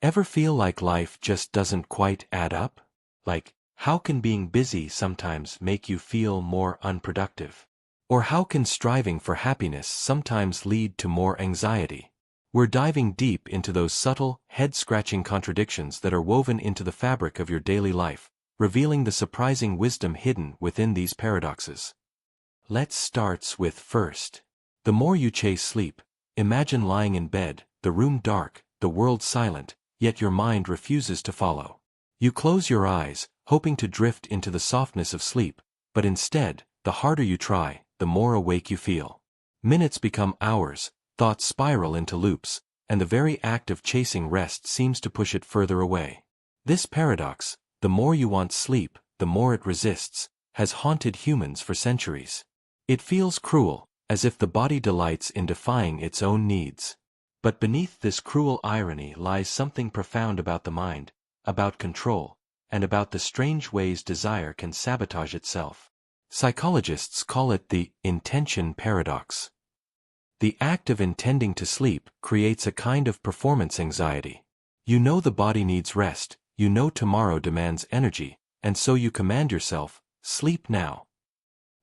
Ever feel like life just doesn't quite add up? Like, how can being busy sometimes make you feel more unproductive? Or how can striving for happiness sometimes lead to more anxiety? We're diving deep into those subtle, head-scratching contradictions that are woven into the fabric of your daily life, revealing the surprising wisdom hidden within these paradoxes. Let's start with first. The more you chase sleep, imagine lying in bed, the room dark, the world silent, yet your mind refuses to follow. You close your eyes, hoping to drift into the softness of sleep, but instead, the harder you try, the more awake you feel. Minutes become hours, thoughts spiral into loops, and the very act of chasing rest seems to push it further away. This paradox, the more you want sleep, the more it resists, has haunted humans for centuries. It feels cruel, as if the body delights in defying its own needs. But beneath this cruel irony lies something profound about the mind, about control, and about the strange ways desire can sabotage itself. Psychologists call it the intention paradox. The act of intending to sleep creates a kind of performance anxiety. You know the body needs rest, you know tomorrow demands energy, and so you command yourself, sleep now.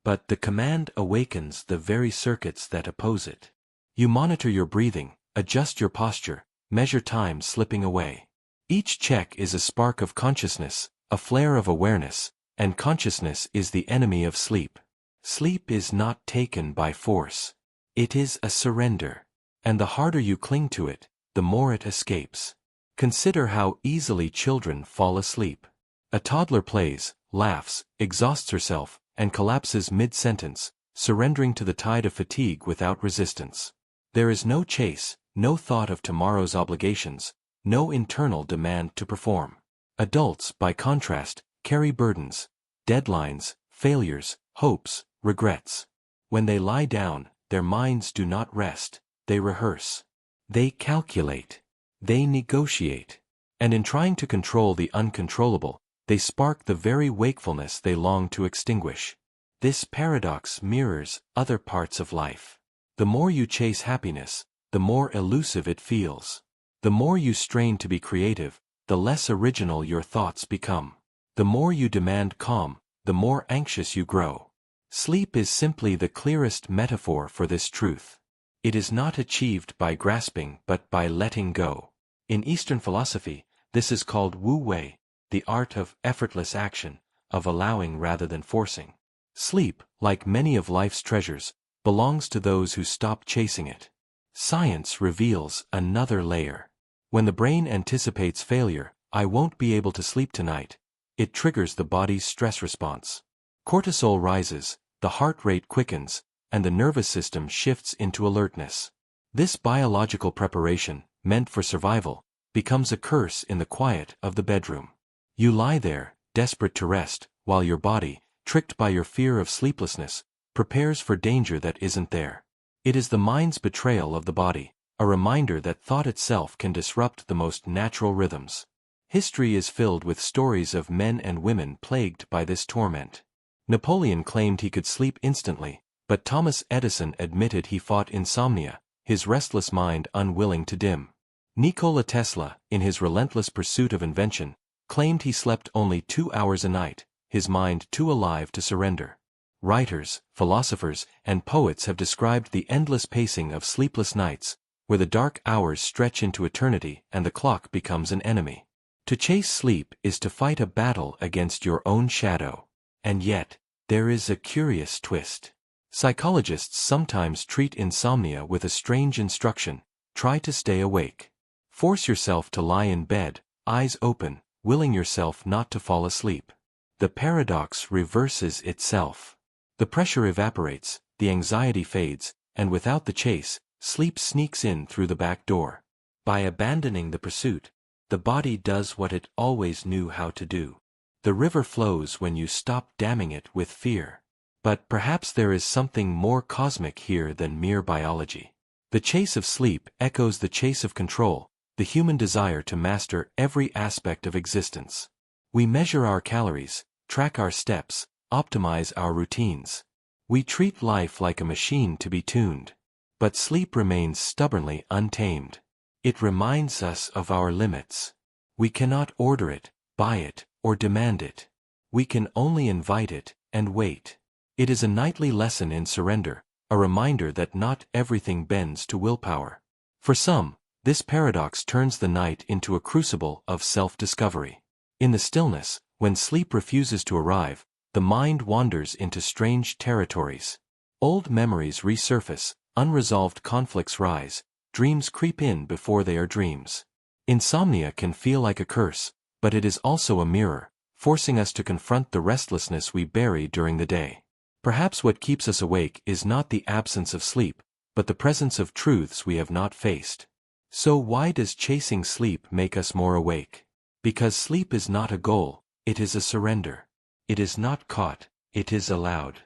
But the command awakens the very circuits that oppose it. You monitor your breathing, adjust your posture, measure time slipping away. Each check is a spark of consciousness, a flare of awareness, and consciousness is the enemy of sleep. Sleep is not taken by force. It is a surrender. And the harder you cling to it, the more it escapes. Consider how easily children fall asleep. A toddler plays, laughs, exhausts herself, and collapses mid-sentence, surrendering to the tide of fatigue without resistance. There is no chase, no thought of tomorrow's obligations, no internal demand to perform. Adults, by contrast, carry burdens, deadlines, failures, hopes, regrets. When they lie down, their minds do not rest, they rehearse. They calculate. They negotiate. And in trying to control the uncontrollable, they spark the very wakefulness they long to extinguish. This paradox mirrors other parts of life. The more you chase happiness, the more elusive it feels. The more you strain to be creative, the less original your thoughts become. The more you demand calm, the more anxious you grow. Sleep is simply the clearest metaphor for this truth. It is not achieved by grasping but by letting go. In Eastern philosophy, this is called Wu Wei, the art of effortless action, of allowing rather than forcing. Sleep, like many of life's treasures, belongs to those who stop chasing it. Science reveals another layer. When the brain anticipates failure, I won't be able to sleep tonight, it triggers the body's stress response. Cortisol rises, the heart rate quickens, and the nervous system shifts into alertness. This biological preparation, meant for survival, becomes a curse in the quiet of the bedroom. You lie there, desperate to rest, while your body, tricked by your fear of sleeplessness, prepares for danger that isn't there. It is the mind's betrayal of the body, a reminder that thought itself can disrupt the most natural rhythms. History is filled with stories of men and women plagued by this torment. Napoleon claimed he could sleep instantly, but Thomas Edison admitted he fought insomnia, his restless mind unwilling to dim. Nikola Tesla, in his relentless pursuit of invention, claimed he slept only 2 hours a night, his mind too alive to surrender. Writers, philosophers, and poets have described the endless pacing of sleepless nights, where the dark hours stretch into eternity and the clock becomes an enemy. To chase sleep is to fight a battle against your own shadow. And yet, there is a curious twist. Psychologists sometimes treat insomnia with a strange instruction: try to stay awake. Force yourself to lie in bed, eyes open, willing yourself not to fall asleep. The paradox reverses itself. The pressure evaporates, the anxiety fades, and without the chase, sleep sneaks in through the back door. By abandoning the pursuit, the body does what it always knew how to do. The river flows when you stop damming it with fear. But perhaps there is something more cosmic here than mere biology. The chase of sleep echoes the chase of control, the human desire to master every aspect of existence. We measure our calories, track our steps, optimize our routines. We treat life like a machine to be tuned. But sleep remains stubbornly untamed. It reminds us of our limits. We cannot order it, buy it, or demand it. We can only invite it, and wait. It is a nightly lesson in surrender, a reminder that not everything bends to willpower. For some, this paradox turns the night into a crucible of self-discovery. In the stillness, when sleep refuses to arrive, the mind wanders into strange territories. Old memories resurface, unresolved conflicts rise, dreams creep in before they are dreams. Insomnia can feel like a curse, but it is also a mirror, forcing us to confront the restlessness we bury during the day. Perhaps what keeps us awake is not the absence of sleep, but the presence of truths we have not faced. So why does chasing sleep make us more awake? Because sleep is not a goal, it is a surrender. It is not caught, it is allowed.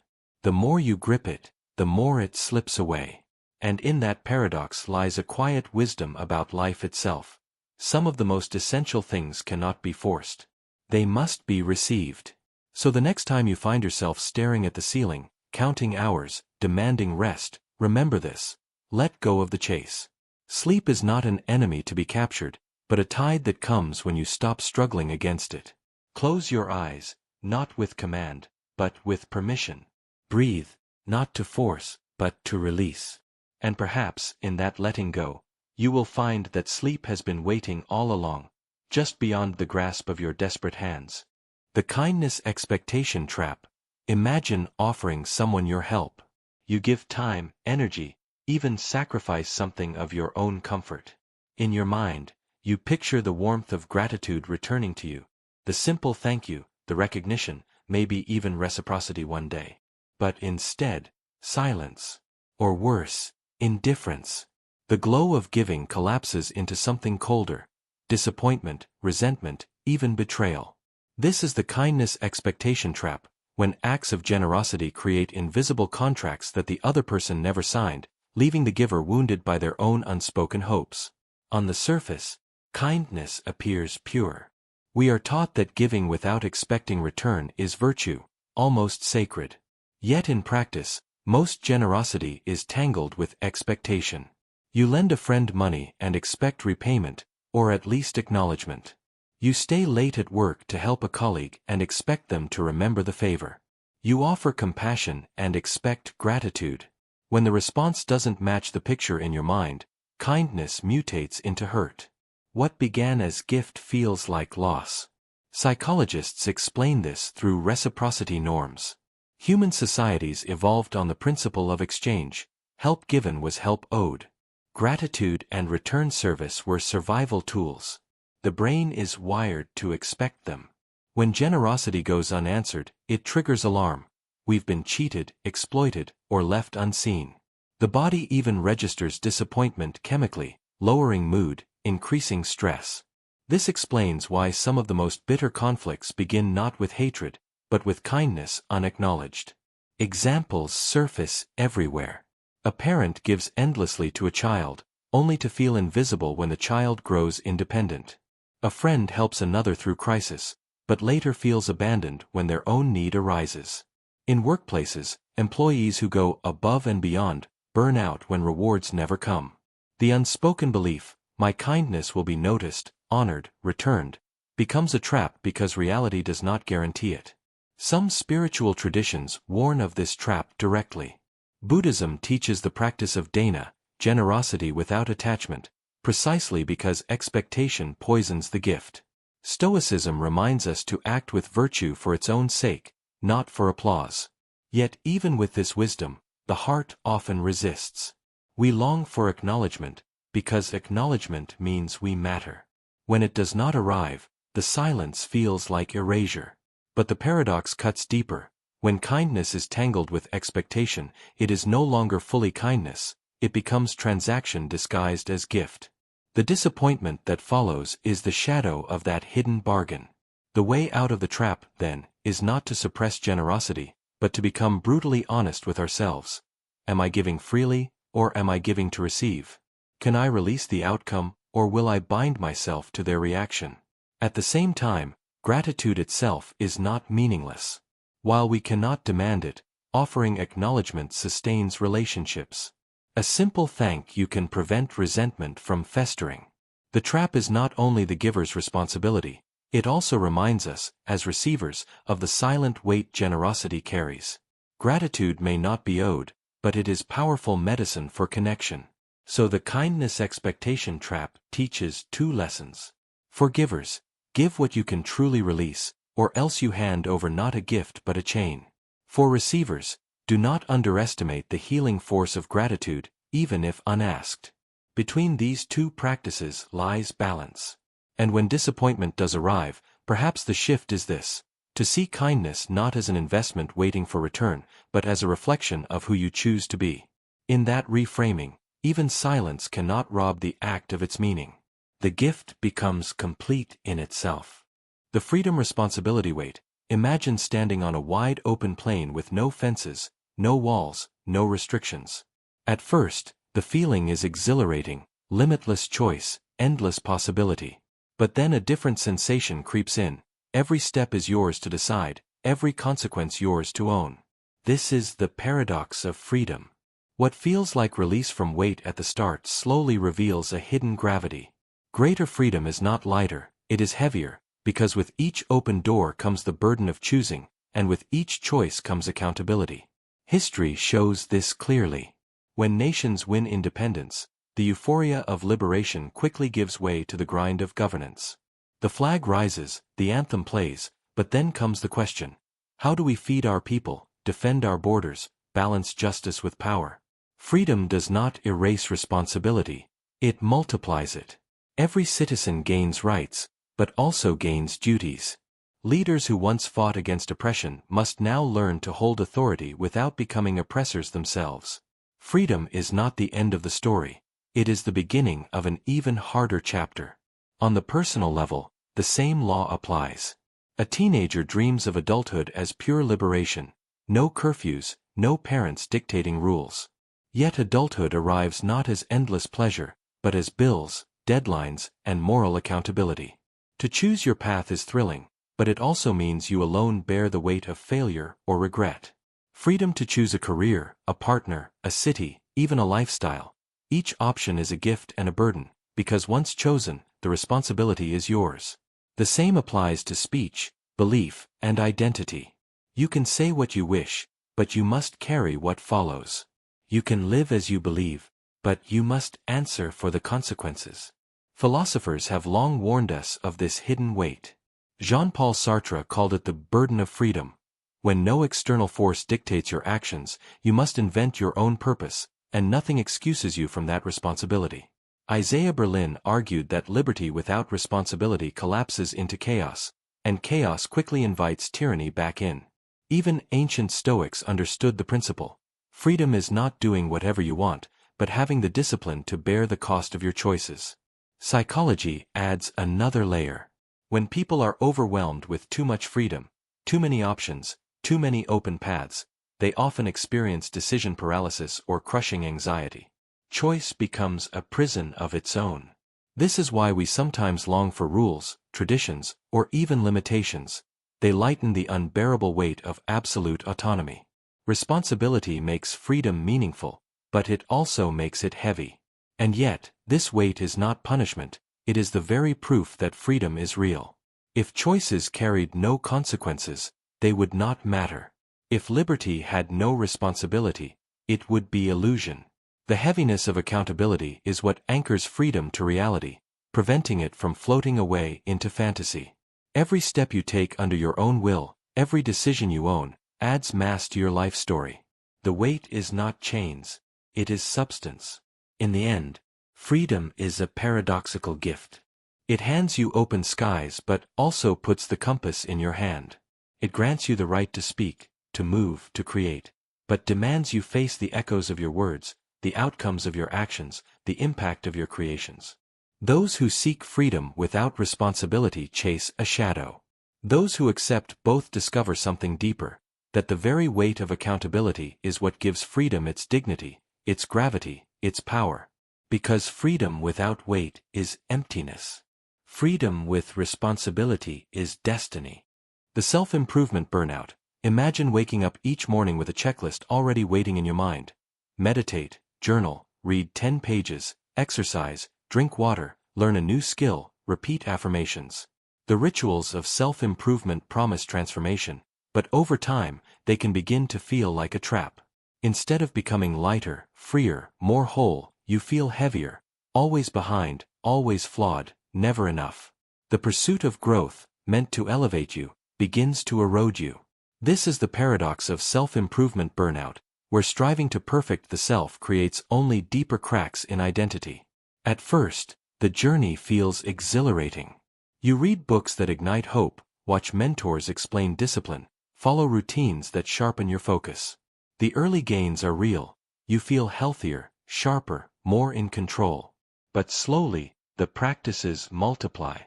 The more you grip it, the more it slips away. And in that paradox lies a quiet wisdom about life itself. Some of the most essential things cannot be forced. They must be received. So the next time you find yourself staring at the ceiling, counting hours, demanding rest, remember this. Let go of the chase. Sleep is not an enemy to be captured, but a tide that comes when you stop struggling against it. Close your eyes, not with command, but with permission. Breathe, not to force, but to release. And perhaps, in that letting go, you will find that sleep has been waiting all along, just beyond the grasp of your desperate hands. The kindness expectation trap. Imagine offering someone your help. You give time, energy, even sacrifice something of your own comfort. In your mind, you picture the warmth of gratitude returning to you, the simple thank you, the recognition, maybe even reciprocity one day. But instead, silence. Or worse, indifference. The glow of giving collapses into something colder, disappointment, resentment, even betrayal. This is the kindness expectation trap, when acts of generosity create invisible contracts that the other person never signed, leaving the giver wounded by their own unspoken hopes. On the surface, kindness appears pure. We are taught that giving without expecting return is virtue, almost sacred. Yet in practice, most generosity is tangled with expectation. You lend a friend money and expect repayment, or at least acknowledgement. You stay late at work to help a colleague and expect them to remember the favor. You offer compassion and expect gratitude. When the response doesn't match the picture in your mind, kindness mutates into hurt. What began as gift feels like loss. Psychologists explain this through reciprocity norms. Human societies evolved on the principle of exchange. Help given was help owed. Gratitude and return service were survival tools. The brain is wired to expect them. When generosity goes unanswered, it triggers alarm. We've been cheated, exploited, or left unseen. The body even registers disappointment chemically, lowering mood, increasing stress. This explains why some of the most bitter conflicts begin not with hatred, but with kindness unacknowledged. Examples surface everywhere. A parent gives endlessly to a child, only to feel invisible when the child grows independent. A friend helps another through crisis, but later feels abandoned when their own need arises. In workplaces, employees who go above and beyond burn out when rewards never come. The unspoken belief, my kindness will be noticed, honored, returned, becomes a trap because reality does not guarantee it. Some spiritual traditions warn of this trap directly. Buddhism teaches the practice of dana, generosity without attachment, precisely because expectation poisons the gift. Stoicism reminds us to act with virtue for its own sake, not for applause. Yet even with this wisdom, the heart often resists. We long for acknowledgement, because acknowledgement means we matter. When it does not arrive, the silence feels like erasure. But the paradox cuts deeper. When kindness is tangled with expectation, it is no longer fully kindness, it becomes transaction disguised as gift. The disappointment that follows is the shadow of that hidden bargain. The way out of the trap, then, is not to suppress generosity, but to become brutally honest with ourselves. Am I giving freely, or am I giving to receive? Can I release the outcome, or will I bind myself to their reaction? At the same time, gratitude itself is not meaningless. While we cannot demand it, offering acknowledgement sustains relationships. A simple thank you can prevent resentment from festering. The trap is not only the giver's responsibility, it also reminds us, as receivers, of the silent weight generosity carries. Gratitude may not be owed, but it is powerful medicine for connection. So the kindness expectation trap teaches two lessons. For givers, give what you can truly release, or else you hand over not a gift but a chain. For receivers, do not underestimate the healing force of gratitude, even if unasked. Between these two practices lies balance. And when disappointment does arrive, perhaps the shift is this: to see kindness not as an investment waiting for return, but as a reflection of who you choose to be. In that reframing, even silence cannot rob the act of its meaning. The gift becomes complete in itself. The freedom responsibility weight. Imagine standing on a wide open plain with no fences, no walls, no restrictions. At first, the feeling is exhilarating, limitless choice, endless possibility. But then a different sensation creeps in. Every step is yours to decide, every consequence yours to own. This is the paradox of freedom. What feels like release from weight at the start slowly reveals a hidden gravity. Greater freedom is not lighter, it is heavier, because with each open door comes the burden of choosing, and with each choice comes accountability. History shows this clearly. When nations win independence, the euphoria of liberation quickly gives way to the grind of governance. The flag rises, the anthem plays, but then comes the question: how do we feed our people, defend our borders, balance justice with power? Freedom does not erase responsibility, it multiplies it. Every citizen gains rights, but also gains duties. Leaders who once fought against oppression must now learn to hold authority without becoming oppressors themselves. Freedom is not the end of the story, it is the beginning of an even harder chapter. On the personal level, the same law applies. A teenager dreams of adulthood as pure liberation, no curfews, no parents dictating rules. Yet adulthood arrives not as endless pleasure, but as bills, deadlines, and moral accountability. To choose your path is thrilling, but it also means you alone bear the weight of failure or regret. Freedom to choose a career, a partner, a city, even a lifestyle. Each option is a gift and a burden, because once chosen, the responsibility is yours. The same applies to speech, belief, and identity. You can say what you wish, but you must carry what follows. You can live as you believe, but you must answer for the consequences. Philosophers have long warned us of this hidden weight. Jean-Paul Sartre called it the burden of freedom. When no external force dictates your actions, you must invent your own purpose, and nothing excuses you from that responsibility. Isaiah Berlin argued that liberty without responsibility collapses into chaos, and chaos quickly invites tyranny back in. Even ancient Stoics understood the principle. Freedom is not doing whatever you want, but having the discipline to bear the cost of your choices. Psychology adds another layer. When people are overwhelmed with too much freedom, too many options, too many open paths, they often experience decision paralysis or crushing anxiety. Choice becomes a prison of its own. This is why we sometimes long for rules, traditions, or even limitations. They lighten the unbearable weight of absolute autonomy. Responsibility makes freedom meaningful, but it also makes it heavy. And yet, this weight is not punishment, it is the very proof that freedom is real. If choices carried no consequences, they would not matter. If liberty had no responsibility, it would be illusion. The heaviness of accountability is what anchors freedom to reality, preventing it from floating away into fantasy. Every step you take under your own will, every decision you own, adds mass to your life story. The weight is not chains, it is substance. In the end, freedom is a paradoxical gift. It hands you open skies but also puts the compass in your hand. It grants you the right to speak, to move, to create, but demands you face the echoes of your words, the outcomes of your actions, the impact of your creations. Those who seek freedom without responsibility chase a shadow. Those who accept both discover something deeper, that the very weight of accountability is what gives freedom its dignity, its gravity, its power. Because freedom without weight is emptiness. Freedom with responsibility is destiny. The self-improvement burnout. Imagine waking up each morning with a checklist already waiting in your mind. Meditate, journal, read 10 pages, exercise, drink water, learn a new skill, repeat affirmations. The rituals of self-improvement promise transformation, but over time, they can begin to feel like a trap. Instead of becoming lighter, freer, more whole, you feel heavier, always behind, always flawed, never enough. The pursuit of growth, meant to elevate you, begins to erode you. This is the paradox of self-improvement burnout, where striving to perfect the self creates only deeper cracks in identity. At first, the journey feels exhilarating. You read books that ignite hope, watch mentors explain discipline, follow routines that sharpen your focus. The early gains are real. You feel healthier, sharper, more in control. But slowly, the practices multiply.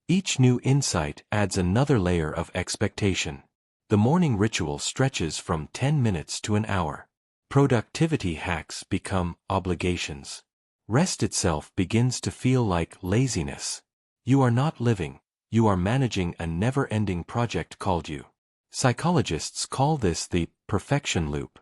Each new insight adds another layer of expectation. The morning ritual stretches from 10 minutes to an hour. Productivity hacks become obligations. Rest itself begins to feel like laziness. You are not living, you are managing a never-ending project called you. Psychologists call this the perfection loop.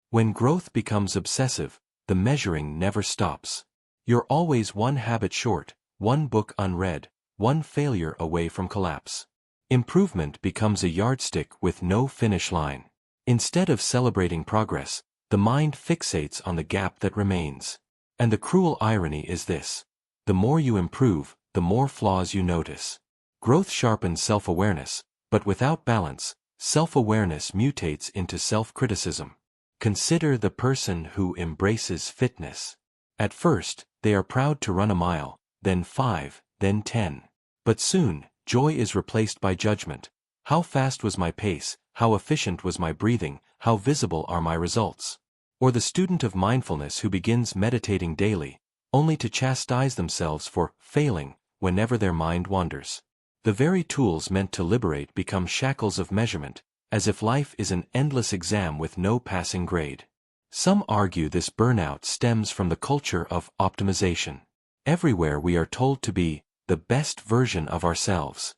When growth becomes obsessive, the measuring never stops. You're always one habit short, one book unread, one failure away from collapse. Improvement becomes a yardstick with no finish line. Instead of celebrating progress, the mind fixates on the gap that remains. And the cruel irony is this: the more you improve, the more flaws you notice. Growth sharpens self-awareness, but without balance, self-awareness mutates into self-criticism. Consider the person who embraces fitness. At first, they are proud to run a mile, then 5, then 10. But soon, joy is replaced by judgment. How fast was my pace? How efficient was my breathing? How visible are my results? Or the student of mindfulness who begins meditating daily, only to chastise themselves for failing whenever their mind wanders. The very tools meant to liberate become shackles of measurement, as if life is an endless exam with no passing grade. Some argue this burnout stems from the culture of optimization. Everywhere we are told to be the best version of ourselves.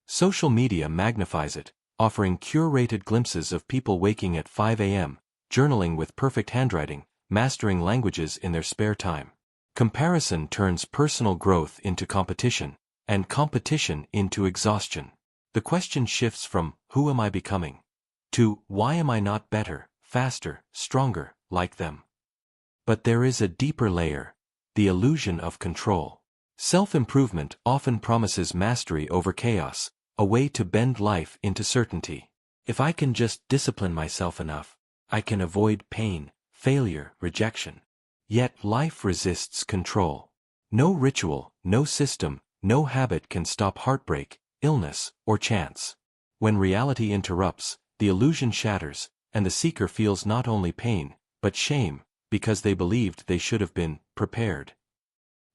Social media magnifies it, offering curated glimpses of people waking at 5 a.m., journaling with perfect handwriting, mastering languages in their spare time. Comparison turns personal growth into competition, and competition into exhaustion. The question shifts from, who am I becoming? To, why am I not better, faster, stronger, like them? But there is a deeper layer: the illusion of control. Self-improvement often promises mastery over chaos, a way to bend life into certainty. If I can just discipline myself enough, I can avoid pain, failure, rejection. Yet life resists control. No ritual, no system, no habit can stop heartbreak, illness, or chance. When reality interrupts, the illusion shatters, and the seeker feels not only pain, but shame, because they believed they should have been prepared.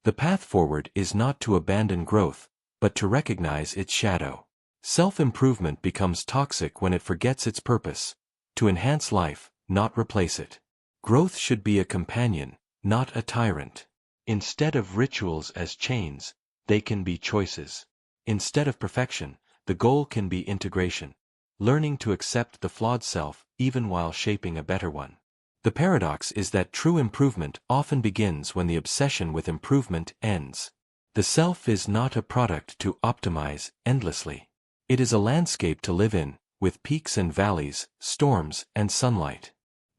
The path forward is not to abandon growth, but to recognize its shadow. Self-improvement becomes toxic when it forgets its purpose: to enhance life, not replace it. Growth should be a companion, not a tyrant. Instead of rituals as chains, they can be choices. Instead of perfection, the goal can be integration, learning to accept the flawed self even while shaping a better one. The paradox is that true improvement often begins when the obsession with improvement ends. The self is not a product to optimize endlessly. It is a landscape to live in, with peaks and valleys, storms and sunlight.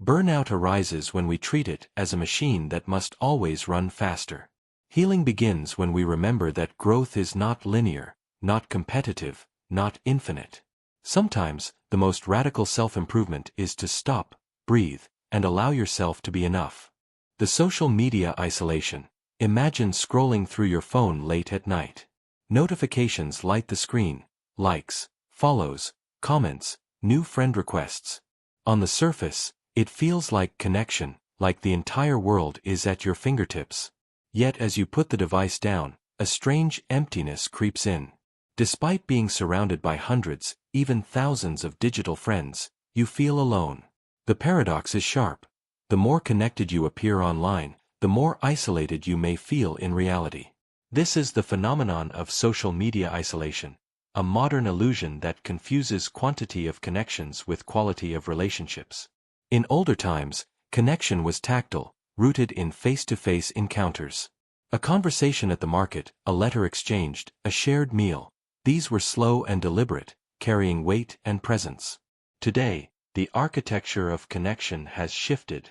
Burnout arises when we treat it as a machine that must always run faster. Healing begins when we remember that growth is not linear, not competitive, not infinite. Sometimes, the most radical self-improvement is to stop, breathe, and allow yourself to be enough. The social media isolation. Imagine scrolling through your phone late at night. Notifications light the screen: likes, follows, comments, new friend requests. On the surface, it feels like connection, like the entire world is at your fingertips. Yet as you put the device down, a strange emptiness creeps in. Despite being surrounded by hundreds, even thousands of digital friends, you feel alone. The paradox is sharp. The more connected you appear online, the more isolated you may feel in reality. This is the phenomenon of social media isolation, a modern illusion that confuses quantity of connections with quality of relationships. In older times, connection was tactile: rooted in face-to-face encounters. A conversation at the market, a letter exchanged, a shared meal. These were slow and deliberate, carrying weight and presence. Today, the architecture of connection has shifted.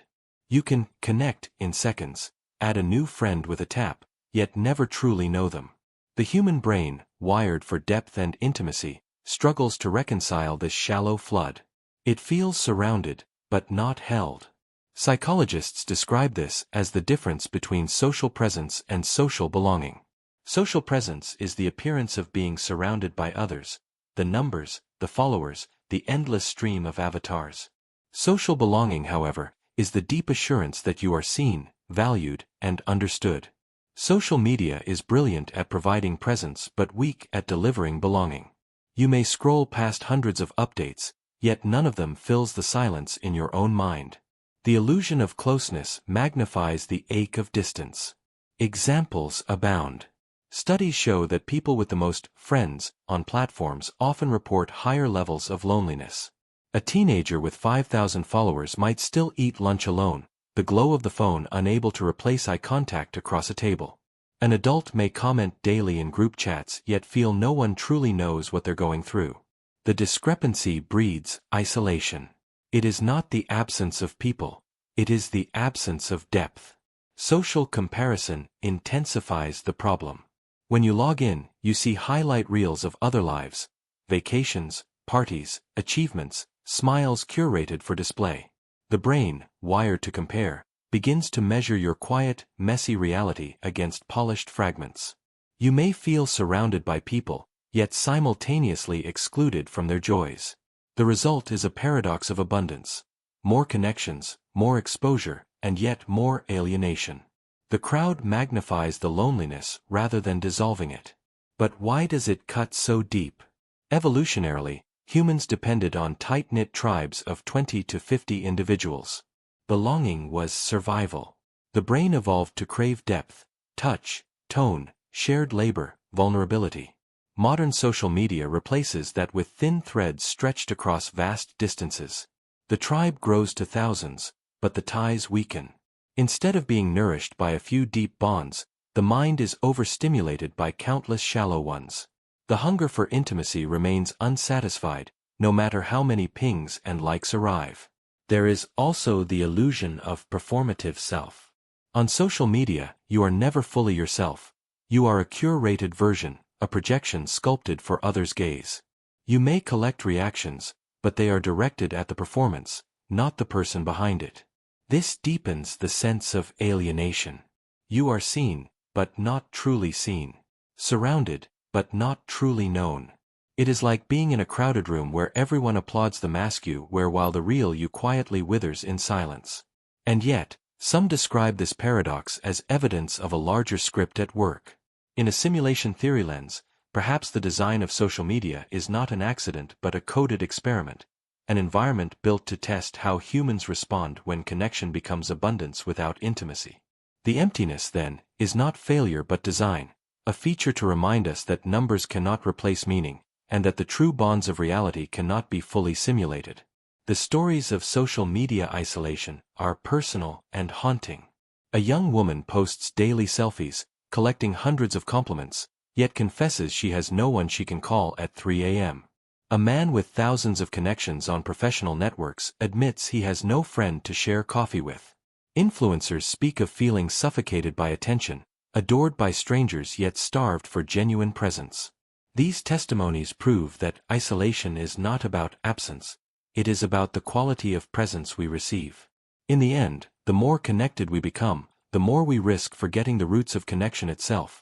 You can connect in seconds, add a new friend with a tap, yet never truly know them. The human brain, wired for depth and intimacy, struggles to reconcile this shallow flood. It feels surrounded, but not held. Psychologists describe this as the difference between social presence and social belonging. Social presence is the appearance of being surrounded by others, the numbers, the followers, the endless stream of avatars. Social belonging, however, is the deep assurance that you are seen, valued, and understood. Social media is brilliant at providing presence but weak at delivering belonging. You may scroll past hundreds of updates, yet none of them fills the silence in your own mind. The illusion of closeness magnifies the ache of distance. Examples abound. Studies show that people with the most friends on platforms often report higher levels of loneliness. A teenager with 5,000 followers might still eat lunch alone, the glow of the phone unable to replace eye contact across a table. An adult may comment daily in group chats yet feel no one truly knows what they're going through. The discrepancy breeds isolation. It is not the absence of people, it is the absence of depth. Social comparison intensifies the problem. When you log in, you see highlight reels of other lives, vacations, parties, achievements, smiles curated for display. The brain, wired to compare, begins to measure your quiet, messy reality against polished fragments. You may feel surrounded by people, yet simultaneously excluded from their joys. The result is a paradox of abundance. More connections, more exposure, and yet more alienation. The crowd magnifies the loneliness rather than dissolving it. But why does it cut so deep? Evolutionarily, humans depended on tight-knit tribes of 20 to 50 individuals. Belonging was survival. The brain evolved to crave depth, touch, tone, shared labor, vulnerability. Modern social media replaces that with thin threads stretched across vast distances. The tribe grows to thousands, but the ties weaken. Instead of being nourished by a few deep bonds, the mind is overstimulated by countless shallow ones. The hunger for intimacy remains unsatisfied, no matter how many pings and likes arrive. There is also the illusion of performative self. On social media, you are never fully yourself. You are a curated version, a projection sculpted for others' gaze. You may collect reactions, but they are directed at the performance, not the person behind it. This deepens the sense of alienation. You are seen, but not truly seen. Surrounded, but not truly known. It is like being in a crowded room where everyone applauds the mask you wear while the real you quietly withers in silence. And yet, some describe this paradox as evidence of a larger script at work. In a simulation theory lens, perhaps the design of social media is not an accident but a coded experiment, an environment built to test how humans respond when connection becomes abundance without intimacy. The emptiness, then, is not failure but design, a feature to remind us that numbers cannot replace meaning, and that the true bonds of reality cannot be fully simulated. The stories of social media isolation are personal and haunting. A young woman posts daily selfies, collecting hundreds of compliments, yet confesses she has no one she can call at 3 a.m. A man with thousands of connections on professional networks admits he has no friend to share coffee with. Influencers speak of feeling suffocated by attention, adored by strangers yet starved for genuine presence. These testimonies prove that isolation is not about absence, it is about the quality of presence we receive. In the end, the more connected we become, the more we risk forgetting the roots of connection itself.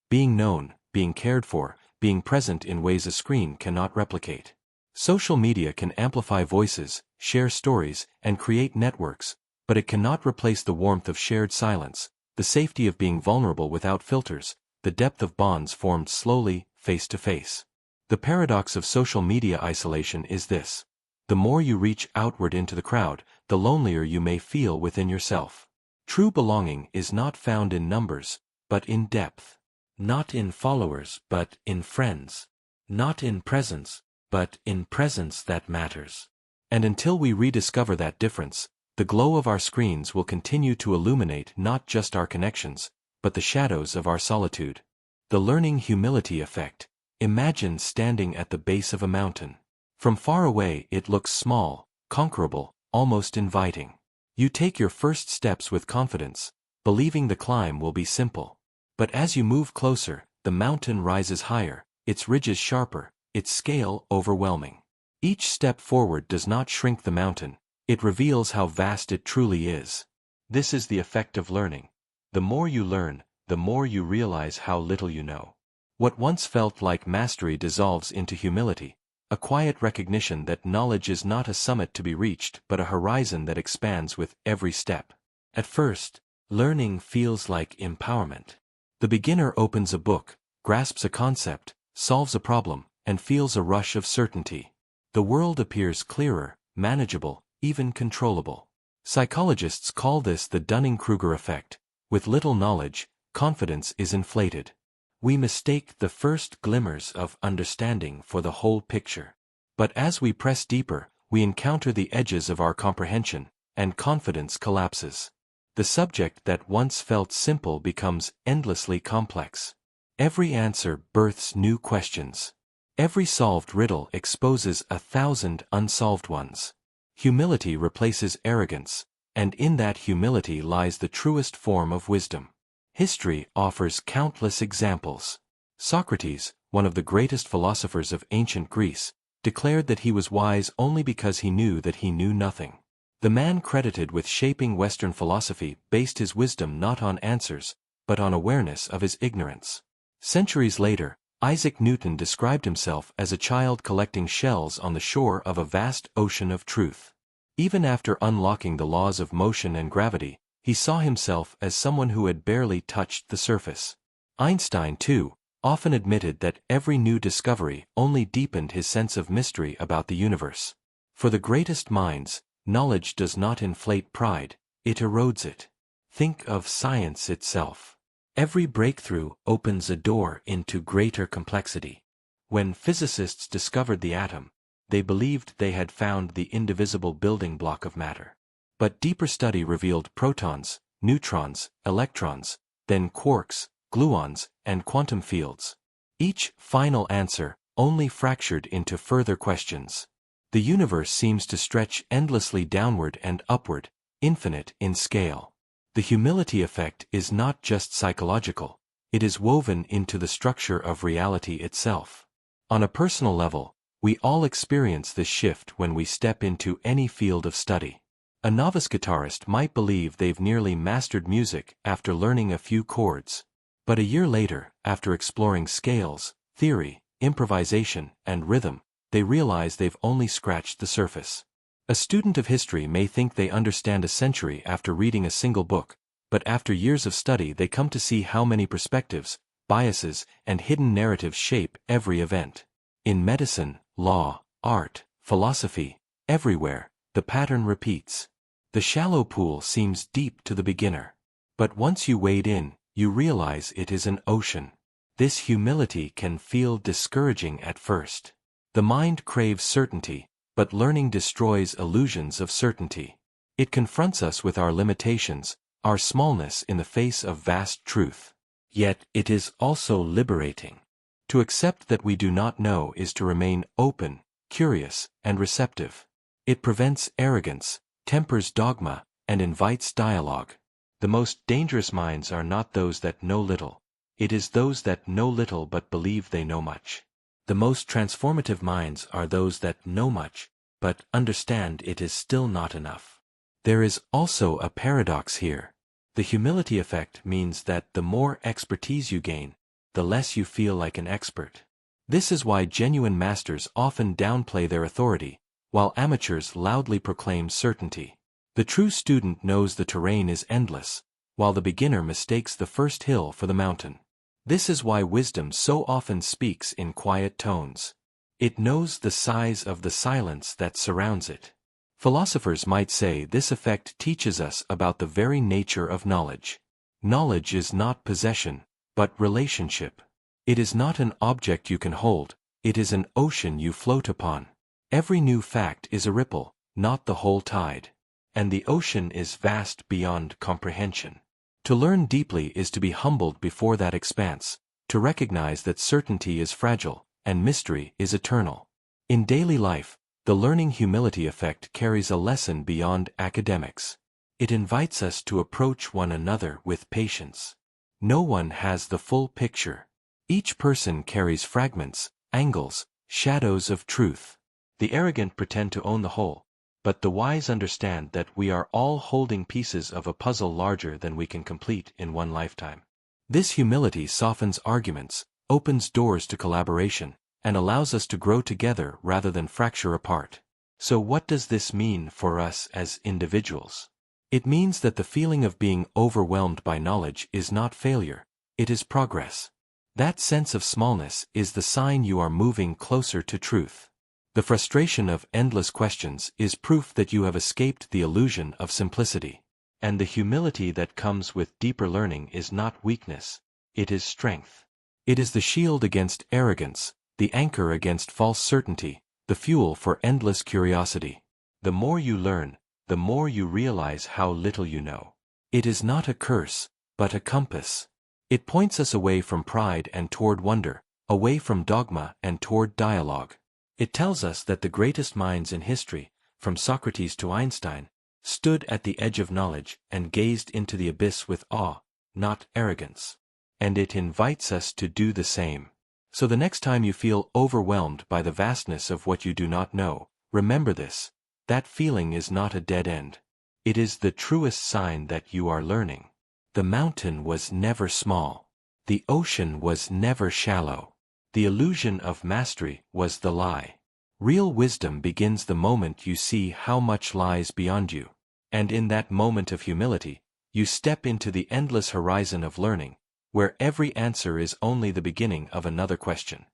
Being known, being cared for, being present in ways a screen cannot replicate. Social media can amplify voices, share stories, and create networks, but it cannot replace the warmth of shared silence, the safety of being vulnerable without filters, the depth of bonds formed slowly, face to face. The paradox of social media isolation is this: the more you reach outward into the crowd, the lonelier you may feel within yourself. True belonging is not found in numbers, but in depth. Not in followers, but in friends. Not in presence, but in presence that matters. And until we rediscover that difference, the glow of our screens will continue to illuminate not just our connections, but the shadows of our solitude. The learning humility effect. Imagine standing at the base of a mountain. From far away it looks small, conquerable, almost inviting. You take your first steps with confidence, believing the climb will be simple. But as you move closer, the mountain rises higher, its ridges sharper, its scale overwhelming. Each step forward does not shrink the mountain, it reveals how vast it truly is. This is the effect of learning. The more you learn, the more you realize how little you know. What once felt like mastery dissolves into humility, a quiet recognition that knowledge is not a summit to be reached but a horizon that expands with every step. At first, learning feels like empowerment. The beginner opens a book, grasps a concept, solves a problem, and feels a rush of certainty. The world appears clearer, manageable, even controllable. Psychologists call this the Dunning-Kruger effect. With little knowledge, confidence is inflated. We mistake the first glimmers of understanding for the whole picture. But as we press deeper, we encounter the edges of our comprehension, and confidence collapses. The subject that once felt simple becomes endlessly complex. Every answer births new questions. Every solved riddle exposes 1,000 unsolved ones. Humility replaces arrogance, and in that humility lies the truest form of wisdom. History offers countless examples. Socrates, one of the greatest philosophers of ancient Greece, declared that he was wise only because he knew that he knew nothing. The man credited with shaping Western philosophy based his wisdom not on answers, but on awareness of his ignorance. Centuries later, Isaac Newton described himself as a child collecting shells on the shore of a vast ocean of truth. Even after unlocking the laws of motion and gravity, he saw himself as someone who had barely touched the surface. Einstein, too, often admitted that every new discovery only deepened his sense of mystery about the universe. For the greatest minds, knowledge does not inflate pride, it erodes it. Think of science itself. Every breakthrough opens a door into greater complexity. When physicists discovered the atom, they believed they had found the indivisible building block of matter. But deeper study revealed protons, neutrons, electrons, then quarks, gluons, and quantum fields. Each final answer only fractured into further questions. The universe seems to stretch endlessly downward and upward, infinite in scale. The humility effect is not just psychological, it is woven into the structure of reality itself. On a personal level, we all experience this shift when we step into any field of study. A novice guitarist might believe they've nearly mastered music after learning a few chords. But a year later, after exploring scales, theory, improvisation, and rhythm, they realize they've only scratched the surface. A student of history may think they understand a century after reading a single book, but after years of study they come to see how many perspectives, biases, and hidden narratives shape every event. In medicine, law, art, philosophy, everywhere, the pattern repeats. The shallow pool seems deep to the beginner. But once you wade in, you realize it is an ocean. This humility can feel discouraging at first. The mind craves certainty, but learning destroys illusions of certainty. It confronts us with our limitations, our smallness in the face of vast truth. Yet it is also liberating. To accept that we do not know is to remain open, curious, and receptive. It prevents arrogance, tempers dogma, and invites dialogue. The most dangerous minds are not those that know little. It is those that know little but believe they know much. The most transformative minds are those that know much, but understand it is still not enough. There is also a paradox here. The humility effect means that the more expertise you gain, the less you feel like an expert. This is why genuine masters often downplay their authority, while amateurs loudly proclaim certainty. The true student knows the terrain is endless, while the beginner mistakes the first hill for the mountain. This is why wisdom so often speaks in quiet tones. It knows the size of the silence that surrounds it. Philosophers might say this effect teaches us about the very nature of knowledge. Knowledge is not possession, but relationship. It is not an object you can hold, it is an ocean you float upon. Every new fact is a ripple, not the whole tide. and the ocean is vast beyond comprehension. To learn deeply is to be humbled before that expanse, to recognize that certainty is fragile, and mystery is eternal. In daily life, the learning humility effect carries a lesson beyond academics. It invites us to approach one another with patience. No one has the full picture. Each person carries fragments, angles, shadows of truth. The arrogant pretend to own the whole, but the wise understand that we are all holding pieces of a puzzle larger than we can complete in one lifetime. This humility softens arguments, opens doors to collaboration, and allows us to grow together rather than fracture apart. So what does this mean for us as individuals? It means that the feeling of being overwhelmed by knowledge is not failure, it is progress. That sense of smallness is the sign you are moving closer to truth. The frustration of endless questions is proof that you have escaped the illusion of simplicity. And the humility that comes with deeper learning is not weakness, it is strength. It is the shield against arrogance, the anchor against false certainty, the fuel for endless curiosity. The more you learn, the more you realize how little you know. It is not a curse, but a compass. It points us away from pride and toward wonder, away from dogma and toward dialogue. It tells us that the greatest minds in history, from Socrates to Einstein, stood at the edge of knowledge and gazed into the abyss with awe, not arrogance. And it invites us to do the same. So the next time you feel overwhelmed by the vastness of what you do not know, remember this: that feeling is not a dead end. It is the truest sign that you are learning. The mountain was never small. The ocean was never shallow. The illusion of mastery was the lie. Real wisdom begins the moment you see how much lies beyond you. And in that moment of humility, you step into the endless horizon of learning, where every answer is only the beginning of another question.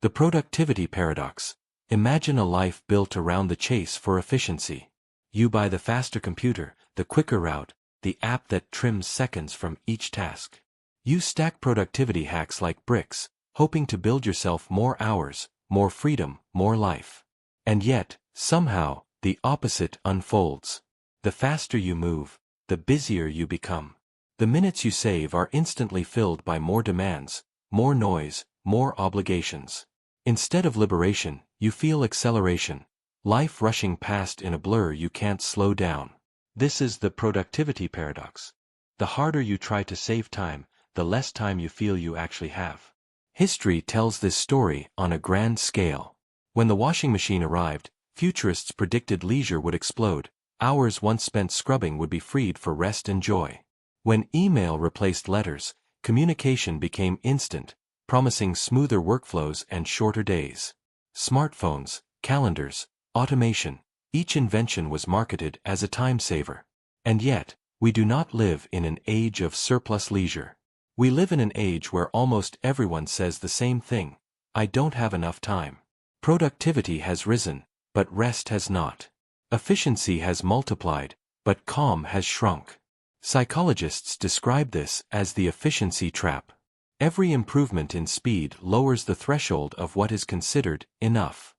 The productivity paradox. Imagine a life built around the chase for efficiency. You buy the faster computer, the quicker route, the app that trims seconds from each task. You stack productivity hacks like bricks, hoping to build yourself more hours, more freedom, more life. And yet, somehow, the opposite unfolds. The faster you move, the busier you become. The minutes you save are instantly filled by more demands, more noise, more obligations. Instead of liberation, you feel acceleration, life rushing past in a blur you can't slow down. This is the productivity paradox. The harder you try to save time, the less time you feel you actually have. History tells this story on a grand scale. When the washing machine arrived, futurists predicted leisure would explode, hours once spent scrubbing would be freed for rest and joy. When email replaced letters, communication became instant, promising smoother workflows and shorter days. Smartphones, calendars, automation, each invention was marketed as a time saver. And yet, we do not live in an age of surplus leisure. We live in an age where almost everyone says the same thing: I don't have enough time. Productivity has risen, but rest has not. Efficiency has multiplied, but calm has shrunk. Psychologists describe this as the efficiency trap. Every improvement in speed lowers the threshold of what is considered enough.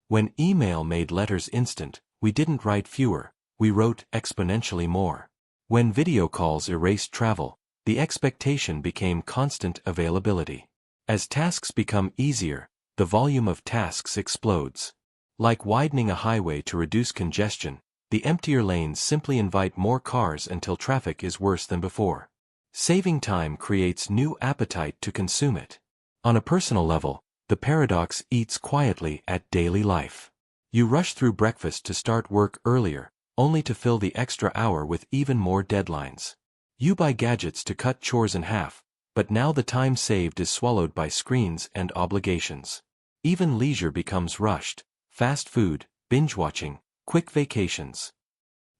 When email made letters instant, we didn't write fewer, we wrote exponentially more. When video calls erased travel, the expectation became constant availability. As tasks become easier, the volume of tasks explodes. Like widening a highway to reduce congestion, the emptier lanes simply invite more cars until traffic is worse than before. Saving time creates new appetite to consume it. On a personal level, the paradox eats quietly at daily life. You rush through breakfast to start work earlier, only to fill the extra hour with even more deadlines. You buy gadgets to cut chores in half, but now the time saved is swallowed by screens and obligations. Even leisure becomes rushed: fast food, binge-watching, quick vacations.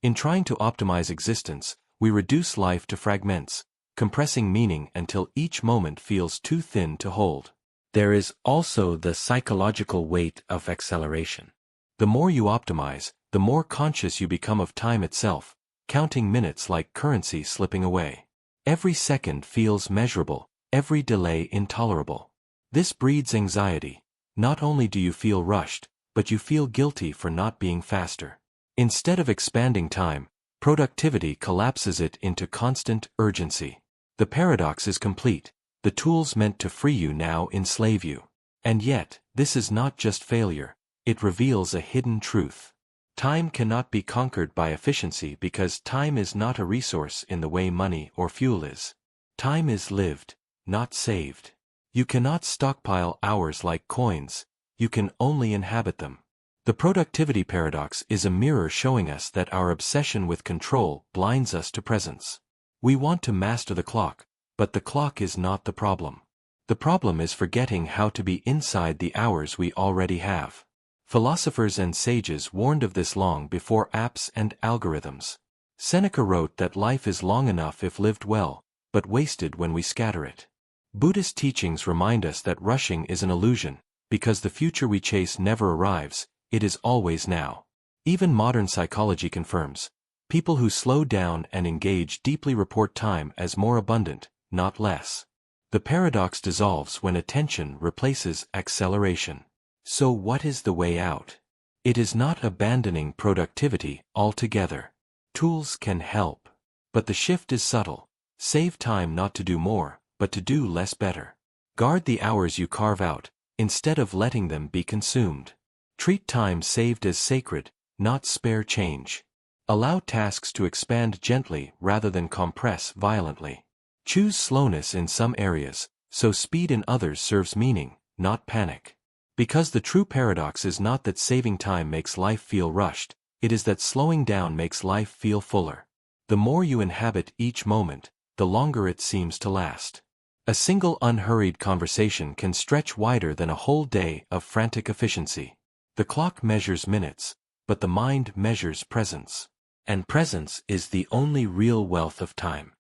In trying to optimize existence, we reduce life to fragments, compressing meaning until each moment feels too thin to hold. There is also the psychological weight of acceleration. The more you optimize, the more conscious you become of time itself, counting minutes like currency slipping away. Every second feels measurable, every delay intolerable. This breeds anxiety. Not only do you feel rushed, but you feel guilty for not being faster. Instead of expanding time, productivity collapses it into constant urgency. The paradox is complete. The tools meant to free you now enslave you. And yet, this is not just failure. It reveals a hidden truth. Time cannot be conquered by efficiency because time is not a resource in the way money or fuel is. Time is lived, not saved. You cannot stockpile hours like coins. You can only inhabit them. The productivity paradox is a mirror showing us that our obsession with control blinds us to presence. We want to master the clock, but the clock is not the problem. The problem is forgetting how to be inside the hours we already have. Philosophers and sages warned of this long before apps and algorithms. Seneca wrote that life is long enough if lived well, but wasted when we scatter it. Buddhist teachings remind us that rushing is an illusion, because the future we chase never arrives, it is always now. Even modern psychology confirms, people who slow down and engage deeply report time as more abundant, not less. The paradox dissolves when attention replaces acceleration. So what is the way out? It is not abandoning productivity altogether. Tools can help. But the shift is subtle. Save time not to do more, but to do less better. Guard the hours you carve out, instead of letting them be consumed. Treat time saved as sacred, not spare change. Allow tasks to expand gently rather than compress violently. Choose slowness in some areas, so speed in others serves meaning, not panic. Because the true paradox is not that saving time makes life feel rushed, it is that slowing down makes life feel fuller. The more you inhabit each moment, the longer it seems to last. A single unhurried conversation can stretch wider than a whole day of frantic efficiency. The clock measures minutes, but the mind measures presence. And presence is the only real wealth of time.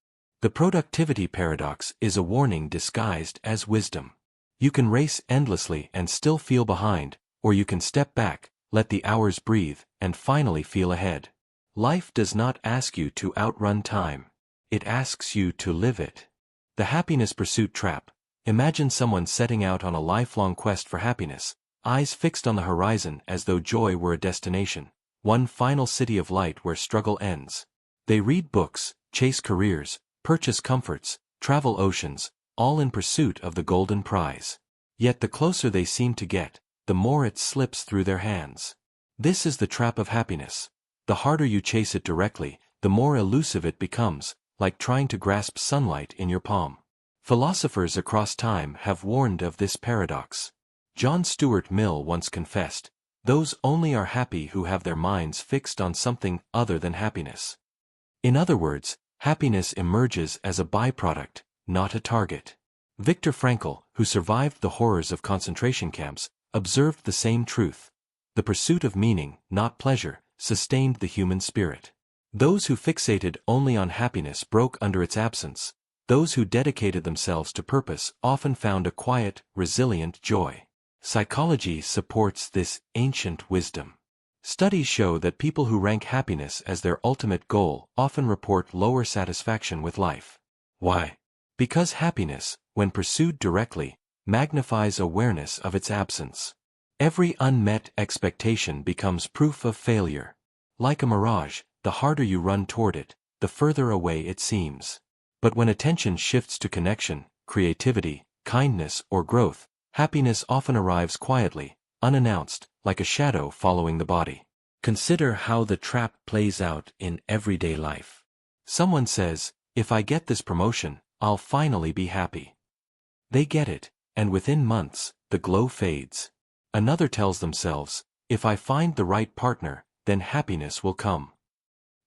The productivity paradox is a warning disguised as wisdom. You can race endlessly and still feel behind, or you can step back, let the hours breathe, and finally feel ahead. Life does not ask you to outrun time. It asks you to live it. The happiness pursuit trap. Imagine someone setting out on a lifelong quest for happiness, eyes fixed on the horizon as though joy were a destination, one final city of light where struggle ends. They read books, chase careers, purchase comforts, travel oceans, all in pursuit of the golden prize. Yet the closer they seem to get, the more it slips through their hands. This is the trap of happiness. The harder you chase it directly, the more elusive it becomes, like trying to grasp sunlight in your palm. Philosophers across time have warned of this paradox. John Stuart Mill once confessed, "Those only are happy who have their minds fixed on something other than happiness." In other words, happiness emerges as a byproduct, not a target. Viktor Frankl, who survived the horrors of concentration camps, observed the same truth. The pursuit of meaning, not pleasure, sustained the human spirit. Those who fixated only on happiness broke under its absence. Those who dedicated themselves to purpose often found a quiet, resilient joy. Psychology supports this ancient wisdom. Studies show that people who rank happiness as their ultimate goal often report lower satisfaction with life. Why? Because happiness, when pursued directly, magnifies awareness of its absence. Every unmet expectation becomes proof of failure. Like a mirage, the harder you run toward it, the further away it seems. But when attention shifts to connection, creativity, kindness, or growth, happiness often arrives quietly, unannounced, like a shadow following the body. Consider how the trap plays out in everyday life. Someone says, "If I get this promotion, I'll finally be happy." They get it, and within months, the glow fades. Another tells themselves, "If I find the right partner, then happiness will come."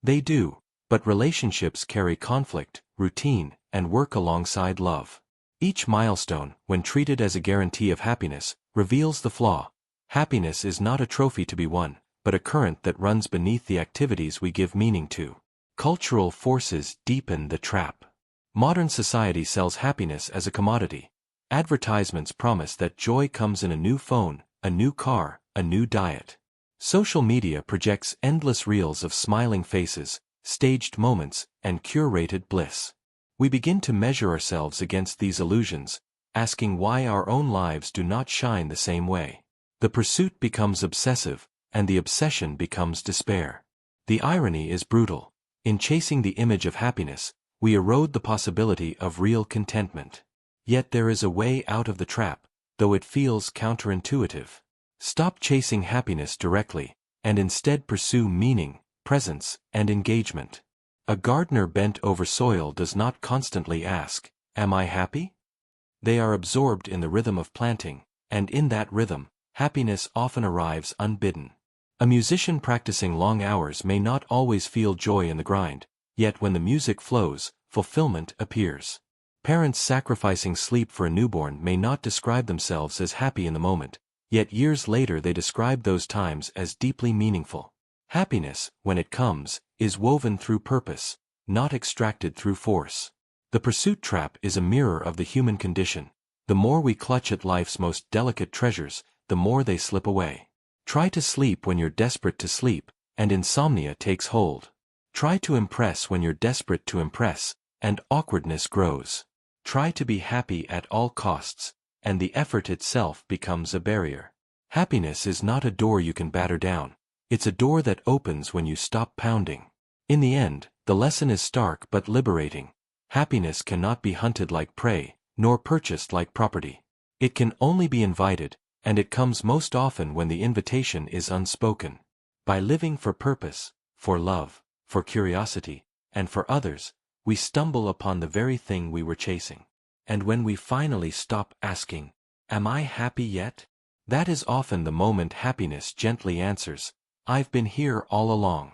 They do, but relationships carry conflict, routine, and work alongside love. Each milestone, when treated as a guarantee of happiness, reveals the flaw. Happiness is not a trophy to be won, but a current that runs beneath the activities we give meaning to. Cultural forces deepen the trap. Modern society sells happiness as a commodity. Advertisements promise that joy comes in a new phone, a new car, a new diet. Social media projects endless reels of smiling faces, staged moments, and curated bliss. We begin to measure ourselves against these illusions, asking why our own lives do not shine the same way. The pursuit becomes obsessive, and the obsession becomes despair. The irony is brutal. In chasing the image of happiness, we erode the possibility of real contentment. Yet there is a way out of the trap, though it feels counterintuitive. Stop chasing happiness directly, and instead pursue meaning, presence, and engagement. A gardener bent over soil does not constantly ask, "Am I happy?" They are absorbed in the rhythm of planting, and in that rhythm, happiness often arrives unbidden. A musician practicing long hours may not always feel joy in the grind, yet when the music flows, fulfillment appears. Parents sacrificing sleep for a newborn may not describe themselves as happy in the moment, yet years later they describe those times as deeply meaningful. Happiness, when it comes, is woven through purpose, not extracted through force. The pursuit trap is a mirror of the human condition. The more we clutch at life's most delicate treasures, the more they slip away. Try to sleep when you're desperate to sleep, and insomnia takes hold. Try to impress when you're desperate to impress, and awkwardness grows. Try to be happy at all costs, and the effort itself becomes a barrier. Happiness is not a door you can batter down. It's a door that opens when you stop pounding. In the end, the lesson is stark but liberating. Happiness cannot be hunted like prey, nor purchased like property. It can only be invited, and it comes most often when the invitation is unspoken. By living for purpose, for love, for curiosity, and for others, we stumble upon the very thing we were chasing. And when we finally stop asking, "Am I happy yet?" that is often the moment happiness gently answers, "I've been here all along."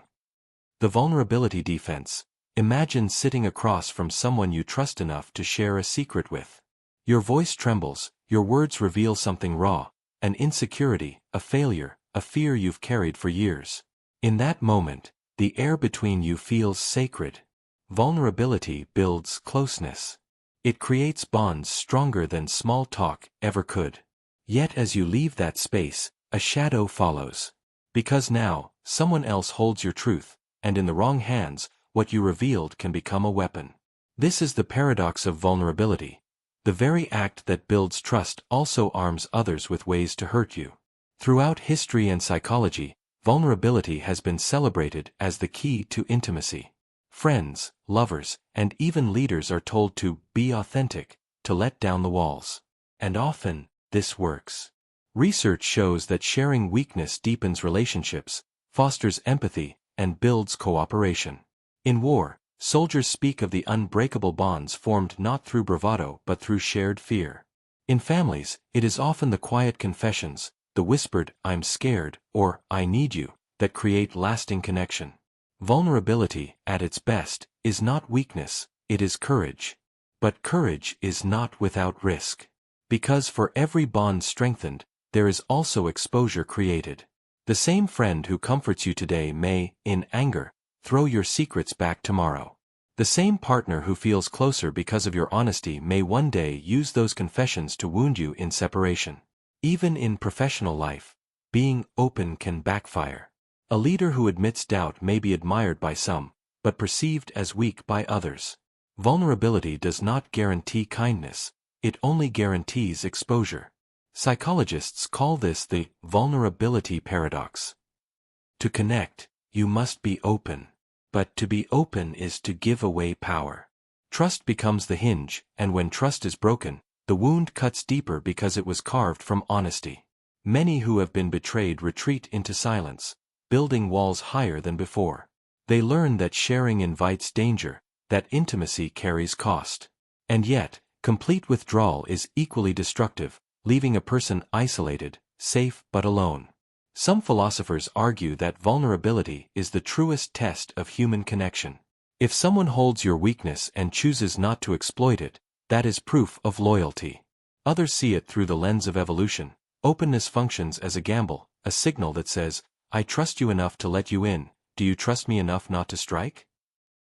The vulnerability defense. Imagine sitting across from someone you trust enough to share a secret with. Your voice trembles, your words reveal something raw, an insecurity, a failure, a fear you've carried for years. In that moment, the air between you feels sacred. Vulnerability builds closeness. It creates bonds stronger than small talk ever could. Yet as you leave that space, a shadow follows. Because now, someone else holds your truth, and in the wrong hands, what you revealed can become a weapon. This is the paradox of vulnerability. The very act that builds trust also arms others with ways to hurt you. Throughout history and psychology, vulnerability has been celebrated as the key to intimacy. Friends, lovers, and even leaders are told to be authentic, to let down the walls. And often, this works. Research shows that sharing weakness deepens relationships, fosters empathy, and builds cooperation. In war, soldiers speak of the unbreakable bonds formed not through bravado but through shared fear. In families, it is often the quiet confessions, the whispered, "I'm scared," or "I need you," that create lasting connection. Vulnerability, at its best, is not weakness, it is courage. But courage is not without risk. Because for every bond strengthened, there is also exposure created. The same friend who comforts you today may, in anger, throw your secrets back tomorrow. The same partner who feels closer because of your honesty may one day use those confessions to wound you in separation. Even in professional life, being open can backfire. A leader who admits doubt may be admired by some, but perceived as weak by others. Vulnerability does not guarantee kindness, it only guarantees exposure. Psychologists call this the vulnerability paradox. To connect, you must be open. But to be open is to give away power. Trust becomes the hinge, and when trust is broken, the wound cuts deeper because it was carved from honesty. Many who have been betrayed retreat into silence, building walls higher than before. They learn that sharing invites danger, that intimacy carries cost. And yet, complete withdrawal is equally destructive, leaving a person isolated, safe but alone. Some philosophers argue that vulnerability is the truest test of human connection. If someone holds your weakness and chooses not to exploit it, that is proof of loyalty. Others see it through the lens of evolution. Openness functions as a gamble, a signal that says, "I trust you enough to let you in, do you trust me enough not to strike?"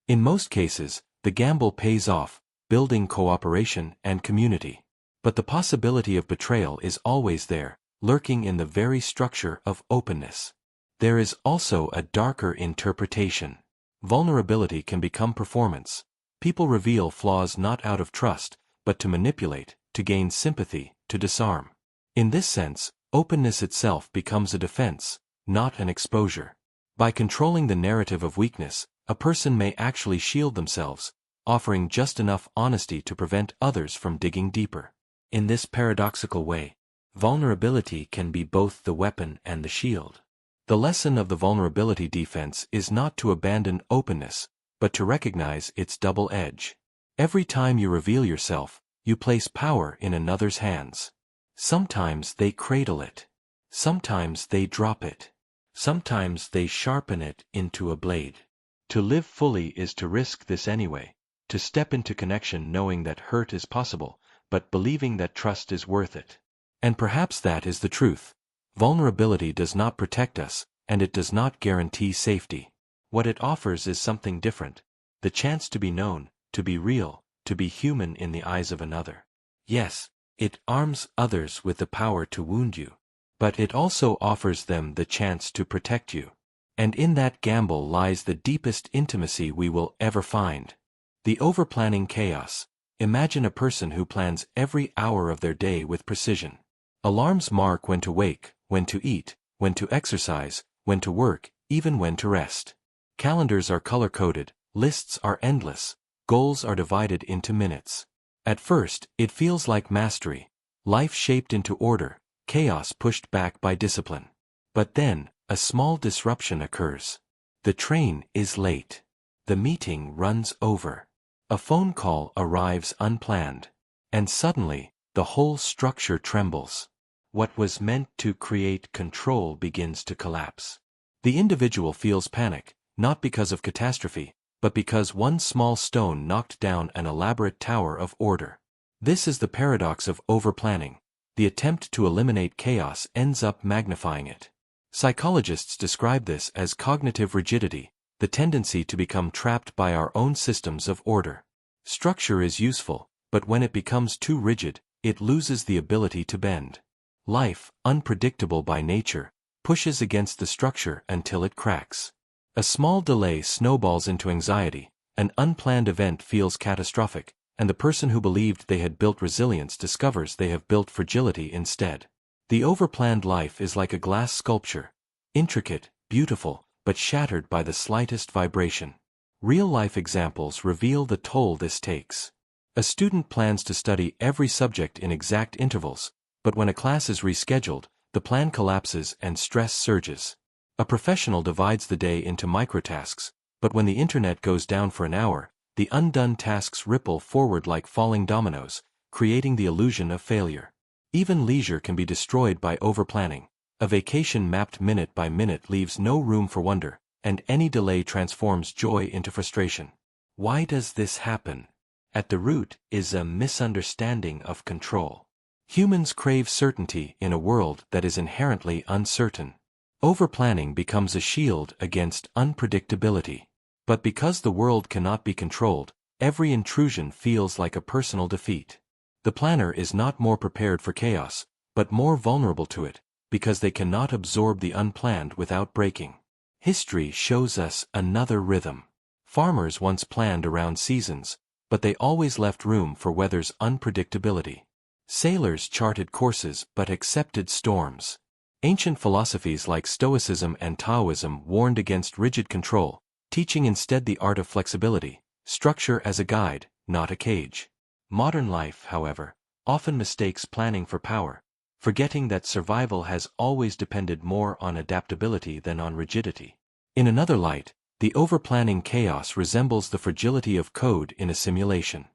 In most cases, the gamble pays off, building cooperation and community. But the possibility of betrayal is always there, lurking in the very structure of openness. There is also a darker interpretation. Vulnerability can become performance. People reveal flaws not out of trust, but to manipulate, to gain sympathy, to disarm. In this sense, openness itself becomes a defense, not an exposure. By controlling the narrative of weakness, a person may actually shield themselves, offering just enough honesty to prevent others from digging deeper. In this paradoxical way, vulnerability can be both the weapon and the shield. The lesson of the vulnerability defense is not to abandon openness, but to recognize its double edge. Every time you reveal yourself, you place power in another's hands. Sometimes they cradle it. Sometimes they drop it. Sometimes they sharpen it into a blade. To live fully is to risk this anyway, to step into connection knowing that hurt is possible, but believing that trust is worth it. And perhaps that is the truth. Vulnerability does not protect us, and it does not guarantee safety. What it offers is something different, the chance to be known, to be real, to be human in the eyes of another. Yes, it arms others with the power to wound you, but it also offers them the chance to protect you. And in that gamble lies the deepest intimacy we will ever find. The overplanning chaos. Imagine a person who plans every hour of their day with precision. Alarms mark when to wake, when to eat, when to exercise, when to work, even when to rest. Calendars are color-coded, lists are endless, goals are divided into minutes. At first, it feels like mastery, life shaped into order, chaos pushed back by discipline. But then, a small disruption occurs. The train is late. The meeting runs over. A phone call arrives unplanned. And suddenly, the whole structure trembles. What was meant to create control begins to collapse. The individual feels panic, not because of catastrophe, but because one small stone knocked down an elaborate tower of order. This is the paradox of overplanning. The attempt to eliminate chaos ends up magnifying it. Psychologists describe this as cognitive rigidity, the tendency to become trapped by our own systems of order. Structure is useful, but when it becomes too rigid, it loses the ability to bend. Life, unpredictable by nature, pushes against the structure until it cracks. A small delay snowballs into anxiety, an unplanned event feels catastrophic, and the person who believed they had built resilience discovers they have built fragility instead. The overplanned life is like a glass sculpture, intricate, beautiful, but shattered by the slightest vibration. Real-life examples reveal the toll this takes. A student plans to study every subject in exact intervals, but when a class is rescheduled, the plan collapses and stress surges. A professional divides the day into microtasks, but when the internet goes down for an hour, the undone tasks ripple forward like falling dominoes, creating the illusion of failure. Even leisure can be destroyed by overplanning. A vacation mapped minute by minute leaves no room for wonder, and any delay transforms joy into frustration. Why does this happen? At the root is a misunderstanding of control. Humans crave certainty in a world that is inherently uncertain. Overplanning becomes a shield against unpredictability. But because the world cannot be controlled, every intrusion feels like a personal defeat. The planner is not more prepared for chaos, but more vulnerable to it, because they cannot absorb the unplanned without breaking. History shows us another rhythm. Farmers once planned around seasons, but they always left room for weather's unpredictability. Sailors charted courses but accepted storms. Ancient philosophies like Stoicism and Taoism warned against rigid control, teaching instead the art of flexibility, structure as a guide, not a cage. Modern life, however, often mistakes planning for power, forgetting that survival has always depended more on adaptability than on rigidity. In another light, the overplanning chaos resembles the fragility of code in a simulation.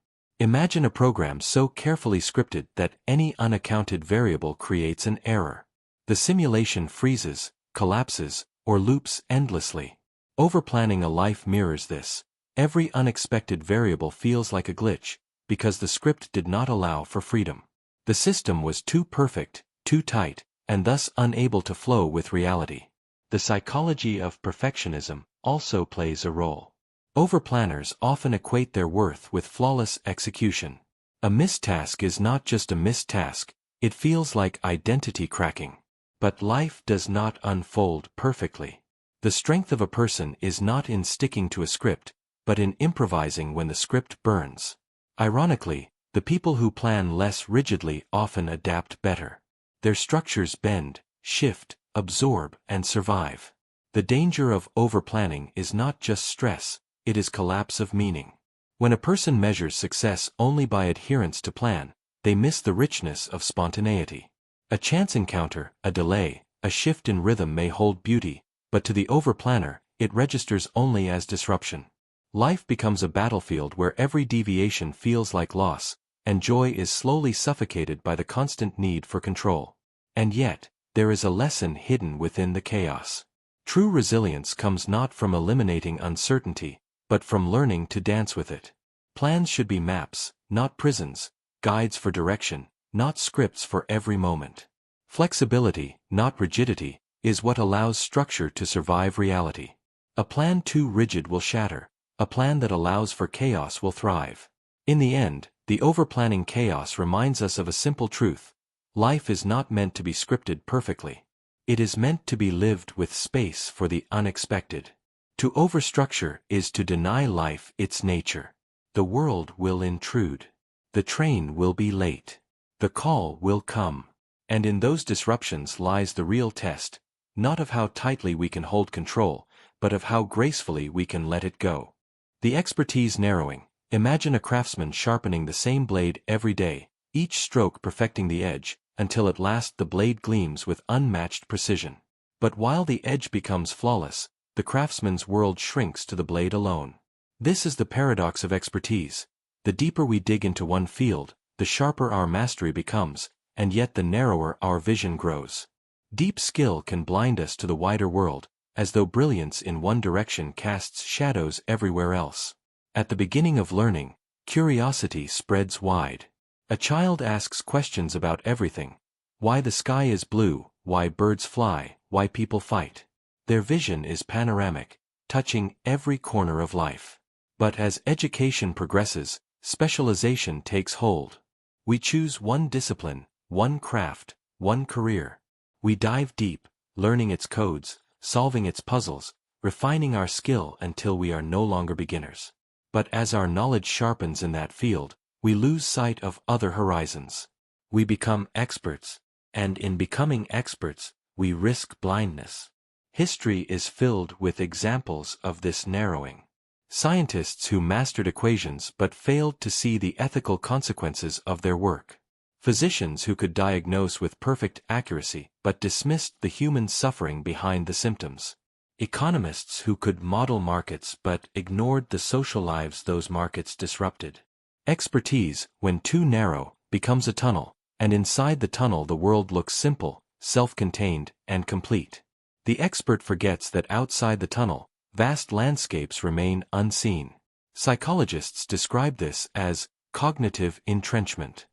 Imagine a program so carefully scripted that any unaccounted variable creates an error. The simulation freezes, collapses, or loops endlessly. Overplanning a life mirrors this. Every unexpected variable feels like a glitch, because the script did not allow for freedom. The system was too perfect, too tight, and thus unable to flow with reality. The psychology of perfectionism also plays a role. Overplanners often equate their worth with flawless execution. A missed task is not just a missed task, it feels like identity cracking. But life does not unfold perfectly. The strength of a person is not in sticking to a script, but in improvising when the script burns. Ironically, the people who plan less rigidly often adapt better. Their structures bend, shift, absorb, and survive. The danger of overplanning is not just stress, it is collapse of meaning. When a person measures success only by adherence to plan, they miss the richness of spontaneity. A chance encounter, a delay, a shift in rhythm may hold beauty, but to the overplanner, it registers only as disruption. Life becomes a battlefield where every deviation feels like loss, and joy is slowly suffocated by the constant need for control. And yet, there is a lesson hidden within the chaos. True resilience comes not from eliminating uncertainty, but from learning to dance with it. Plans should be maps, not prisons, guides for direction, not scripts for every moment. Flexibility, not rigidity, is what allows structure to survive reality. A plan too rigid will shatter. A plan that allows for chaos will thrive. In the end, the overplanning chaos reminds us of a simple truth. Life is not meant to be scripted perfectly. It is meant to be lived with space for the unexpected. To overstructure is to deny life its nature. The world will intrude. The train will be late. The call will come. And in those disruptions lies the real test, not of how tightly we can hold control, but of how gracefully we can let it go. The expertise narrowing. Imagine a craftsman sharpening the same blade every day, each stroke perfecting the edge, until at last the blade gleams with unmatched precision. But while the edge becomes flawless, the craftsman's world shrinks to the blade alone. This is the paradox of expertise. The deeper we dig into one field, the sharper our mastery becomes, and yet the narrower our vision grows. Deep skill can blind us to the wider world, as though brilliance in one direction casts shadows everywhere else. At the beginning of learning, curiosity spreads wide. A child asks questions about everything. Why the sky is blue, why birds fly, why people fight. Their vision is panoramic, touching every corner of life. But as education progresses, specialization takes hold. We choose one discipline, one craft, one career. We dive deep, learning its codes, solving its puzzles, refining our skill until we are no longer beginners. But as our knowledge sharpens in that field, we lose sight of other horizons. We become experts, and in becoming experts, we risk blindness. History is filled with examples of this narrowing. Scientists who mastered equations but failed to see the ethical consequences of their work. Physicians who could diagnose with perfect accuracy but dismissed the human suffering behind the symptoms. Economists who could model markets but ignored the social lives those markets disrupted. Expertise, when too narrow, becomes a tunnel, and inside the tunnel the world looks simple, self-contained, and complete. The expert forgets that outside the tunnel, vast landscapes remain unseen. Psychologists describe this as cognitive entrenchment.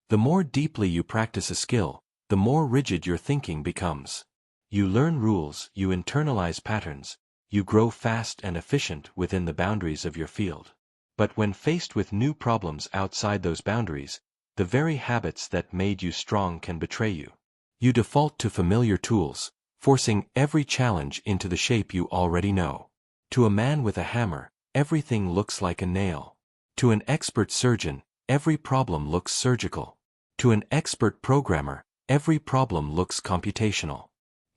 The more deeply you practice a skill, the more rigid your thinking becomes. You learn rules, you internalize patterns, you grow fast and efficient within the boundaries of your field. But when faced with new problems outside those boundaries, the very habits that made you strong can betray you. You default to familiar tools, forcing every challenge into the shape you already know. To a man with a hammer, everything looks like a nail. To an expert surgeon, every problem looks surgical. To an expert programmer, every problem looks computational.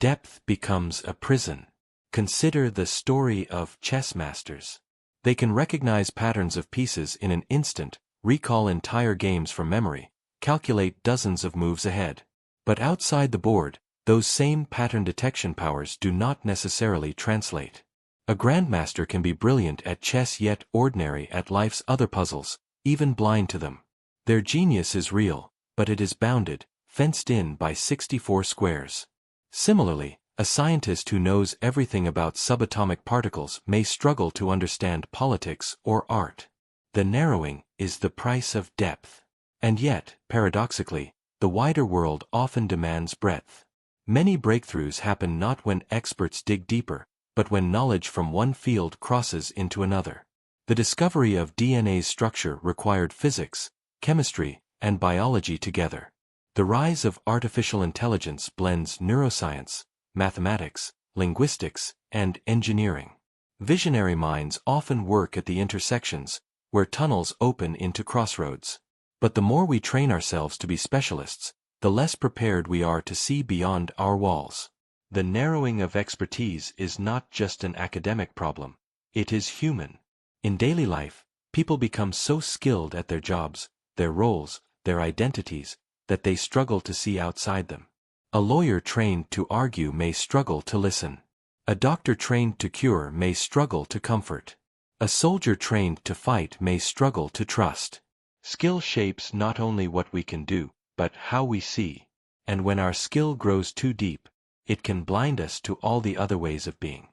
Depth becomes a prison. Consider the story of chess masters. They can recognize patterns of pieces in an instant, recall entire games from memory, calculate dozens of moves ahead. But outside the board, those same pattern detection powers do not necessarily translate. A grandmaster can be brilliant at chess yet ordinary at life's other puzzles, even blind to them. Their genius is real, but it is bounded, fenced in by 64 squares. Similarly, a scientist who knows everything about subatomic particles may struggle to understand politics or art. The narrowing is the price of depth. And yet, paradoxically, the wider world often demands breadth. Many breakthroughs happen not when experts dig deeper, but when knowledge from one field crosses into another. The discovery of DNA's structure required physics, chemistry, and biology together. The rise of artificial intelligence blends neuroscience, mathematics, linguistics, and engineering. Visionary minds often work at the intersections, where tunnels open into crossroads. But the more we train ourselves to be specialists, the less prepared we are to see beyond our walls. The narrowing of expertise is not just an academic problem. It is human. In daily life, people become so skilled at their jobs, their roles, their identities, that they struggle to see outside them. A lawyer trained to argue may struggle to listen. A doctor trained to cure may struggle to comfort. A soldier trained to fight may struggle to trust. Skill shapes not only what we can do, but how we see. And when our skill grows too deep, it can blind us to all the other ways of being.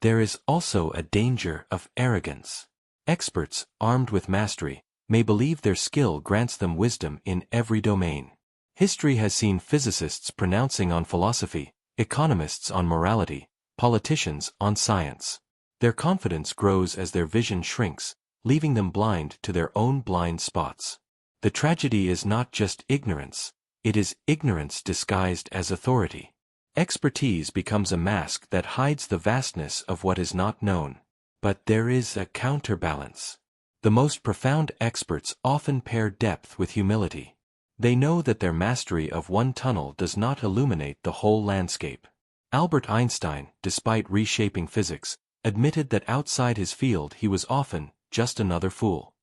There is also a danger of arrogance. Experts, armed with mastery, may believe their skill grants them wisdom in every domain. History has seen physicists pronouncing on philosophy, economists on morality, politicians on science. Their confidence grows as their vision shrinks, leaving them blind to their own blind spots. The tragedy is not just ignorance, it is ignorance disguised as authority. Expertise becomes a mask that hides the vastness of what is not known. But there is a counterbalance. The most profound experts often pair depth with humility. They know that their mastery of one tunnel does not illuminate the whole landscape. Albert Einstein, despite reshaping physics, admitted that outside his field he was often just another fool.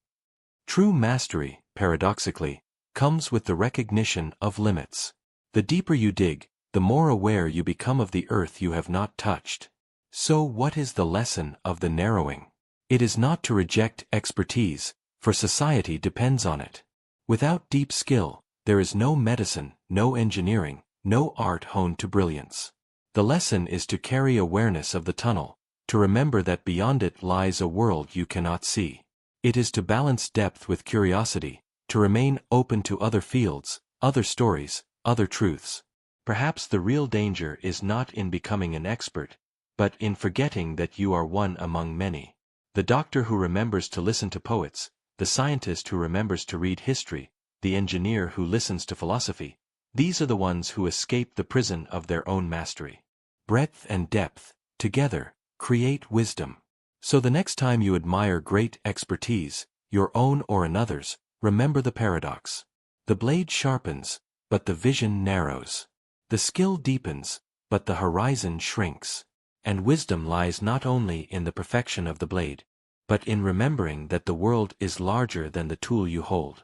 True mastery, paradoxically, comes with the recognition of limits. The deeper you dig, the more aware you become of the earth you have not touched. So what is the lesson of the narrowing? It is not to reject expertise, for society depends on it. Without deep skill, there is no medicine, no engineering, no art honed to brilliance. The lesson is to carry awareness of the tunnel, to remember that beyond it lies a world you cannot see. It is to balance depth with curiosity, to remain open to other fields, other stories, other truths. Perhaps the real danger is not in becoming an expert, but in forgetting that you are one among many. The doctor who remembers to listen to poets, the scientist who remembers to read history, the engineer who listens to philosophy, these are the ones who escape the prison of their own mastery. Breadth and depth, together, create wisdom. So the next time you admire great expertise, your own or another's, remember the paradox. The blade sharpens, but the vision narrows. The skill deepens, but the horizon shrinks. And wisdom lies not only in the perfection of the blade, but in remembering that the world is larger than the tool you hold.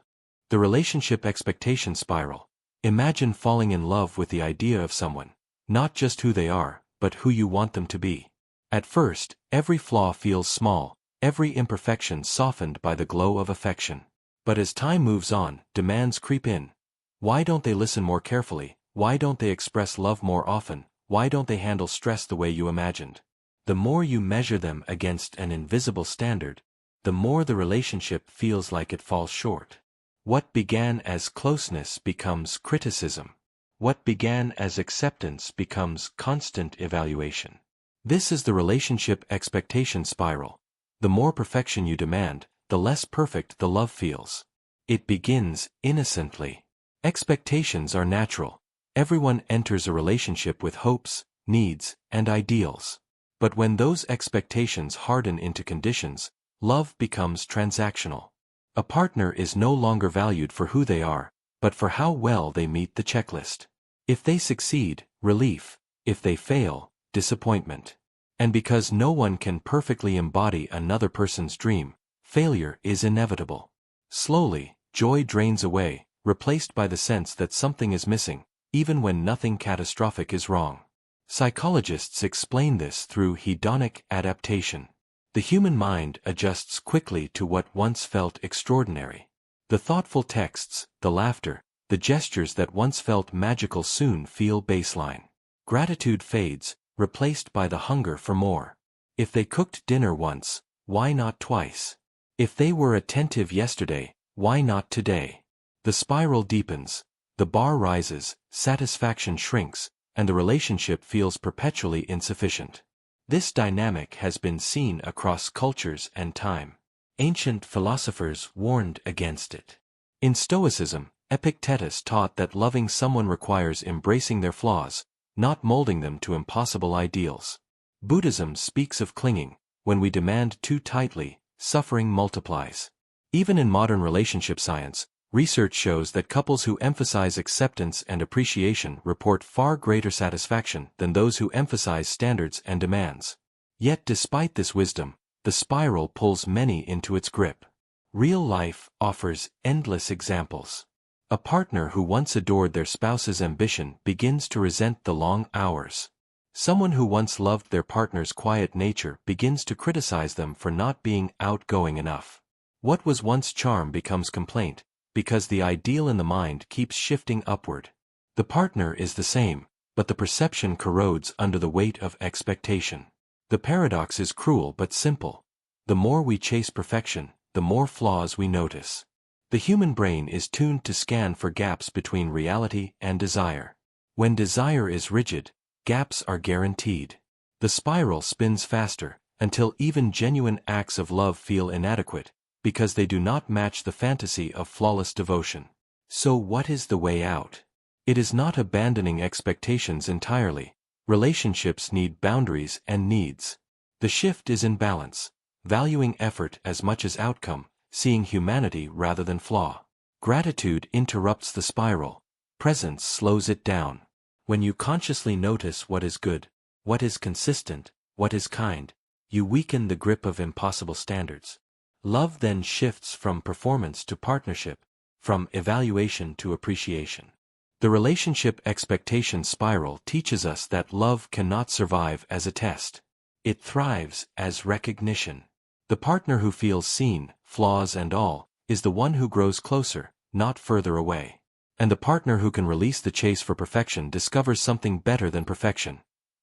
The relationship expectation spiral. Imagine falling in love with the idea of someone, not just who they are, but who you want them to be. At first, every flaw feels small, every imperfection softened by the glow of affection. But as time moves on, demands creep in. Why don't they listen more carefully? Why don't they express love more often? Why don't they handle stress the way you imagined? The more you measure them against an invisible standard, the more the relationship feels like it falls short. What began as closeness becomes criticism. What began as acceptance becomes constant evaluation. This is the relationship expectation spiral. The more perfection you demand, the less perfect the love feels. It begins innocently. Expectations are natural. Everyone enters a relationship with hopes, needs, and ideals. But when those expectations harden into conditions, love becomes transactional. A partner is no longer valued for who they are, but for how well they meet the checklist. If they succeed, relief. If they fail, disappointment. And because no one can perfectly embody another person's dream, failure is inevitable. Slowly, joy drains away, replaced by the sense that something is missing, even when nothing catastrophic is wrong. Psychologists explain this through hedonic adaptation. The human mind adjusts quickly to what once felt extraordinary. The thoughtful texts, the laughter, the gestures that once felt magical soon feel baseline. Gratitude fades, replaced by the hunger for more. If they cooked dinner once, why not twice? If they were attentive yesterday, why not today? The spiral deepens, the bar rises, satisfaction shrinks, and the relationship feels perpetually insufficient. This dynamic has been seen across cultures and time. Ancient philosophers warned against it. In Stoicism, Epictetus taught that loving someone requires embracing their flaws, not molding them to impossible ideals. Buddhism speaks of clinging. When we demand too tightly, suffering multiplies. Even in modern relationship science, Research shows that couples who emphasize acceptance and appreciation report far greater satisfaction than those who emphasize standards and demands. Yet despite this wisdom, the spiral pulls many into its grip. Real life offers endless examples. A partner who once adored their spouse's ambition begins to resent the long hours. Someone who once loved their partner's quiet nature begins to criticize them for not being outgoing enough. What was once charm becomes complaint, because the ideal in the mind keeps shifting upward. The partner is the same, but the perception corrodes under the weight of expectation. The paradox is cruel but simple. The more we chase perfection, the more flaws we notice. The human brain is tuned to scan for gaps between reality and desire. When desire is rigid, gaps are guaranteed. The spiral spins faster, until even genuine acts of love feel inadequate, because they do not match the fantasy of flawless devotion. So what is the way out? It is not abandoning expectations entirely. Relationships need boundaries and needs. The shift is in balance, valuing effort as much as outcome, seeing humanity rather than flaw. Gratitude interrupts the spiral. Presence slows it down. When you consciously notice what is good, what is consistent, what is kind, you weaken the grip of impossible standards. Love then shifts from performance to partnership, from evaluation to appreciation. The relationship expectation spiral teaches us that love cannot survive as a test. It thrives as recognition. The partner who feels seen, flaws and all, is the one who grows closer, not further away. And the partner who can release the chase for perfection discovers something better than perfection.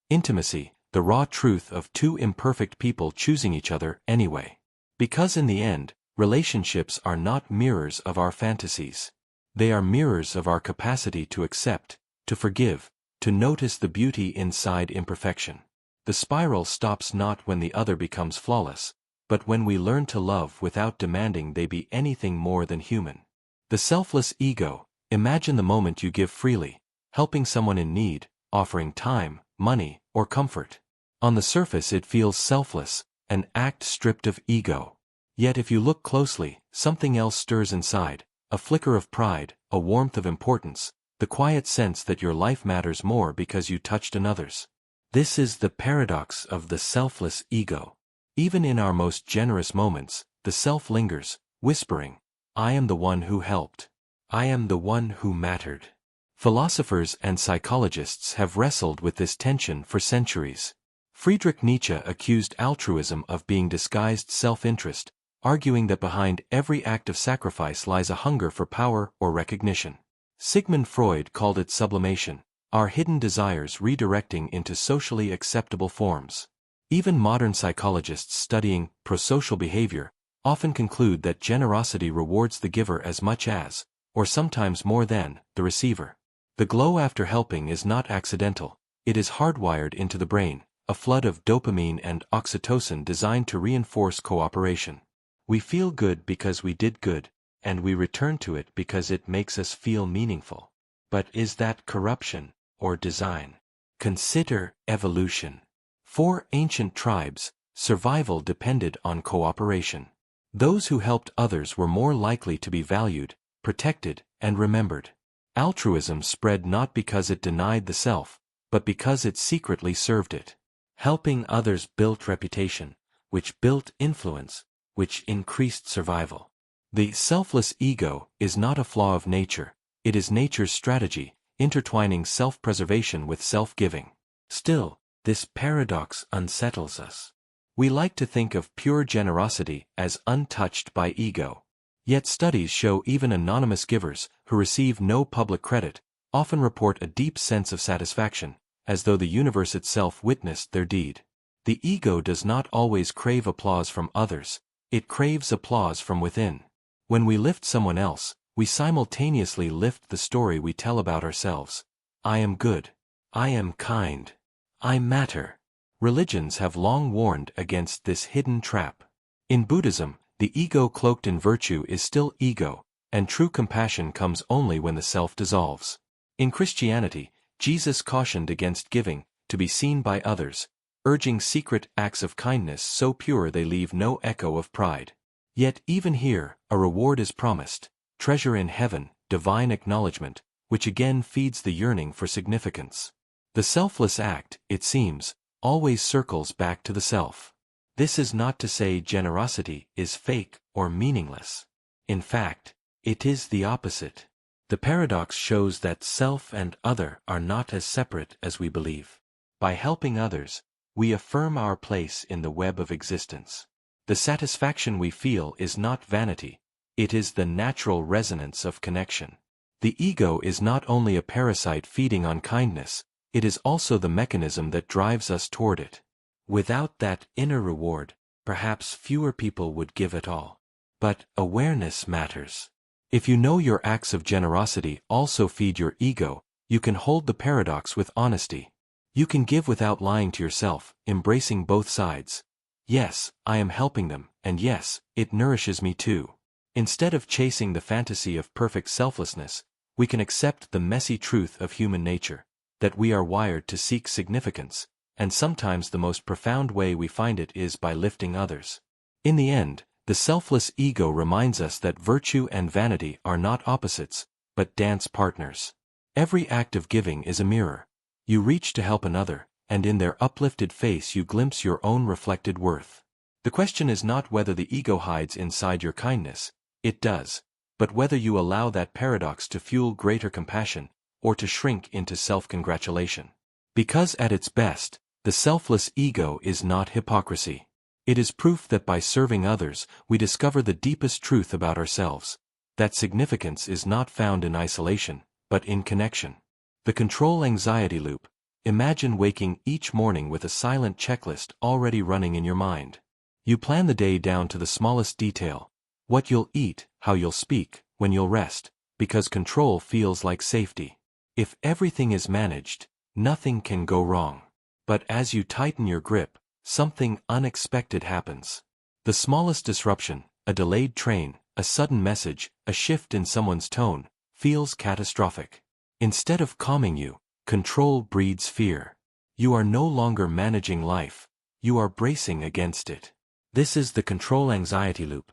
Intimacy, the raw truth of two imperfect people choosing each other anyway. Because in the end, relationships are not mirrors of our fantasies. They are mirrors of our capacity to accept, to forgive, to notice the beauty inside imperfection. The spiral stops not when the other becomes flawless, but when we learn to love without demanding they be anything more than human. The selfless ego, imagine the moment you give freely, helping someone in need, offering time, money, or comfort. On the surface it feels selfless, an act stripped of ego. Yet if you look closely, something else stirs inside, a flicker of pride, a warmth of importance, the quiet sense that your life matters more because you touched another's. This is the paradox of the selfless ego. Even in our most generous moments, the self lingers, whispering, "I am the one who helped. I am the one who mattered." Philosophers and psychologists have wrestled with this tension for centuries. Friedrich Nietzsche accused altruism of being disguised self-interest, arguing that behind every act of sacrifice lies a hunger for power or recognition. Sigmund Freud called it sublimation, our hidden desires redirecting into socially acceptable forms. Even modern psychologists studying prosocial behavior often conclude that generosity rewards the giver as much as, or sometimes more than, the receiver. The glow after helping is not accidental, it is hardwired into the brain, a flood of dopamine and oxytocin designed to reinforce cooperation. We feel good because we did good, and we return to it because it makes us feel meaningful. But is that corruption or design? Consider evolution. For ancient tribes, survival depended on cooperation. Those who helped others were more likely to be valued, protected, and remembered. Altruism spread not because it denied the self, but because it secretly served it. Helping others built reputation, which built influence, which increased survival. The selfless ego is not a flaw of nature, it is nature's strategy, intertwining self-preservation with self-giving. Still, this paradox unsettles us. We like to think of pure generosity as untouched by ego. Yet studies show even anonymous givers, who receive no public credit, often report a deep sense of satisfaction, as though the universe itself witnessed their deed. The ego does not always crave applause from others, it craves applause from within. When we lift someone else, we simultaneously lift the story we tell about ourselves. I am good. I am kind. I matter. Religions have long warned against this hidden trap. In Buddhism, the ego cloaked in virtue is still ego, and true compassion comes only when the self dissolves. In Christianity, Jesus cautioned against giving, to be seen by others, urging secret acts of kindness so pure they leave no echo of pride. Yet even here, a reward is promised. treasure in heaven, divine acknowledgement, which again feeds the yearning for significance. The selfless act, it seems, always circles back to the self. This is not to say generosity is fake or meaningless. In fact, it is the opposite. The paradox shows that self and other are not as separate as we believe. By helping others, we affirm our place in the web of existence. The satisfaction we feel is not vanity, it is the natural resonance of connection. The ego is not only a parasite feeding on kindness, it is also the mechanism that drives us toward it. Without that inner reward, perhaps fewer people would give at all. But awareness matters. If you know your acts of generosity also feed your ego, you can hold the paradox with honesty. You can give without lying to yourself, embracing both sides. Yes, I am helping them, and yes, it nourishes me too. Instead of chasing the fantasy of perfect selflessness, we can accept the messy truth of human nature, that we are wired to seek significance, and sometimes the most profound way we find it is by lifting others. In the end, the selfless ego reminds us that virtue and vanity are not opposites, but dance partners. Every act of giving is a mirror. You reach to help another, and in their uplifted face you glimpse your own reflected worth. The question is not whether the ego hides inside your kindness, it does, but whether you allow that paradox to fuel greater compassion, or to shrink into self-congratulation. Because at its best, the selfless ego is not hypocrisy. It is proof that by serving others, we discover the deepest truth about ourselves, that significance is not found in isolation, but in connection. The control anxiety loop. Imagine waking each morning with a silent checklist already running in your mind. You plan the day down to the smallest detail, what you'll eat, how you'll speak, when you'll rest, because control feels like safety. If everything is managed, nothing can go wrong. But as you tighten your grip, something unexpected happens. The smallest disruption, a delayed train, a sudden message, a shift in someone's tone, feels catastrophic. Instead of calming you, control breeds fear. You are no longer managing life, you are bracing against it. This is the control anxiety loop.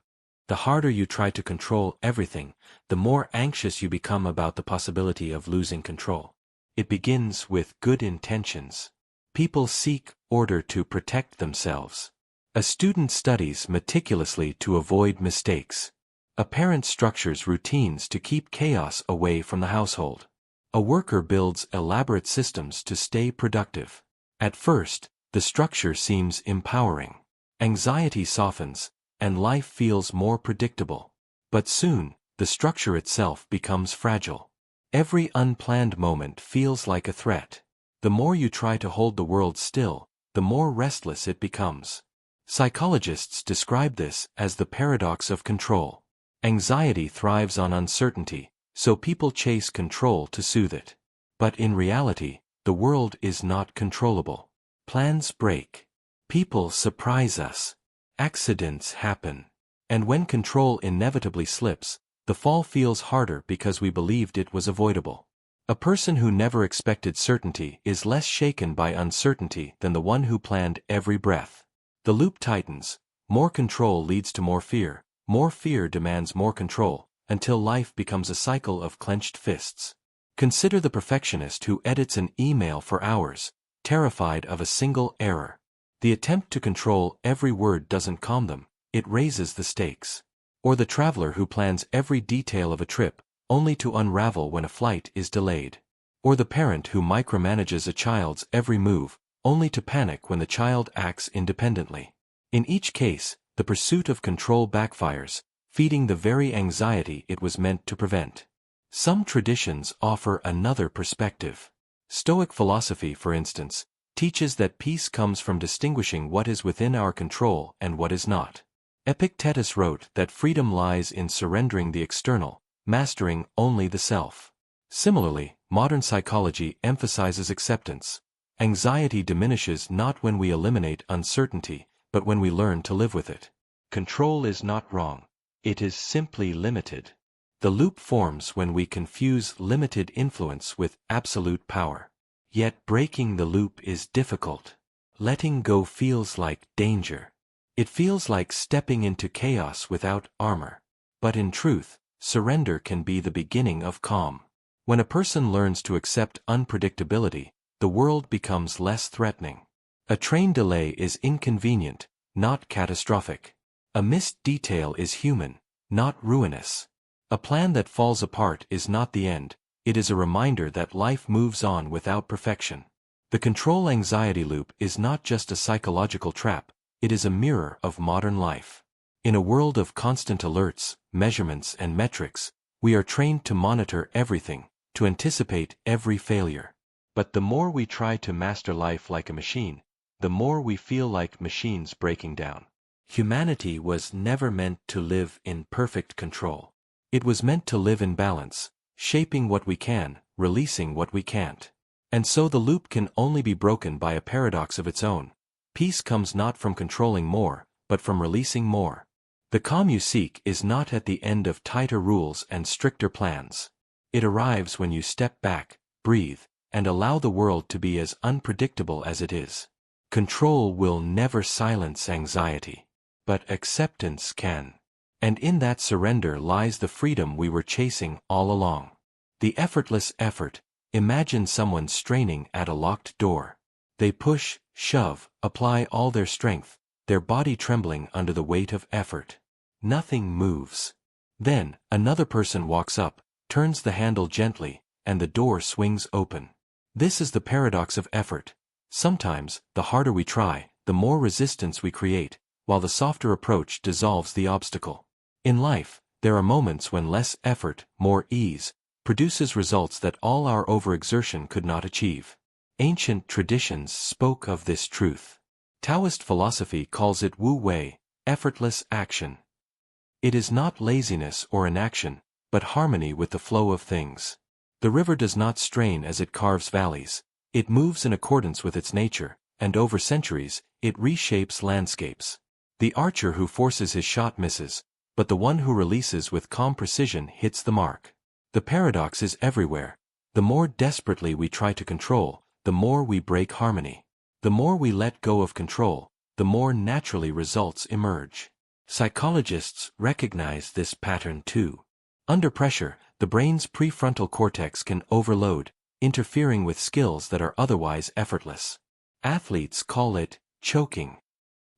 The harder you try to control everything, the more anxious you become about the possibility of losing control. It begins with good intentions. People seek order to protect themselves. A student studies meticulously to avoid mistakes. A parent structures routines to keep chaos away from the household. A worker builds elaborate systems to stay productive. At first, the structure seems empowering. Anxiety softens, and life feels more predictable. But soon, the structure itself becomes fragile. Every unplanned moment feels like a threat. The more you try to hold the world still, the more restless it becomes. Psychologists describe this as the paradox of control. Anxiety thrives on uncertainty, so people chase control to soothe it. But in reality, the world is not controllable. Plans break. People surprise us. Accidents happen. And when control inevitably slips, the fall feels harder because we believed it was avoidable. A person who never expected certainty is less shaken by uncertainty than the one who planned every breath. The loop tightens. More control leads to more fear demands more control, until life becomes a cycle of clenched fists. Consider the perfectionist who edits an email for hours, terrified of a single error. The attempt to control every word doesn't calm them, it raises the stakes. Or the traveler who plans every detail of a trip, only to unravel when a flight is delayed. Or the parent who micromanages a child's every move, only to panic when the child acts independently. In each case, the pursuit of control backfires, feeding the very anxiety it was meant to prevent. Some traditions offer another perspective. Stoic philosophy, for instance, teaches that peace comes from distinguishing what is within our control and what is not. Epictetus wrote that freedom lies in surrendering the external, mastering only the self. Similarly, modern psychology emphasizes acceptance. Anxiety diminishes not when we eliminate uncertainty, but when we learn to live with it. Control is not wrong. It is simply limited. The loop forms when we confuse limited influence with absolute power. Yet breaking the loop is difficult. Letting go feels like danger. It feels like stepping into chaos without armor. But in truth, surrender can be the beginning of calm. When a person learns to accept unpredictability, the world becomes less threatening. A train delay is inconvenient, not catastrophic. A missed detail is human, not ruinous. A plan that falls apart is not the end, it is a reminder that life moves on without perfection. The control anxiety loop is not just a psychological trap, it is a mirror of modern life. In a world of constant alerts, measurements and metrics, we are trained to monitor everything, to anticipate every failure. But the more we try to master life like a machine, the more we feel like machines breaking down. Humanity was never meant to live in perfect control. It was meant to live in balance, shaping what we can, releasing what we can't. And so the loop can only be broken by a paradox of its own. Peace comes not from controlling more, but from releasing more. The calm you seek is not at the end of tighter rules and stricter plans. It arrives when you step back, breathe, and allow the world to be as unpredictable as it is. Control will never silence anxiety, but acceptance can. And in that surrender lies the freedom we were chasing all along. The effortless effort. Imagine someone straining at a locked door. They push, shove, apply all their strength, their body trembling under the weight of effort. Nothing moves. Then, another person walks up, turns the handle gently, and the door swings open. This is the paradox of effort. Sometimes, the harder we try, the more resistance we create, while the softer approach dissolves the obstacle. In life, there are moments when less effort, more ease, produces results that all our overexertion could not achieve. Ancient traditions spoke of this truth. Taoist philosophy calls it Wu Wei, effortless action. It is not laziness or inaction, but harmony with the flow of things. The river does not strain as it carves valleys, it moves in accordance with its nature, and over centuries, it reshapes landscapes. The archer who forces his shot misses, but the one who releases with calm precision hits the mark. The paradox is everywhere. The more desperately we try to control, the more we break harmony. The more we let go of control, the more naturally results emerge. Psychologists recognize this pattern too. Under pressure, the brain's prefrontal cortex can overload, interfering with skills that are otherwise effortless. Athletes call it choking.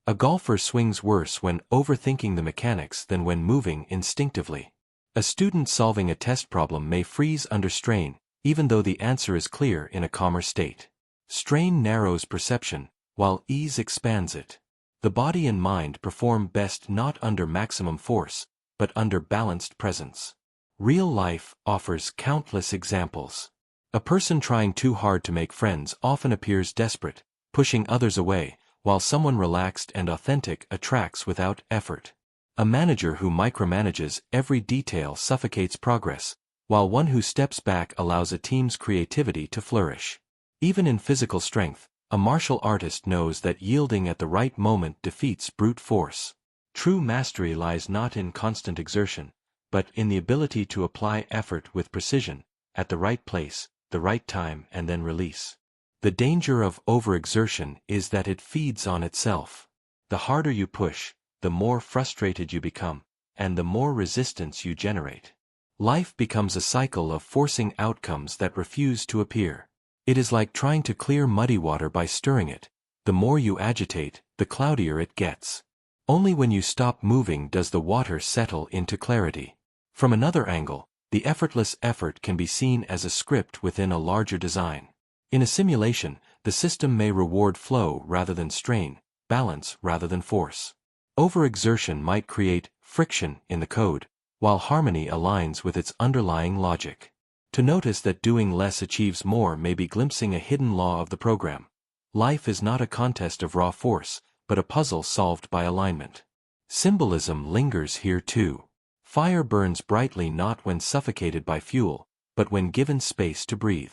A golfer swings worse when overthinking the mechanics than when moving instinctively. A student solving a test problem may freeze under strain, even though the answer is clear in a calmer state. Strain narrows perception, while ease expands it. The body and mind perform best not under maximum force, but under balanced presence. Real life offers countless examples. A person trying too hard to make friends often appears desperate, pushing others away, while someone relaxed and authentic attracts without effort. A manager who micromanages every detail suffocates progress, while one who steps back allows a team's creativity to flourish. Even in physical strength, a martial artist knows that yielding at the right moment defeats brute force. True mastery lies not in constant exertion, but in the ability to apply effort with precision, at the right place, the right time, and then release. The danger of overexertion is that it feeds on itself. The harder you push, the more frustrated you become, and the more resistance you generate. Life becomes a cycle of forcing outcomes that refuse to appear. It is like trying to clear muddy water by stirring it. The more you agitate, the cloudier it gets. Only when you stop moving does the water settle into clarity. From another angle, the effortless effort can be seen as a script within a larger design. In a simulation, the system may reward flow rather than strain, balance rather than force. Overexertion might create friction in the code, while harmony aligns with its underlying logic. To notice that doing less achieves more may be glimpsing a hidden law of the program. Life is not a contest of raw force, but a puzzle solved by alignment. Symbolism lingers here too. Fire burns brightly not when suffocated by fuel, but when given space to breathe.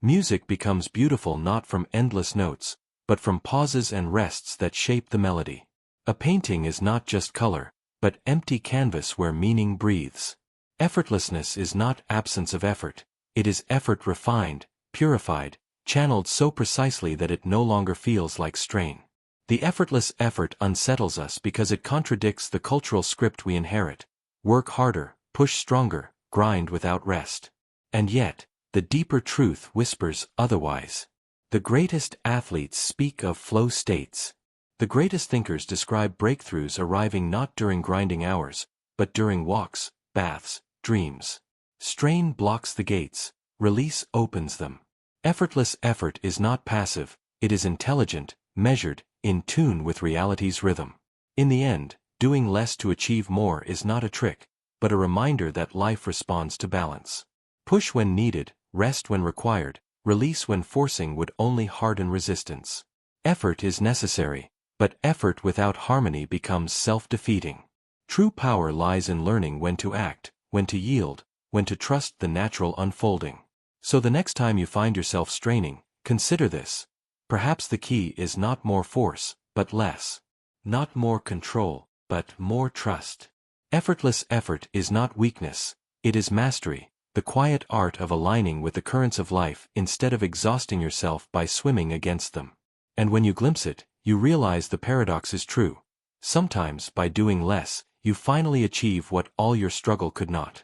Music becomes beautiful not from endless notes, but from pauses and rests that shape the melody. A painting is not just color, but empty canvas where meaning breathes. Effortlessness is not absence of effort, it is effort refined, purified, channeled so precisely that it no longer feels like strain. The effortless effort unsettles us because it contradicts the cultural script we inherit. Work harder, push stronger, grind without rest. And yet, the deeper truth whispers otherwise. The greatest athletes speak of flow states. The greatest thinkers describe breakthroughs arriving not during grinding hours, but during walks, baths, dreams. Strain blocks the gates, release opens them. Effortless effort is not passive, it is intelligent, measured, in tune with reality's rhythm. In the end, doing less to achieve more is not a trick, but a reminder that life responds to balance. Push when needed, rest when required, release when forcing would only harden resistance. Effort is necessary, but effort without harmony becomes self-defeating. True power lies in learning when to act, when to yield, when to trust the natural unfolding. So the next time you find yourself straining, consider this. Perhaps the key is not more force, but less. Not more control, but more trust. Effortless effort is not weakness, it is mastery, the quiet art of aligning with the currents of life instead of exhausting yourself by swimming against them. And when you glimpse it, you realize the paradox is true. Sometimes, by doing less, you finally achieve what all your struggle could not.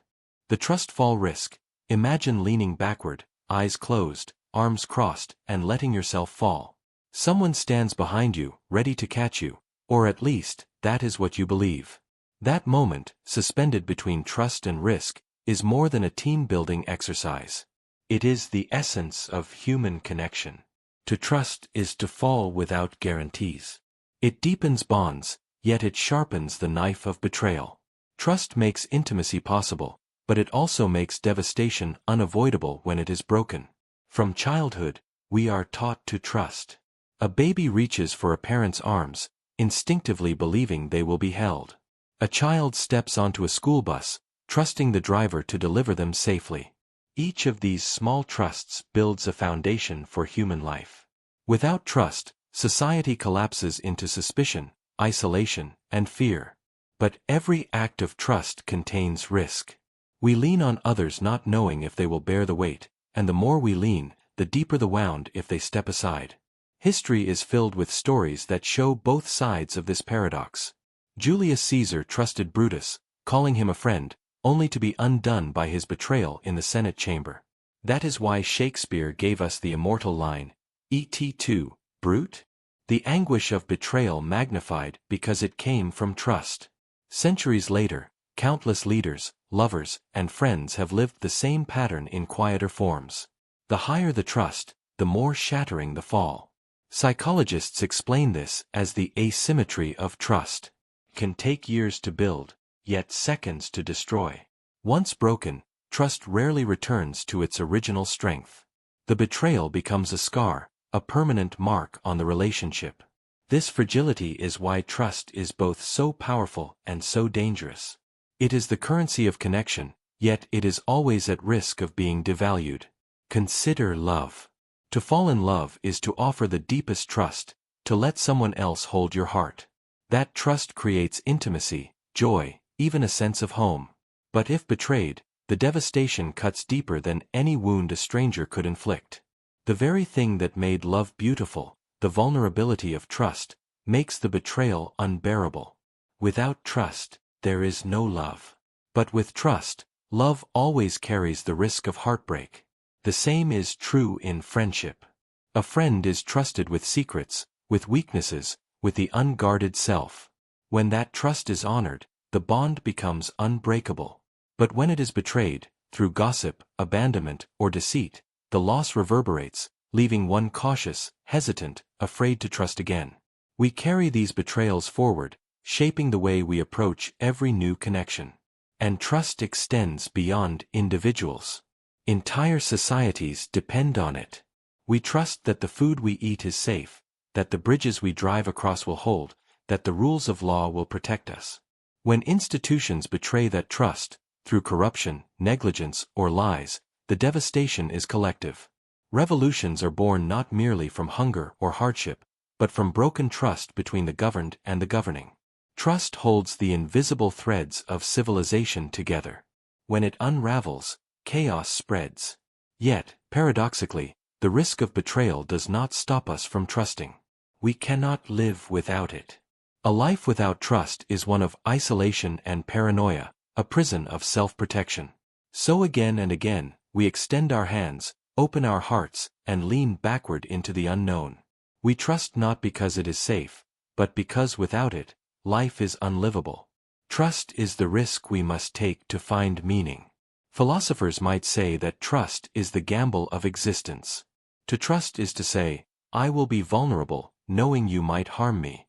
The trust fall risk. Imagine leaning backward, eyes closed, arms crossed, and letting yourself fall. Someone stands behind you, ready to catch you, or at least, that is what you believe. That moment, suspended between trust and risk, is more than a team-building exercise. It is the essence of human connection. To trust is to fall without guarantees. It deepens bonds, yet it sharpens the knife of betrayal. Trust makes intimacy possible, but it also makes devastation unavoidable when it is broken. From childhood, we are taught to trust. A baby reaches for a parent's arms, instinctively believing they will be held. A child steps onto a school bus, trusting the driver to deliver them safely. Each of these small trusts builds a foundation for human life. Without trust, society collapses into suspicion, isolation, and fear. But every act of trust contains risk. We lean on others not knowing if they will bear the weight, and the more we lean, the deeper the wound if they step aside. History is filled with stories that show both sides of this paradox. Julius Caesar trusted Brutus, calling him a friend, only to be undone by his betrayal in the Senate chamber. That is why Shakespeare gave us the immortal line, "Et tu, Brute?" The anguish of betrayal magnified because it came from trust. Centuries later, countless leaders, lovers, and friends have lived the same pattern in quieter forms. The higher the trust, the more shattering the fall. Psychologists explain this as the asymmetry of trust. It can take years to build, yet seconds to destroy. Once broken, trust rarely returns to its original strength. The betrayal becomes a scar, a permanent mark on the relationship. This fragility is why trust is both so powerful and so dangerous. It is the currency of connection, yet it is always at risk of being devalued. Consider love. To fall in love is to offer the deepest trust, to let someone else hold your heart. That trust creates intimacy, joy, even a sense of home. But if betrayed, the devastation cuts deeper than any wound a stranger could inflict. The very thing that made love beautiful, the vulnerability of trust, makes the betrayal unbearable. Without trust, there is no love. But with trust, love always carries the risk of heartbreak. The same is true in friendship. A friend is trusted with secrets, with weaknesses, with the unguarded self. When that trust is honored, the bond becomes unbreakable. But when it is betrayed, through gossip, abandonment, or deceit, the loss reverberates, leaving one cautious, hesitant, afraid to trust again. We carry these betrayals forward, shaping the way we approach every new connection. And trust extends beyond individuals. Entire societies depend on it. We trust that the food we eat is safe, that the bridges we drive across will hold, that the rules of law will protect us. When institutions betray that trust, through corruption, negligence, or lies, the devastation is collective. Revolutions are born not merely from hunger or hardship, but from broken trust between the governed and the governing. Trust holds the invisible threads of civilization together. When it unravels, chaos spreads. Yet, paradoxically, the risk of betrayal does not stop us from trusting. We cannot live without it. A life without trust is one of isolation and paranoia, a prison of self-protection. So again and again, we extend our hands, open our hearts, and lean backward into the unknown. We trust not because it is safe, but because without it, life is unlivable. Trust is the risk we must take to find meaning. Philosophers might say that trust is the gamble of existence. To trust is to say, I will be vulnerable, knowing you might harm me.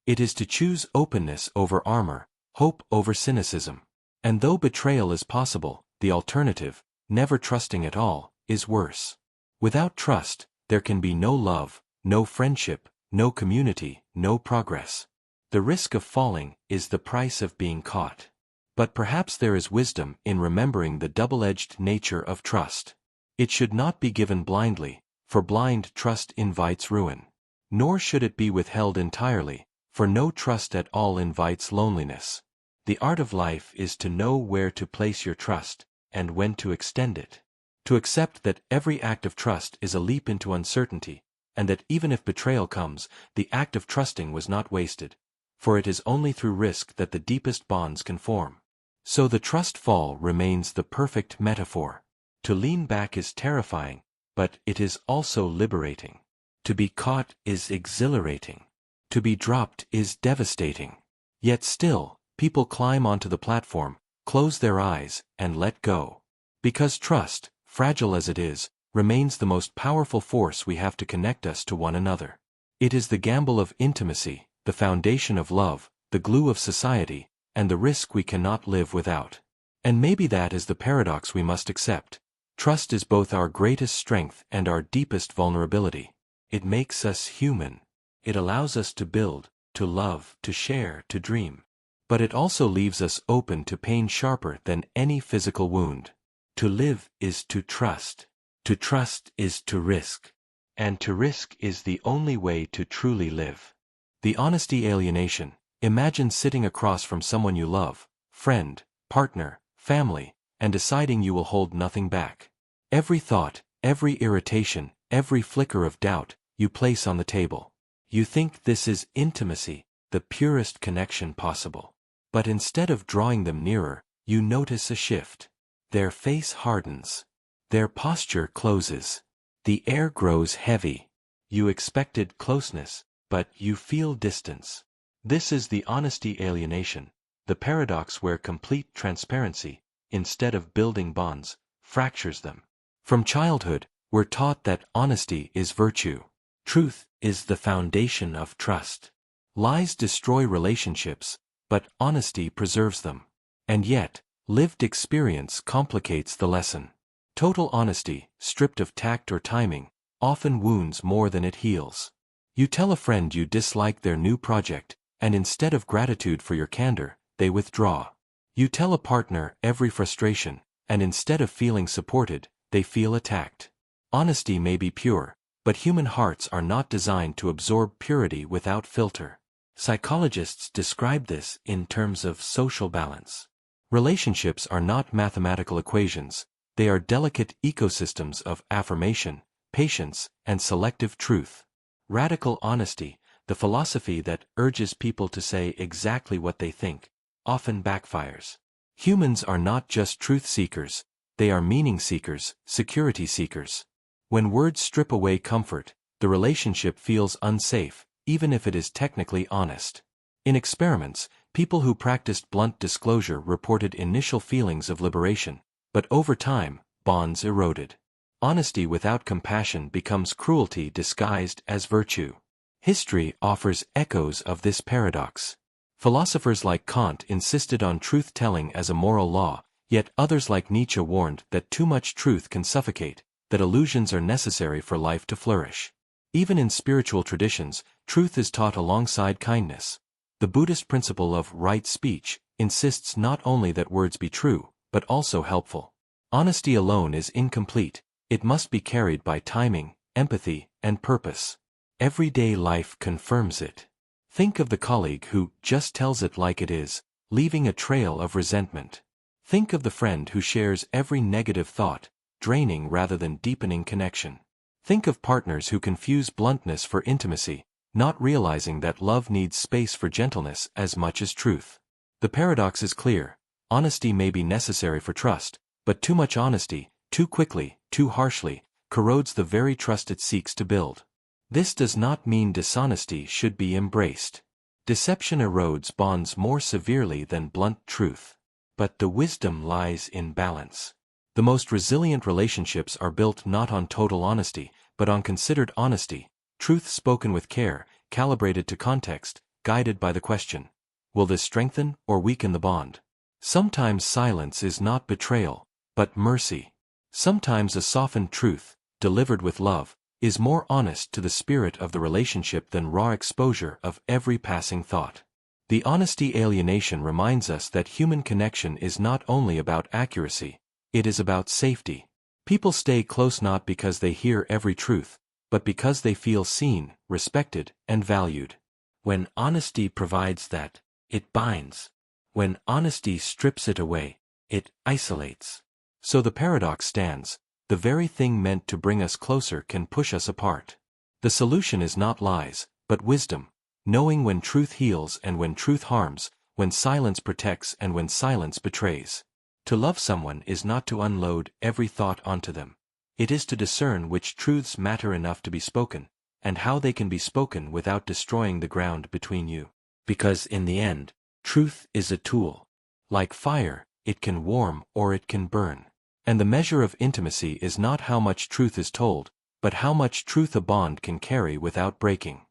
It is to choose openness over armor, hope over cynicism. And though betrayal is possible, the alternative, never trusting at all, is worse. Without trust, there can be no love, no friendship, no community, no progress. The risk of falling is the price of being caught. But perhaps there is wisdom in remembering the double-edged nature of trust. It should not be given blindly, for blind trust invites ruin. Nor should it be withheld entirely, for no trust at all invites loneliness. The art of life is to know where to place your trust, and when to extend it. To accept that every act of trust is a leap into uncertainty, and that even if betrayal comes, the act of trusting was not wasted, for it is only through risk that the deepest bonds can form. So the trust fall remains the perfect metaphor. To lean back is terrifying, but it is also liberating. To be caught is exhilarating. To be dropped is devastating. Yet still, people climb onto the platform, close their eyes, and let go. Because trust, fragile as it is, remains the most powerful force we have to connect us to one another. It is the gamble of intimacy, the foundation of love, the glue of society, and the risk we cannot live without. And maybe that is the paradox we must accept. Trust is both our greatest strength and our deepest vulnerability. It makes us human. It allows us to build, to love, to share, to dream. But it also leaves us open to pain sharper than any physical wound. To live is to trust. To trust is to risk. And to risk is the only way to truly live. The honesty alienation. Imagine sitting across from someone you love, friend, partner, family, and deciding you will hold nothing back. Every thought, every irritation, every flicker of doubt, you place on the table. You think this is intimacy, the purest connection possible. But instead of drawing them nearer, you notice a shift. Their face hardens. Their posture closes. The air grows heavy. You expected closeness, but you feel distance. This is the honesty alienation, the paradox where complete transparency, instead of building bonds, fractures them. From childhood, we're taught that honesty is virtue. Truth is the foundation of trust. Lies destroy relationships, but honesty preserves them. And yet, lived experience complicates the lesson. Total honesty, stripped of tact or timing, often wounds more than it heals. You tell a friend you dislike their new project, and instead of gratitude for your candor, they withdraw. You tell a partner every frustration, and instead of feeling supported, they feel attacked. Honesty may be pure, but human hearts are not designed to absorb purity without filter. Psychologists describe this in terms of social balance. Relationships are not mathematical equations, they are delicate ecosystems of affirmation, patience, and selective truth. Radical honesty, the philosophy that urges people to say exactly what they think, often backfires. Humans are not just truth seekers, they are meaning seekers, security seekers. When words strip away comfort, the relationship feels unsafe, even if it is technically honest. In experiments, people who practiced blunt disclosure reported initial feelings of liberation, but over time, bonds eroded. Honesty without compassion becomes cruelty disguised as virtue. History offers echoes of this paradox. Philosophers like Kant insisted on truth-telling as a moral law, yet others like Nietzsche warned that too much truth can suffocate, that illusions are necessary for life to flourish. Even in spiritual traditions, truth is taught alongside kindness. The Buddhist principle of right speech insists not only that words be true, but also helpful. Honesty alone is incomplete, it must be carried by timing, empathy, and purpose. Everyday life confirms it. Think of the colleague who just tells it like it is, leaving a trail of resentment. Think of the friend who shares every negative thought, draining rather than deepening connection. Think of partners who confuse bluntness for intimacy, not realizing that love needs space for gentleness as much as truth. The paradox is clear. Honesty may be necessary for trust, but too much honesty, too quickly, too harshly, corrodes the very trust it seeks to build. This does not mean dishonesty should be embraced. Deception erodes bonds more severely than blunt truth. But the wisdom lies in balance. The most resilient relationships are built not on total honesty, but on considered honesty, truth spoken with care, calibrated to context, guided by the question, will this strengthen or weaken the bond? Sometimes silence is not betrayal, but mercy. Sometimes a softened truth, delivered with love, is more honest to the spirit of the relationship than raw exposure of every passing thought. The Honesty Alienation reminds us that human connection is not only about accuracy, it is about safety. People stay close not because they hear every truth, but because they feel seen, respected, and valued. When honesty provides that, it binds. When honesty strips it away, it isolates. So the paradox stands: the very thing meant to bring us closer can push us apart. The solution is not lies, but wisdom, knowing when truth heals and when truth harms, when silence protects and when silence betrays. To love someone is not to unload every thought onto them. It is to discern which truths matter enough to be spoken, and how they can be spoken without destroying the ground between you. Because in the end, truth is a tool. Like fire, it can warm or it can burn. And the measure of intimacy is not how much truth is told, but how much truth a bond can carry without breaking.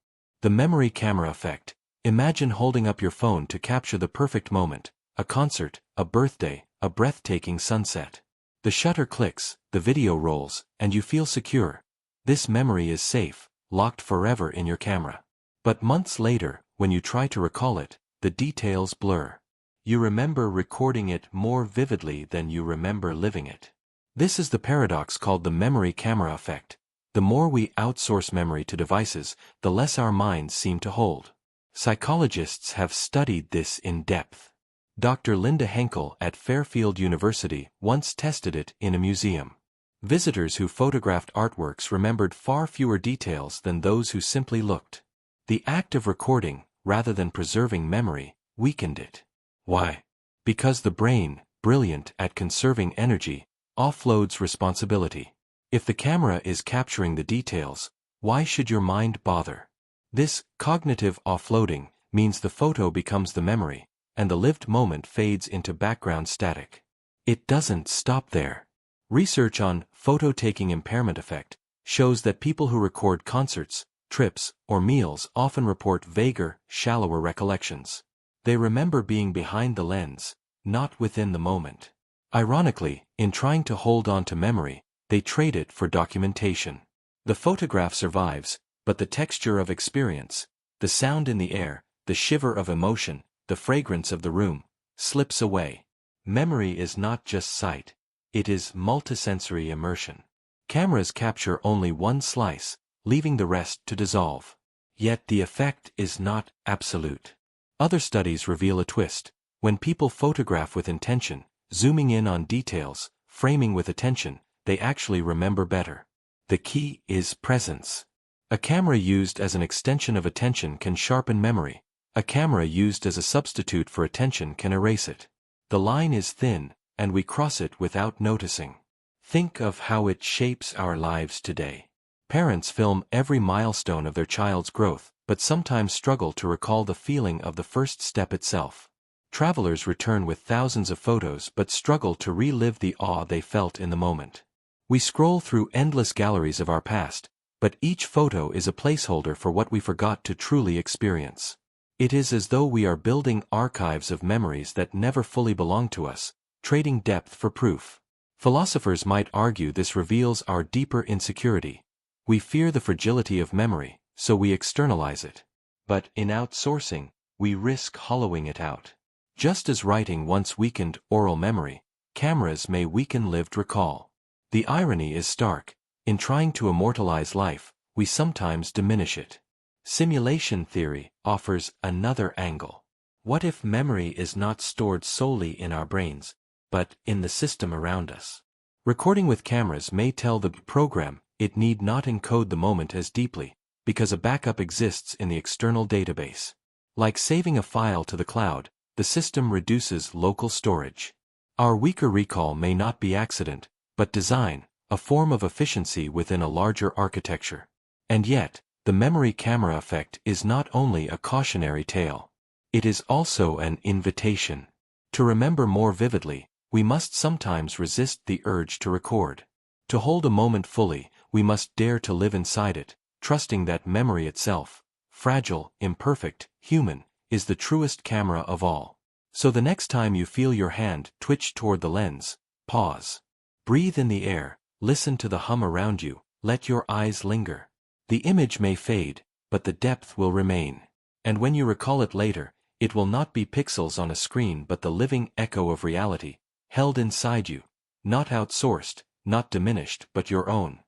The memory camera effect. Imagine holding up your phone to capture the perfect moment, a concert, a birthday, a breathtaking sunset. The shutter clicks, the video rolls, and you feel secure. This memory is safe, locked forever in your camera. But months later, when you try to recall it, the details blur. You remember recording it more vividly than you remember living it. This is the paradox called the memory camera effect. The more we outsource memory to devices, the less our minds seem to hold. Psychologists have studied this in depth. Dr. Linda Henkel at Fairfield University once tested it in a museum. Visitors who photographed artworks remembered far fewer details than those who simply looked. The act of recording, rather than preserving memory, weakened it. Why? Because the brain, brilliant at conserving energy, offloads responsibility. If the camera is capturing the details, why should your mind bother? This cognitive offloading means the photo becomes the memory, and the lived moment fades into background static. It doesn't stop there. Research on photo-taking impairment effect shows that people who record concerts, trips, or meals often report vaguer, shallower recollections. They remember being behind the lens, not within the moment. Ironically, in trying to hold on to memory, they trade it for documentation. The photograph survives, but the texture of experience, the sound in the air, the shiver of emotion, the fragrance of the room, slips away. Memory is not just sight, it is multisensory immersion. Cameras capture only one slice, leaving the rest to dissolve. Yet the effect is not absolute. Other studies reveal a twist. When people photograph with intention, zooming in on details, framing with attention, they actually remember better. The key is presence. A camera used as an extension of attention can sharpen memory. A camera used as a substitute for attention can erase it. The line is thin, and we cross it without noticing. Think of how it shapes our lives today. Parents film every milestone of their child's growth, but sometimes struggle to recall the feeling of the first step itself. Travelers return with thousands of photos but struggle to relive the awe they felt in the moment. We scroll through endless galleries of our past, but each photo is a placeholder for what we forgot to truly experience. It is as though we are building archives of memories that never fully belong to us, trading depth for proof. Philosophers might argue this reveals our deeper insecurity. We fear the fragility of memory, so we externalize it. But in outsourcing, we risk hollowing it out. Just as writing once weakened oral memory, cameras may weaken lived recall. The irony is stark. In trying to immortalize life, we sometimes diminish it. Simulation theory offers another angle. What if memory is not stored solely in our brains, but in the system around us? Recording with cameras may tell the program it need not encode the moment as deeply, because a backup exists in the external database. Like saving a file to the cloud, the system reduces local storage. Our weaker recall may not be accident, but design, a form of efficiency within a larger architecture. And yet, the memory camera effect is not only a cautionary tale. It is also an invitation. To remember more vividly, we must sometimes resist the urge to record. To hold a moment fully, we must dare to live inside it, trusting that memory itself, fragile, imperfect, human, is the truest camera of all. So the next time you feel your hand twitch toward the lens, pause. Breathe in the air, listen to the hum around you, let your eyes linger. The image may fade, but the depth will remain. And when you recall it later, it will not be pixels on a screen but the living echo of reality, held inside you, not outsourced, not diminished but your own.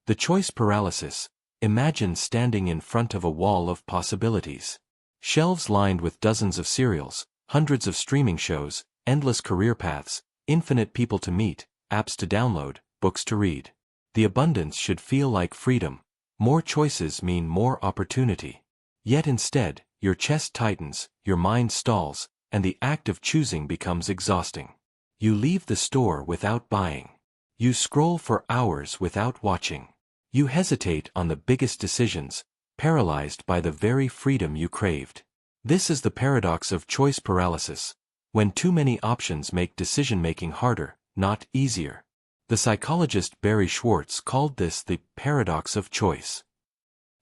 The choice paralysis. Imagine standing in front of a wall of possibilities. Shelves lined with dozens of cereals, hundreds of streaming shows, endless career paths, infinite people to meet, apps to download, books to read. The abundance should feel like freedom. More choices mean more opportunity. Yet instead, your chest tightens, your mind stalls, and the act of choosing becomes exhausting. You leave the store without buying. You scroll for hours without watching. You hesitate on the biggest decisions, paralyzed by the very freedom you craved. This is the paradox of choice paralysis, when too many options make decision-making harder, not easier. The psychologist Barry Schwartz called this the paradox of choice.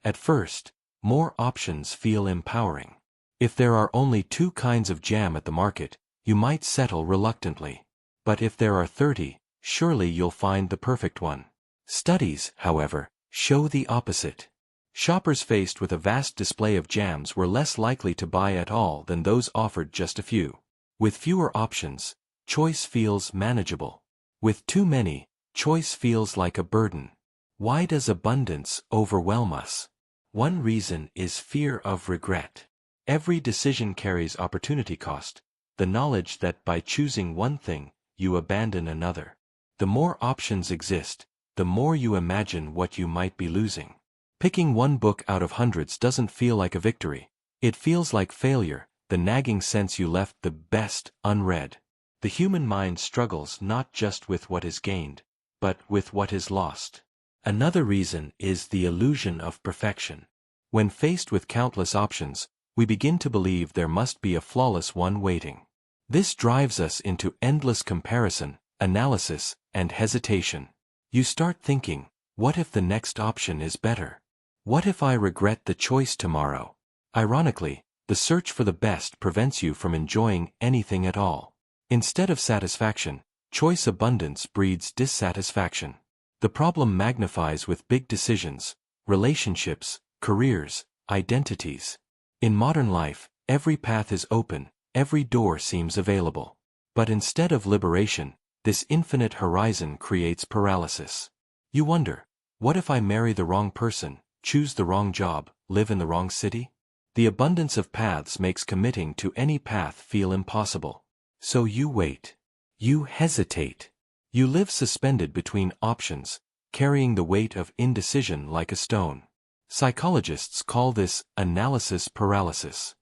At first, more options feel empowering. If there are only 2 kinds of jam at the market, you might settle reluctantly. But if there are 30, surely you'll find the perfect one. Studies, however, show the opposite. Shoppers faced with a vast display of jams were less likely to buy at all than those offered just a few. With fewer options, choice feels manageable. With too many, choice feels like a burden. Why does abundance overwhelm us? One reason is fear of regret. Every decision carries opportunity cost, the knowledge that by choosing one thing, you abandon another. The more options exist, the more you imagine what you might be losing. Picking one book out of hundreds doesn't feel like a victory. It feels like failure, the nagging sense you left the best unread. The human mind struggles not just with what is gained, but with what is lost. Another reason is the illusion of perfection. When faced with countless options, we begin to believe there must be a flawless one waiting. This drives us into endless comparison, analysis, and hesitation. You start thinking, what if the next option is better? What if I regret the choice tomorrow? Ironically, the search for the best prevents you from enjoying anything at all. Instead of satisfaction, choice abundance breeds dissatisfaction. The problem magnifies with big decisions, relationships, careers, identities. In modern life, every path is open, every door seems available. But instead of liberation, this infinite horizon creates paralysis. You wonder, what if I marry the wrong person, choose the wrong job, live in the wrong city? The abundance of paths makes committing to any path feel impossible. So you wait. You hesitate. You live suspended between options, carrying the weight of indecision like a stone. Psychologists call this analysis paralysis.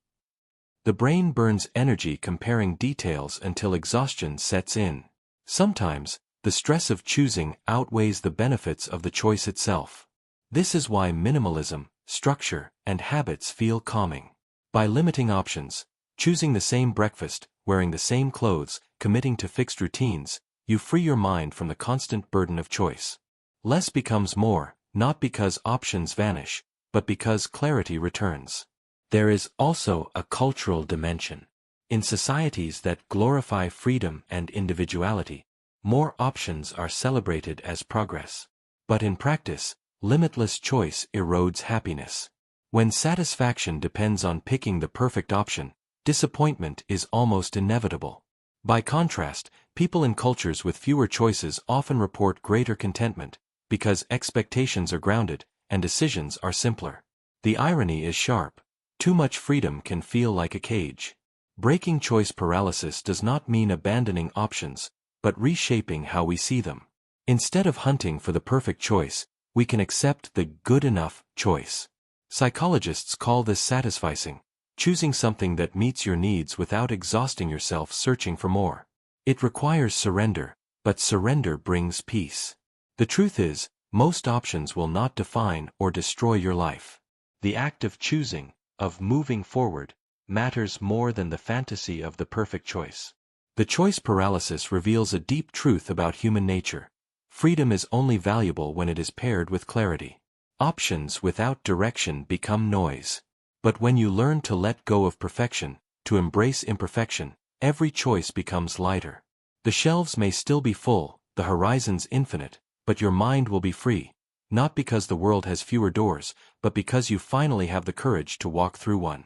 The brain burns energy comparing details until exhaustion sets in. Sometimes, the stress of choosing outweighs the benefits of the choice itself. This is why minimalism, structure, and habits feel calming. By limiting options, choosing the same breakfast, wearing the same clothes, committing to fixed routines, you free your mind from the constant burden of choice. Less becomes more, not because options vanish, but because clarity returns. There is also a cultural dimension. In societies that glorify freedom and individuality, more options are celebrated as progress. But in practice, limitless choice erodes happiness. When satisfaction depends on picking the perfect option, disappointment is almost inevitable. By contrast, people in cultures with fewer choices often report greater contentment, because expectations are grounded, and decisions are simpler. The irony is sharp. Too much freedom can feel like a cage. Breaking choice paralysis does not mean abandoning options, but reshaping how we see them. Instead of hunting for the perfect choice, we can accept the good enough choice. Psychologists call this satisficing, choosing something that meets your needs without exhausting yourself searching for more. It requires surrender, but surrender brings peace. The truth is, most options will not define or destroy your life. The act of choosing, of moving forward, matters more than the fantasy of the perfect choice. The choice paralysis reveals a deep truth about human nature. Freedom is only valuable when it is paired with clarity. Options without direction become noise. But when you learn to let go of perfection, to embrace imperfection, every choice becomes lighter. The shelves may still be full, the horizons infinite, but your mind will be free, not because the world has fewer doors, but because you finally have the courage to walk through one.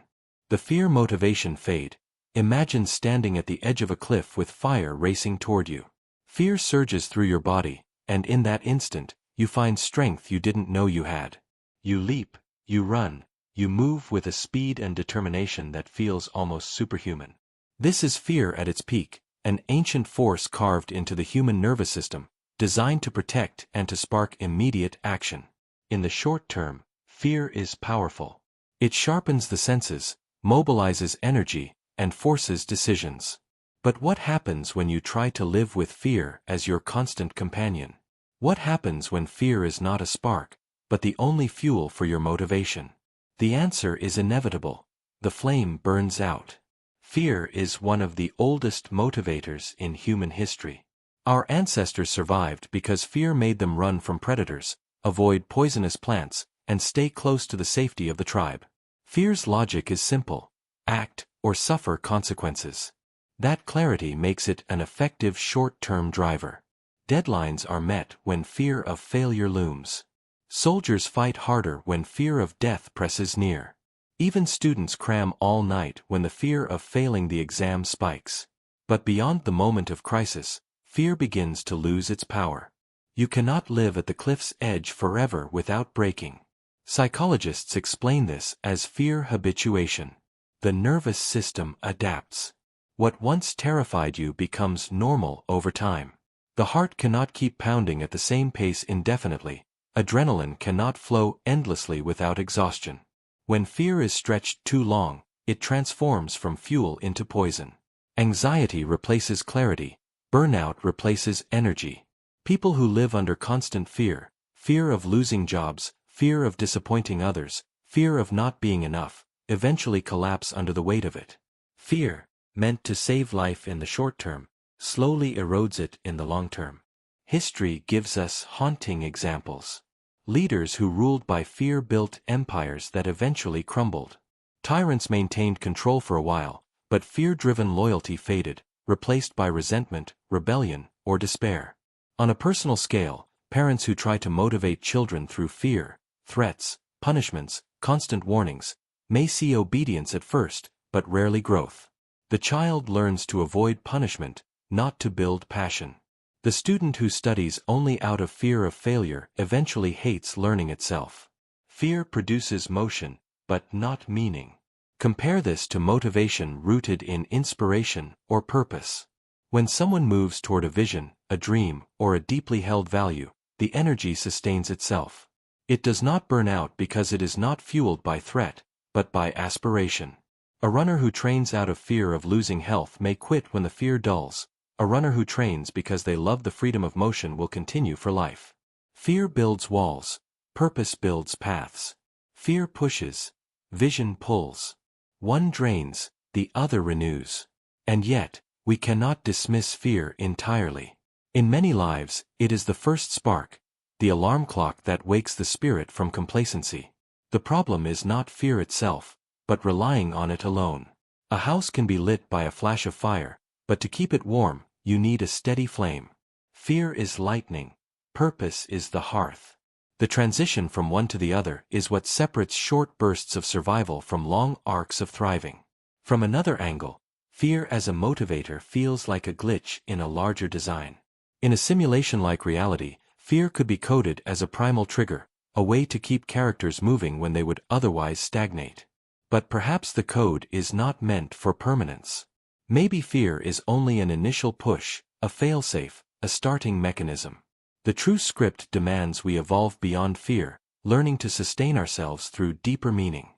The fear motivation fade. Imagine standing at the edge of a cliff with fire racing toward you. Fear surges through your body, and in that instant, you find strength you didn't know you had. You leap, you run, you move with a speed and determination that feels almost superhuman. This is fear at its peak, an ancient force carved into the human nervous system, designed to protect and to spark immediate action. In the short term, fear is powerful. It sharpens the senses, mobilizes energy, and forces decisions. But what happens when you try to live with fear as your constant companion? What happens when fear is not a spark, but the only fuel for your motivation? The answer is inevitable. The flame burns out. Fear is one of the oldest motivators in human history. Our ancestors survived because fear made them run from predators, avoid poisonous plants, and stay close to the safety of the tribe. Fear's logic is simple: act or suffer consequences. That clarity makes it an effective short-term driver. Deadlines are met when fear of failure looms. Soldiers fight harder when fear of death presses near. Even students cram all night when the fear of failing the exam spikes. But beyond the moment of crisis, fear begins to lose its power. You cannot live at the cliff's edge forever without breaking. Psychologists explain this as fear habituation. The nervous system adapts. What once terrified you becomes normal over time. The heart cannot keep pounding at the same pace indefinitely. Adrenaline cannot flow endlessly without exhaustion. When fear is stretched too long, it transforms from fuel into poison. Anxiety replaces clarity. Burnout replaces energy. People who live under constant fear, fear of losing jobs, fear of disappointing others, fear of not being enough, eventually collapse under the weight of it. Fear, meant to save life in the short term, slowly erodes it in the long term. History gives us haunting examples. Leaders who ruled by fear built empires that eventually crumbled. Tyrants maintained control for a while, but fear-driven loyalty faded, replaced by resentment, rebellion, or despair. On a personal scale, parents who try to motivate children through fear, threats, punishments, constant warnings, may see obedience at first, but rarely growth. The child learns to avoid punishment, not to build passion. The student who studies only out of fear of failure eventually hates learning itself. Fear produces motion, but not meaning. Compare this to motivation rooted in inspiration or purpose. When someone moves toward a vision, a dream, or a deeply held value, the energy sustains itself. It does not burn out because it is not fueled by threat, but by aspiration. A runner who trains out of fear of losing health may quit when the fear dulls. A runner who trains because they love the freedom of motion will continue for life. Fear builds walls. Purpose builds paths. Fear pushes. Vision pulls. One drains, the other renews. And yet, we cannot dismiss fear entirely. In many lives, it is the first spark, the alarm clock that wakes the spirit from complacency. The problem is not fear itself, but relying on it alone. A house can be lit by a flash of fire, but to keep it warm, you need a steady flame. Fear is lightning. Purpose is the hearth. The transition from one to the other is what separates short bursts of survival from long arcs of thriving. From another angle, fear as a motivator feels like a glitch in a larger design. In a simulation-like reality, fear could be coded as a primal trigger, a way to keep characters moving when they would otherwise stagnate. But perhaps the code is not meant for permanence. Maybe fear is only an initial push, a failsafe, a starting mechanism. The true script demands we evolve beyond fear, learning to sustain ourselves through deeper meaning.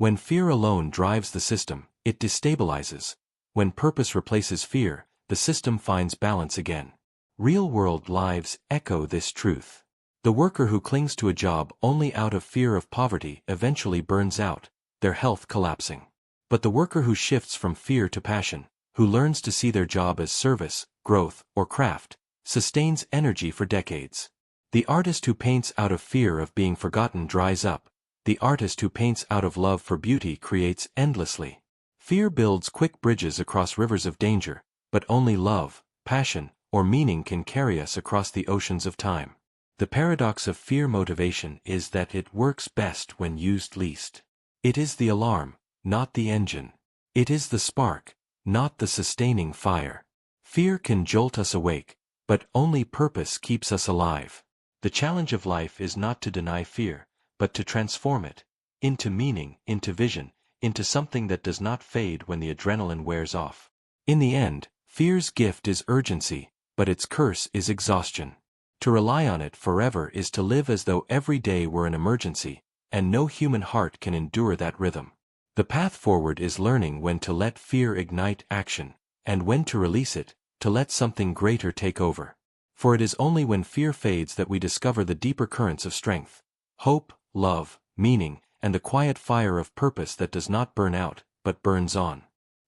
When fear alone drives the system, it destabilizes. When purpose replaces fear, the system finds balance again. Real-world lives echo this truth. The worker who clings to a job only out of fear of poverty eventually burns out, their health collapsing. But the worker who shifts from fear to passion, who learns to see their job as service, growth, or craft, sustains energy for decades. The artist who paints out of fear of being forgotten dries up. The artist who paints out of love for beauty creates endlessly. Fear builds quick bridges across rivers of danger, but only love, passion, or meaning can carry us across the oceans of time. The paradox of fear motivation is that it works best when used least. It is the alarm, not the engine. It is the spark, not the sustaining fire. Fear can jolt us awake, but only purpose keeps us alive. The challenge of life is not to deny fear, but to transform it into meaning, into vision, into something that does not fade when the adrenaline wears off. In the end, fear's gift is urgency, but its curse is exhaustion. To rely on it forever is to live as though every day were an emergency, and no human heart can endure that rhythm. The path forward is learning when to let fear ignite action, and when to release it, to let something greater take over. For it is only when fear fades that we discover the deeper currents of strength, hope, love, meaning, and the quiet fire of purpose that does not burn out, but burns on.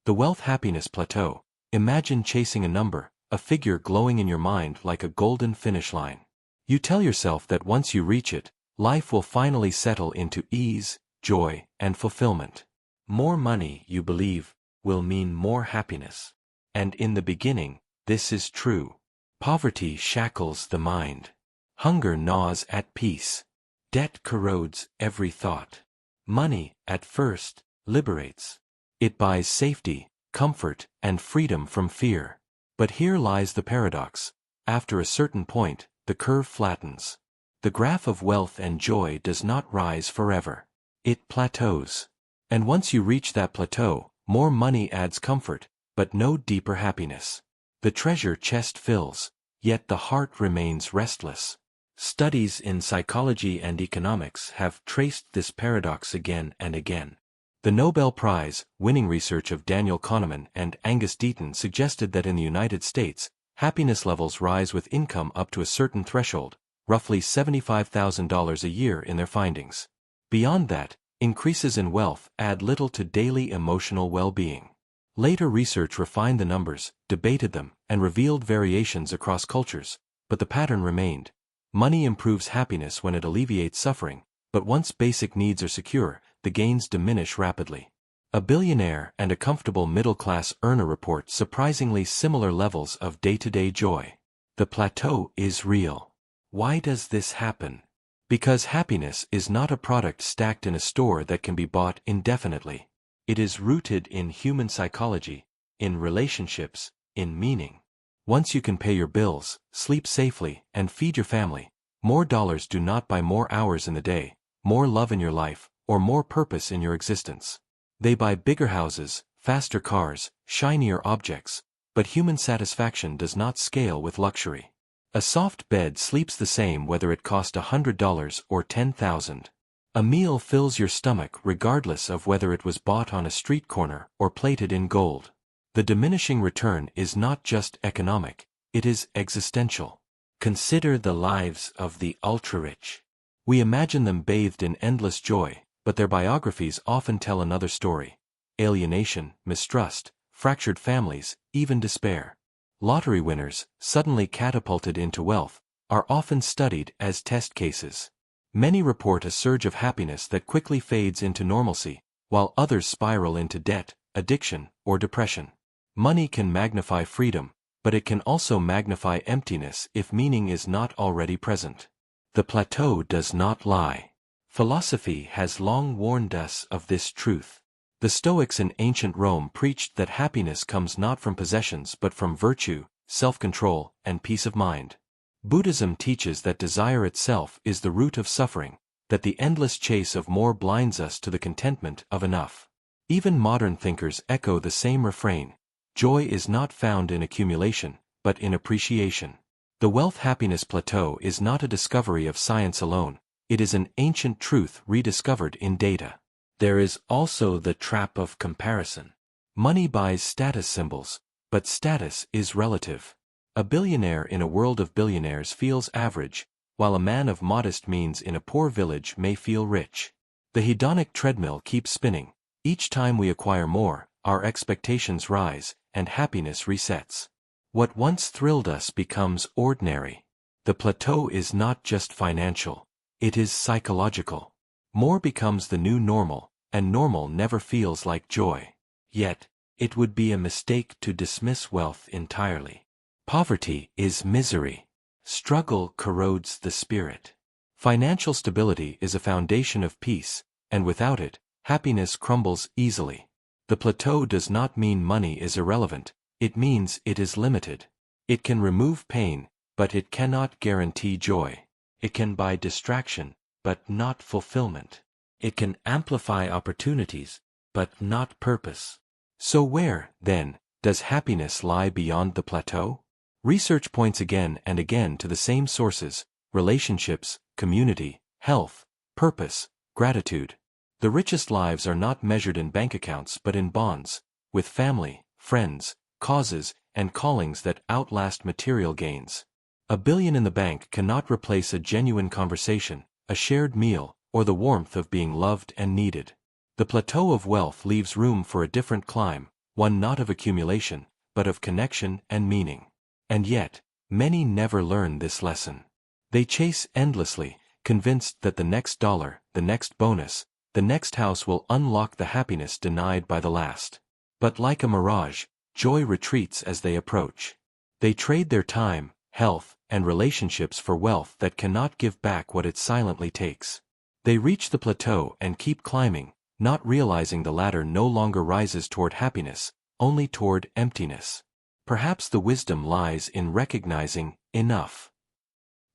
The wealth-happiness plateau. Imagine chasing a number, a figure glowing in your mind like a golden finish line. You tell yourself that once you reach it, life will finally settle into ease, joy, and fulfillment. More money, you believe, will mean more happiness. And in the beginning, this is true. Poverty shackles the mind. Hunger gnaws at peace. Debt corrodes every thought. Money, at first, liberates. It buys safety, comfort, and freedom from fear. But here lies the paradox. After a certain point, the curve flattens. The graph of wealth and joy does not rise forever. It plateaus. And once you reach that plateau, more money adds comfort, but no deeper happiness. The treasure chest fills, yet the heart remains restless. Studies in psychology and economics have traced this paradox again and again. The Nobel Prize-winning research of Daniel Kahneman and Angus Deaton suggested that in the United States, happiness levels rise with income up to a certain threshold, roughly $75,000 a year in their findings. Beyond that, increases in wealth add little to daily emotional well-being. Later research refined the numbers, debated them, and revealed variations across cultures, but the pattern remained. Money improves happiness when it alleviates suffering, but once basic needs are secure, the gains diminish rapidly. A billionaire and a comfortable middle-class earner report surprisingly similar levels of day-to-day joy. The plateau is real. Why does this happen? Because happiness is not a product stacked in a store that can be bought indefinitely. It is rooted in human psychology, in relationships, in meaning. Once you can pay your bills, sleep safely, and feed your family, more dollars do not buy more hours in the day, more love in your life, or more purpose in your existence. They buy bigger houses, faster cars, shinier objects, but human satisfaction does not scale with luxury. A soft bed sleeps the same whether it cost $100 or $10,000. A meal fills your stomach regardless of whether it was bought on a street corner or plated in gold. The diminishing return is not just economic, it is existential. Consider the lives of the ultra-rich. We imagine them bathed in endless joy, but their biographies often tell another story. Alienation, mistrust, fractured families, even despair. Lottery winners, suddenly catapulted into wealth, are often studied as test cases. Many report a surge of happiness that quickly fades into normalcy, while others spiral into debt, addiction, or depression. Money can magnify freedom, but it can also magnify emptiness if meaning is not already present. The plateau does not lie. Philosophy has long warned us of this truth. The Stoics in ancient Rome preached that happiness comes not from possessions but from virtue, self-control, and peace of mind. Buddhism teaches that desire itself is the root of suffering, that the endless chase of more blinds us to the contentment of enough. Even modern thinkers echo the same refrain. Joy is not found in accumulation, but in appreciation. The wealth-happiness plateau is not a discovery of science alone, it is an ancient truth rediscovered in data. There is also the trap of comparison. Money buys status symbols, but status is relative. A billionaire in a world of billionaires feels average, while a man of modest means in a poor village may feel rich. The hedonic treadmill keeps spinning. Each time we acquire more, our expectations rise, and happiness resets. What once thrilled us becomes ordinary. The plateau is not just financial, it is psychological. More becomes the new normal, and normal never feels like joy. Yet, it would be a mistake to dismiss wealth entirely. Poverty is misery. Struggle corrodes the spirit. Financial stability is a foundation of peace, and without it, happiness crumbles easily. The plateau does not mean money is irrelevant, it means it is limited. It can remove pain, but it cannot guarantee joy. It can buy distraction, but not fulfillment. It can amplify opportunities, but not purpose. So where, then, does happiness lie beyond the plateau? Research points again and again to the same sources: relationships, community, health, purpose, gratitude. The richest lives are not measured in bank accounts but in bonds, with family, friends, causes, and callings that outlast material gains. $1 billion in the bank cannot replace a genuine conversation, a shared meal, or the warmth of being loved and needed. The plateau of wealth leaves room for a different climb, one not of accumulation, but of connection and meaning. And yet, many never learn this lesson. They chase endlessly, convinced that the next dollar, the next bonus, the next house will unlock the happiness denied by the last. But like a mirage, joy retreats as they approach. They trade their time, health, and relationships for wealth that cannot give back what it silently takes. They reach the plateau and keep climbing, not realizing the ladder no longer rises toward happiness, only toward emptiness. Perhaps the wisdom lies in recognizing enough.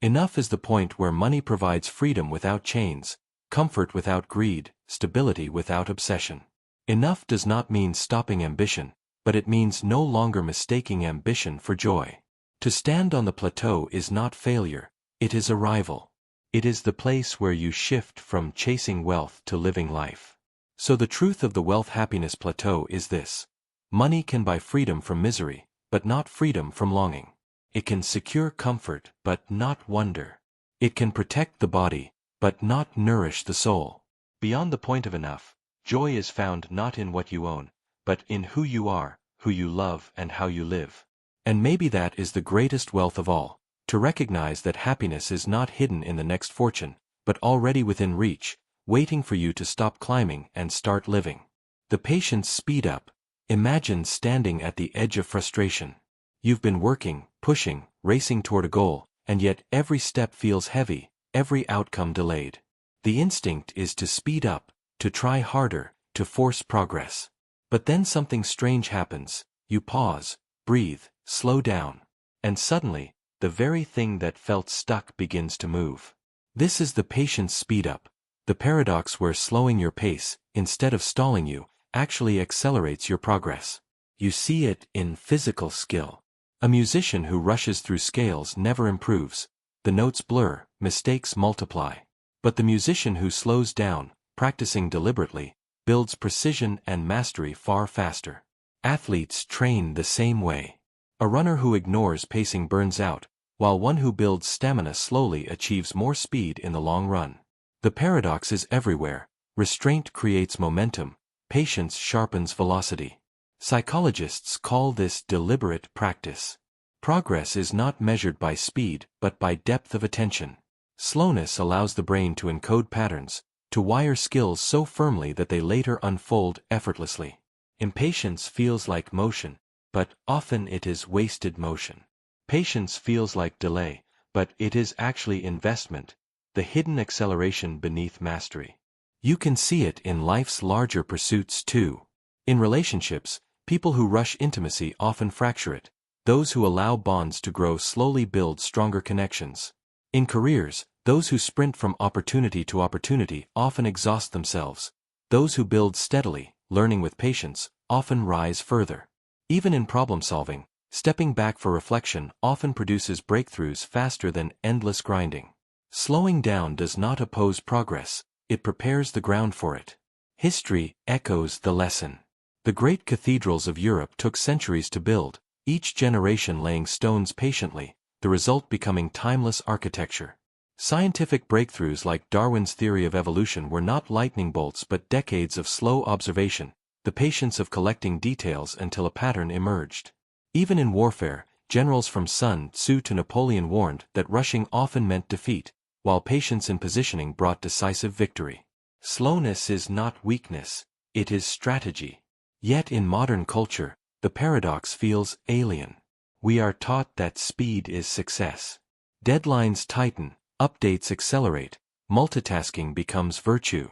Enough is the point where money provides freedom without chains, comfort without greed, stability without obsession. Enough does not mean stopping ambition, but it means no longer mistaking ambition for joy. To stand on the plateau is not failure, it is arrival. It is the place where you shift from chasing wealth to living life. So the truth of the wealth-happiness plateau is this: money can buy freedom from misery, but not freedom from longing. It can secure comfort, but not wonder. It can protect the body, but not nourish the soul. Beyond the point of enough, joy is found not in what you own, but in who you are, who you love, and how you live. And maybe that is the greatest wealth of all, to recognize that happiness is not hidden in the next fortune, but already within reach, waiting for you to stop climbing and start living. The patience speed up. Imagine standing at the edge of frustration. You've been working, pushing, racing toward a goal, and yet every step feels heavy, every outcome delayed. The instinct is to speed up, to try harder, to force progress. But then something strange happens. You pause, breathe, slow down. And suddenly, the very thing that felt stuck begins to move. This is the patience speed up, the paradox where slowing your pace, instead of stalling you, actually accelerates your progress. You see it in physical skill. A musician who rushes through scales never improves. The notes blur, mistakes multiply. But the musician who slows down, practicing deliberately, builds precision and mastery far faster. Athletes train the same way. A runner who ignores pacing burns out, while one who builds stamina slowly achieves more speed in the long run. The paradox is everywhere. Restraint creates momentum. Patience sharpens velocity. Psychologists call this deliberate practice. Progress is not measured by speed, but by depth of attention. Slowness allows the brain to encode patterns, to wire skills so firmly that they later unfold effortlessly. Impatience feels like motion, but often it is wasted motion. Patience feels like delay, but it is actually investment, the hidden acceleration beneath mastery. You can see it in life's larger pursuits too. In relationships, people who rush intimacy often fracture it. Those who allow bonds to grow slowly build stronger connections. In careers, those who sprint from opportunity to opportunity often exhaust themselves. Those who build steadily, learning with patience, often rise further. Even in problem-solving, stepping back for reflection often produces breakthroughs faster than endless grinding. Slowing down does not oppose progress, it prepares the ground for it. History echoes the lesson. The great cathedrals of Europe took centuries to build, each generation laying stones patiently, the result becoming timeless architecture. Scientific breakthroughs like Darwin's theory of evolution were not lightning bolts but decades of slow observation, the patience of collecting details until a pattern emerged. Even in warfare, generals from Sun Tzu to Napoleon warned that rushing often meant defeat, while patience in positioning brought decisive victory. Slowness is not weakness, it is strategy. Yet in modern culture, the paradox feels alien. We are taught that speed is success. Deadlines tighten, updates accelerate, multitasking becomes virtue.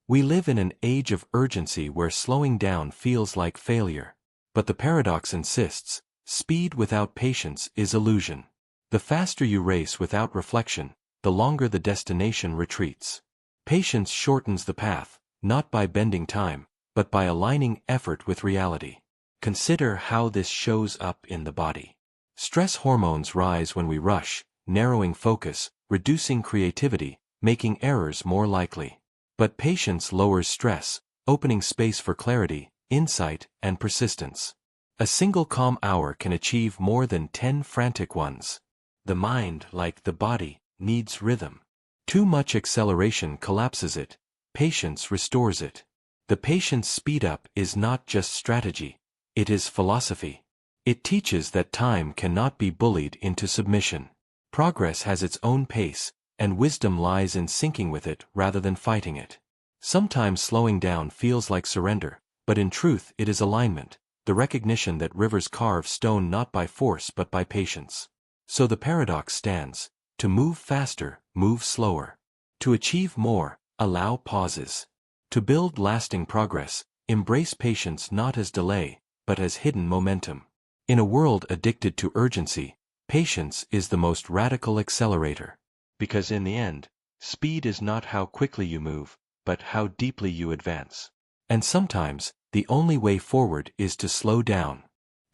We live in an age of urgency where slowing down feels like failure. But the paradox insists, speed without patience is illusion. The faster you race without reflection, the longer the destination retreats. Patience shortens the path, not by bending time, but by aligning effort with reality. Consider how this shows up in the body. Stress hormones rise when we rush, narrowing focus, reducing creativity, making errors more likely. But patience lowers stress, opening space for clarity, insight, and persistence. A single calm hour can achieve more than 10 frantic ones. The mind, like the body, needs rhythm. Too much acceleration collapses it, patience restores it. The patience speed-up is not just strategy, it is philosophy. It teaches that time cannot be bullied into submission. Progress has its own pace, and wisdom lies in syncing with it rather than fighting it. Sometimes slowing down feels like surrender, but in truth it is alignment, the recognition that rivers carve stone not by force but by patience. So the paradox stands: to move faster, move slower. To achieve more, allow pauses. To build lasting progress, embrace patience not as delay, but as hidden momentum. In a world addicted to urgency, patience is the most radical accelerator. Because in the end, speed is not how quickly you move, but how deeply you advance. And sometimes, the only way forward is to slow down.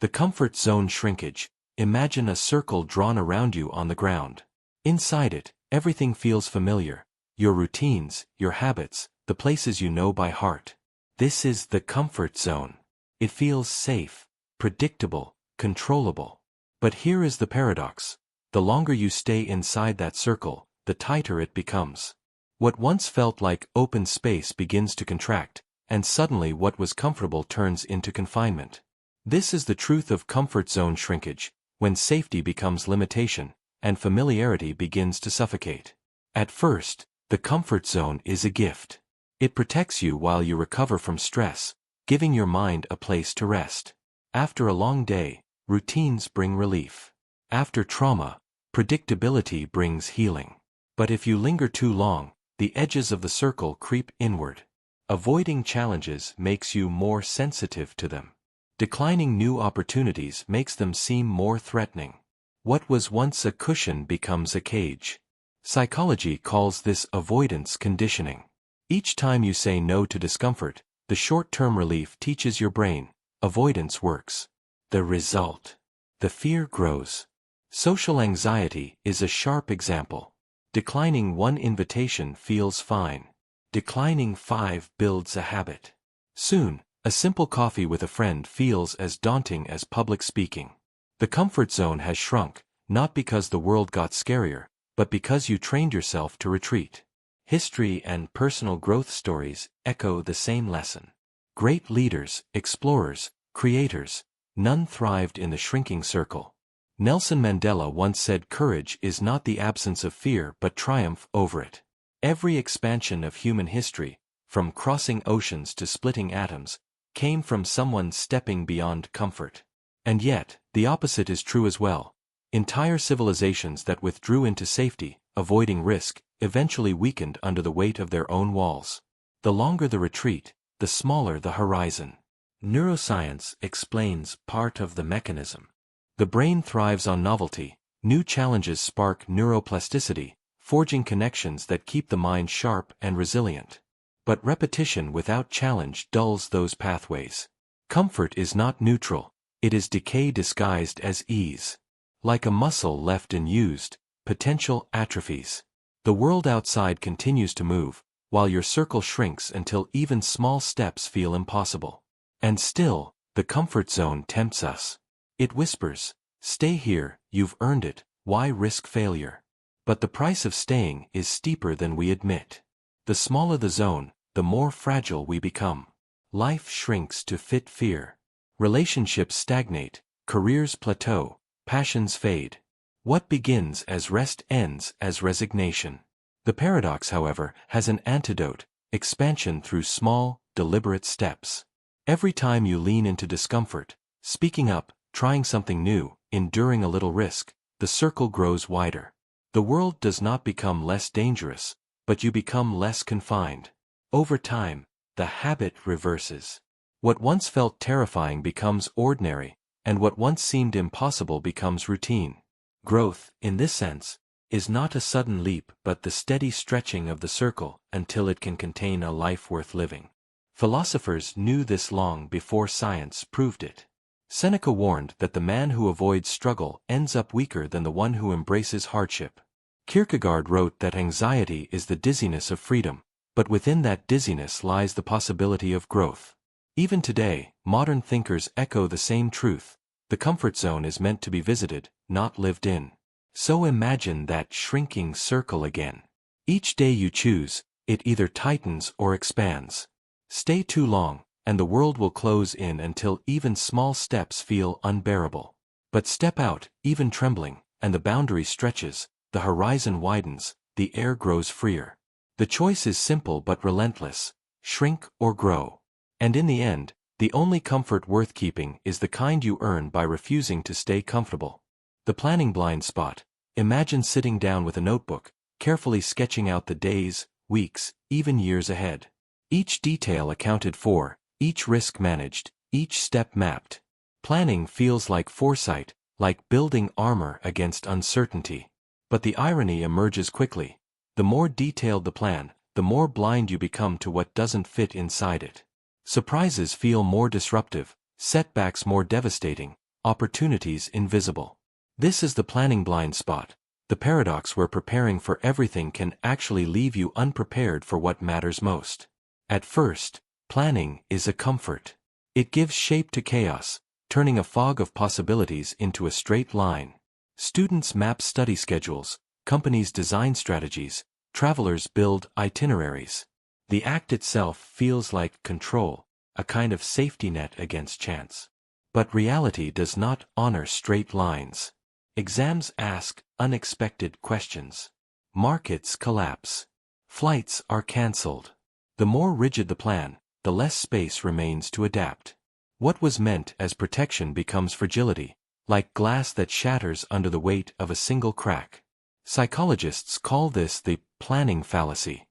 The comfort zone shrinkage. Imagine a circle drawn around you on the ground. Inside it, everything feels familiar. Your routines, your habits, the places you know by heart. This is the comfort zone. It feels safe, predictable, controllable. But here is the paradox. The longer you stay inside that circle, the tighter it becomes. What once felt like open space begins to contract, and suddenly what was comfortable turns into confinement. This is the truth of comfort zone shrinkage, when safety becomes limitation, and familiarity begins to suffocate. At first, the comfort zone is a gift. It protects you while you recover from stress, giving your mind a place to rest. After a long day, routines bring relief. After trauma, predictability brings healing. But if you linger too long, the edges of the circle creep inward. Avoiding challenges makes you more sensitive to them. Declining new opportunities makes them seem more threatening. What was once a cushion becomes a cage. Psychology calls this avoidance conditioning. Each time you say no to discomfort, the short-term relief teaches your brain, avoidance works. The result: the fear grows. Social anxiety is a sharp example. Declining one invitation feels fine. Declining 5 builds a habit. Soon, a simple coffee with a friend feels as daunting as public speaking. The comfort zone has shrunk, not because the world got scarier, but because you trained yourself to retreat. History and personal growth stories echo the same lesson. Great leaders, explorers, creators, none thrived in the shrinking circle. Nelson Mandela once said courage is not the absence of fear but triumph over it. Every expansion of human history, from crossing oceans to splitting atoms, came from someone stepping beyond comfort. And yet, the opposite is true as well. Entire civilizations that withdrew into safety, avoiding risk, eventually weakened under the weight of their own walls. The longer the retreat, the smaller the horizon. Neuroscience explains part of the mechanism. The brain thrives on novelty. New challenges spark neuroplasticity, forging connections that keep the mind sharp and resilient. But repetition without challenge dulls those pathways. Comfort is not neutral, it is decay disguised as ease. Like a muscle left unused, potential atrophies. The world outside continues to move, while your circle shrinks until even small steps feel impossible. And still, the comfort zone tempts us. It whispers, "Stay here, you've earned it, why risk failure?" But the price of staying is steeper than we admit. The smaller the zone, the more fragile we become. Life shrinks to fit fear. Relationships stagnate, careers plateau, passions fade. What begins as rest ends as resignation. The paradox, however, has an antidote: expansion through small, deliberate steps. Every time you lean into discomfort, speaking up, trying something new, enduring a little risk, the circle grows wider. The world does not become less dangerous, but you become less confined. Over time, the habit reverses. What once felt terrifying becomes ordinary, and what once seemed impossible becomes routine. Growth, in this sense, is not a sudden leap but the steady stretching of the circle until it can contain a life worth living. Philosophers knew this long before science proved it. Seneca warned that the man who avoids struggle ends up weaker than the one who embraces hardship. Kierkegaard wrote that anxiety is the dizziness of freedom, but within that dizziness lies the possibility of growth. Even today, modern thinkers echo the same truth: the comfort zone is meant to be visited, not lived in. So imagine that shrinking circle again. Each day you choose, it either tightens or expands. Stay too long, and the world will close in until even small steps feel unbearable. But step out, even trembling, and the boundary stretches, the horizon widens, the air grows freer. The choice is simple but relentless: shrink or grow. And in the end, the only comfort worth keeping is the kind you earn by refusing to stay comfortable. The planning blind spot. Imagine sitting down with a notebook, carefully sketching out the days, weeks, even years ahead. Each detail accounted for, each risk managed, each step mapped. Planning feels like foresight, like building armor against uncertainty. But the irony emerges quickly. The more detailed the plan, the more blind you become to what doesn't fit inside it. Surprises feel more disruptive, setbacks more devastating, opportunities invisible. This is the planning blind spot, the paradox where preparing for everything can actually leave you unprepared for what matters most. At first, planning is a comfort. It gives shape to chaos, turning a fog of possibilities into a straight line. Students map study schedules, companies design strategies, travelers build itineraries. The act itself feels like control, a kind of safety net against chance. But reality does not honor straight lines. Exams ask unexpected questions. Markets collapse. Flights are cancelled. The more rigid the plan, the less space remains to adapt. What was meant as protection becomes fragility, like glass that shatters under the weight of a single crack. Psychologists call this the planning fallacy.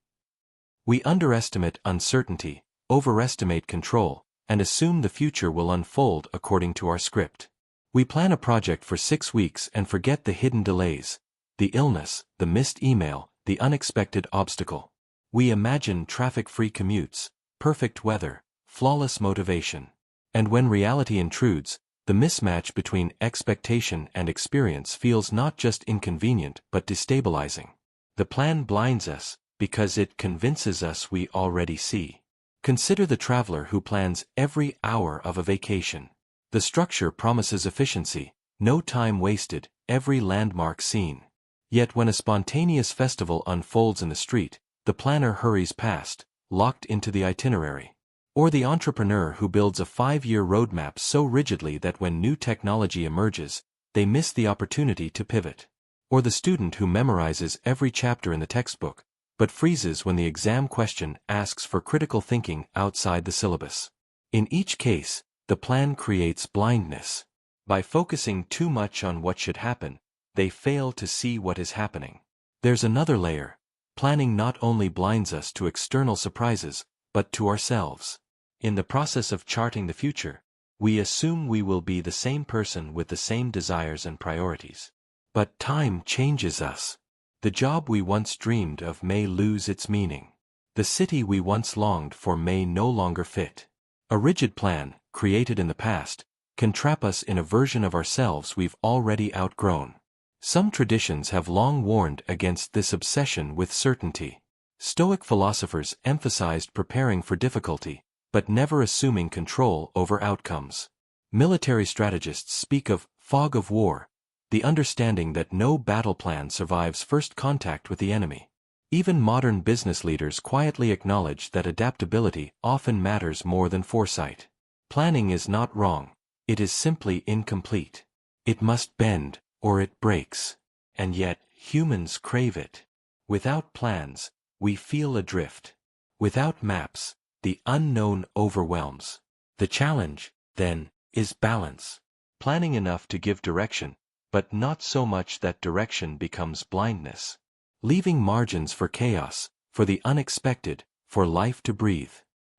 We underestimate uncertainty, overestimate control, and assume the future will unfold according to our script. We plan a project for 6 weeks and forget the hidden delays, the illness, the missed email, the unexpected obstacle. We imagine traffic-free commutes, perfect weather, flawless motivation. And when reality intrudes, the mismatch between expectation and experience feels not just inconvenient but destabilizing. The plan blinds us because it convinces us we already see. Consider the traveler who plans every hour of a vacation. The structure promises efficiency, no time wasted, every landmark seen. Yet when a spontaneous festival unfolds in the street, the planner hurries past, locked into the itinerary. Or the entrepreneur who builds a 5-year roadmap so rigidly that when new technology emerges, they miss the opportunity to pivot. Or the student who memorizes every chapter in the textbook, but freezes when the exam question asks for critical thinking outside the syllabus. In each case, the plan creates blindness. By focusing too much on what should happen, they fail to see what is happening. There's another layer. Planning not only blinds us to external surprises, but to ourselves. In the process of charting the future, we assume we will be the same person with the same desires and priorities. But time changes us. The job we once dreamed of may lose its meaning. The city we once longed for may no longer fit. A rigid plan, created in the past, can trap us in a version of ourselves we've already outgrown. Some traditions have long warned against this obsession with certainty. Stoic philosophers emphasized preparing for difficulty, but never assuming control over outcomes. Military strategists speak of fog of war, the understanding that no battle plan survives first contact with the enemy. Even modern business leaders quietly acknowledge that adaptability often matters more than foresight. Planning is not wrong, it is simply incomplete. It must bend, or it breaks. And yet, humans crave it. Without plans, we feel adrift. Without maps, the unknown overwhelms. The challenge, then, is balance. Planning enough to give direction, but not so much that direction becomes blindness. Leaving margins for chaos, for the unexpected, for life to breathe.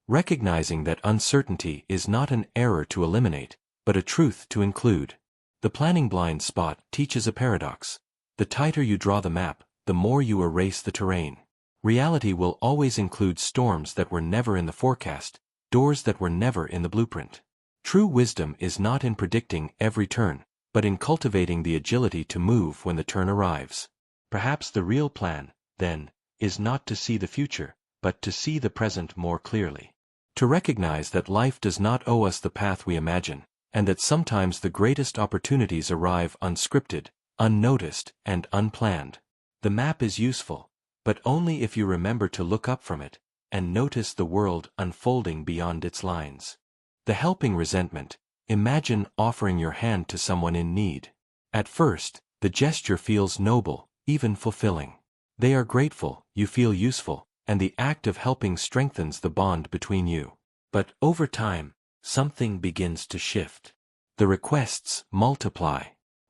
Recognizing that uncertainty is not an error to eliminate, but a truth to include. The planning blind spot teaches a paradox. The tighter you draw the map, the more you erase the terrain. Reality will always include storms that were never in the forecast, doors that were never in the blueprint. True wisdom is not in predicting every turn, but in cultivating the agility to move when the turn arrives. Perhaps the real plan, then, is not to see the future, but to see the present more clearly. To recognize that life does not owe us the path we imagine, and that sometimes the greatest opportunities arrive unscripted, unnoticed, and unplanned. The map is useful, but only if you remember to look up from it, and notice the world unfolding beyond its lines. The helping resentment. Imagine offering your hand to someone in need. At first, the gesture feels noble, even fulfilling. They are grateful, you feel useful, and the act of helping strengthens the bond between you. But over time, something begins to shift. The requests multiply.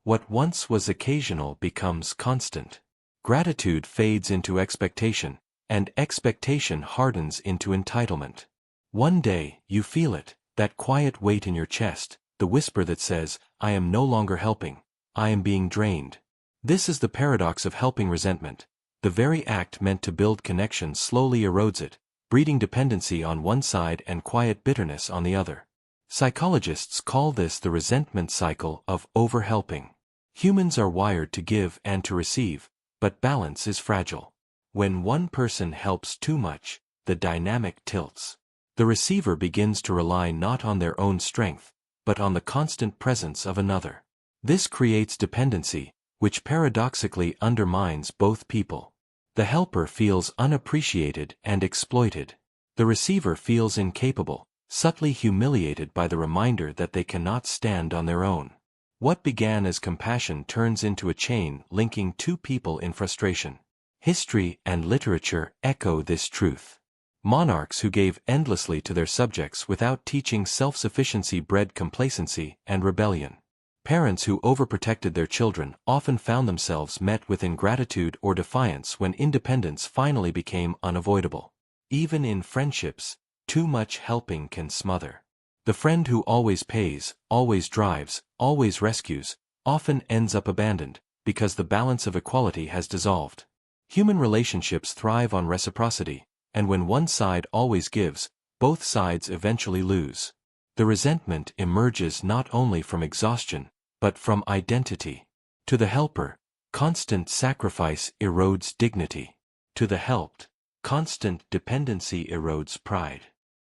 What once was occasional becomes constant. Gratitude fades into expectation, and expectation hardens into entitlement. One day, you feel it, that quiet weight in your chest, the whisper that says, I am no longer helping, I am being drained. This is the paradox of helping resentment. The very act meant to build connection slowly erodes it, breeding dependency on one side and quiet bitterness on the other. Psychologists call this the resentment cycle of overhelping. Humans are wired to give and to receive, but balance is fragile. When one person helps too much, the dynamic tilts. The receiver begins to rely not on their own strength, but on the constant presence of another. This creates dependency, which paradoxically undermines both people. The helper feels unappreciated and exploited. The receiver feels incapable, subtly humiliated by the reminder that they cannot stand on their own. What began as compassion turns into a chain linking two people in frustration. History and literature echo this truth. Monarchs who gave endlessly to their subjects without teaching self-sufficiency bred complacency and rebellion. Parents who overprotected their children often found themselves met with ingratitude or defiance when independence finally became unavoidable. Even in friendships, too much helping can smother. The friend who always pays, always drives, always rescues, often ends up abandoned, because the balance of equality has dissolved. Human relationships thrive on reciprocity, and when one side always gives, both sides eventually lose. The resentment emerges not only from exhaustion, but from identity. To the helper, constant sacrifice erodes dignity. To the helped, constant dependency erodes pride.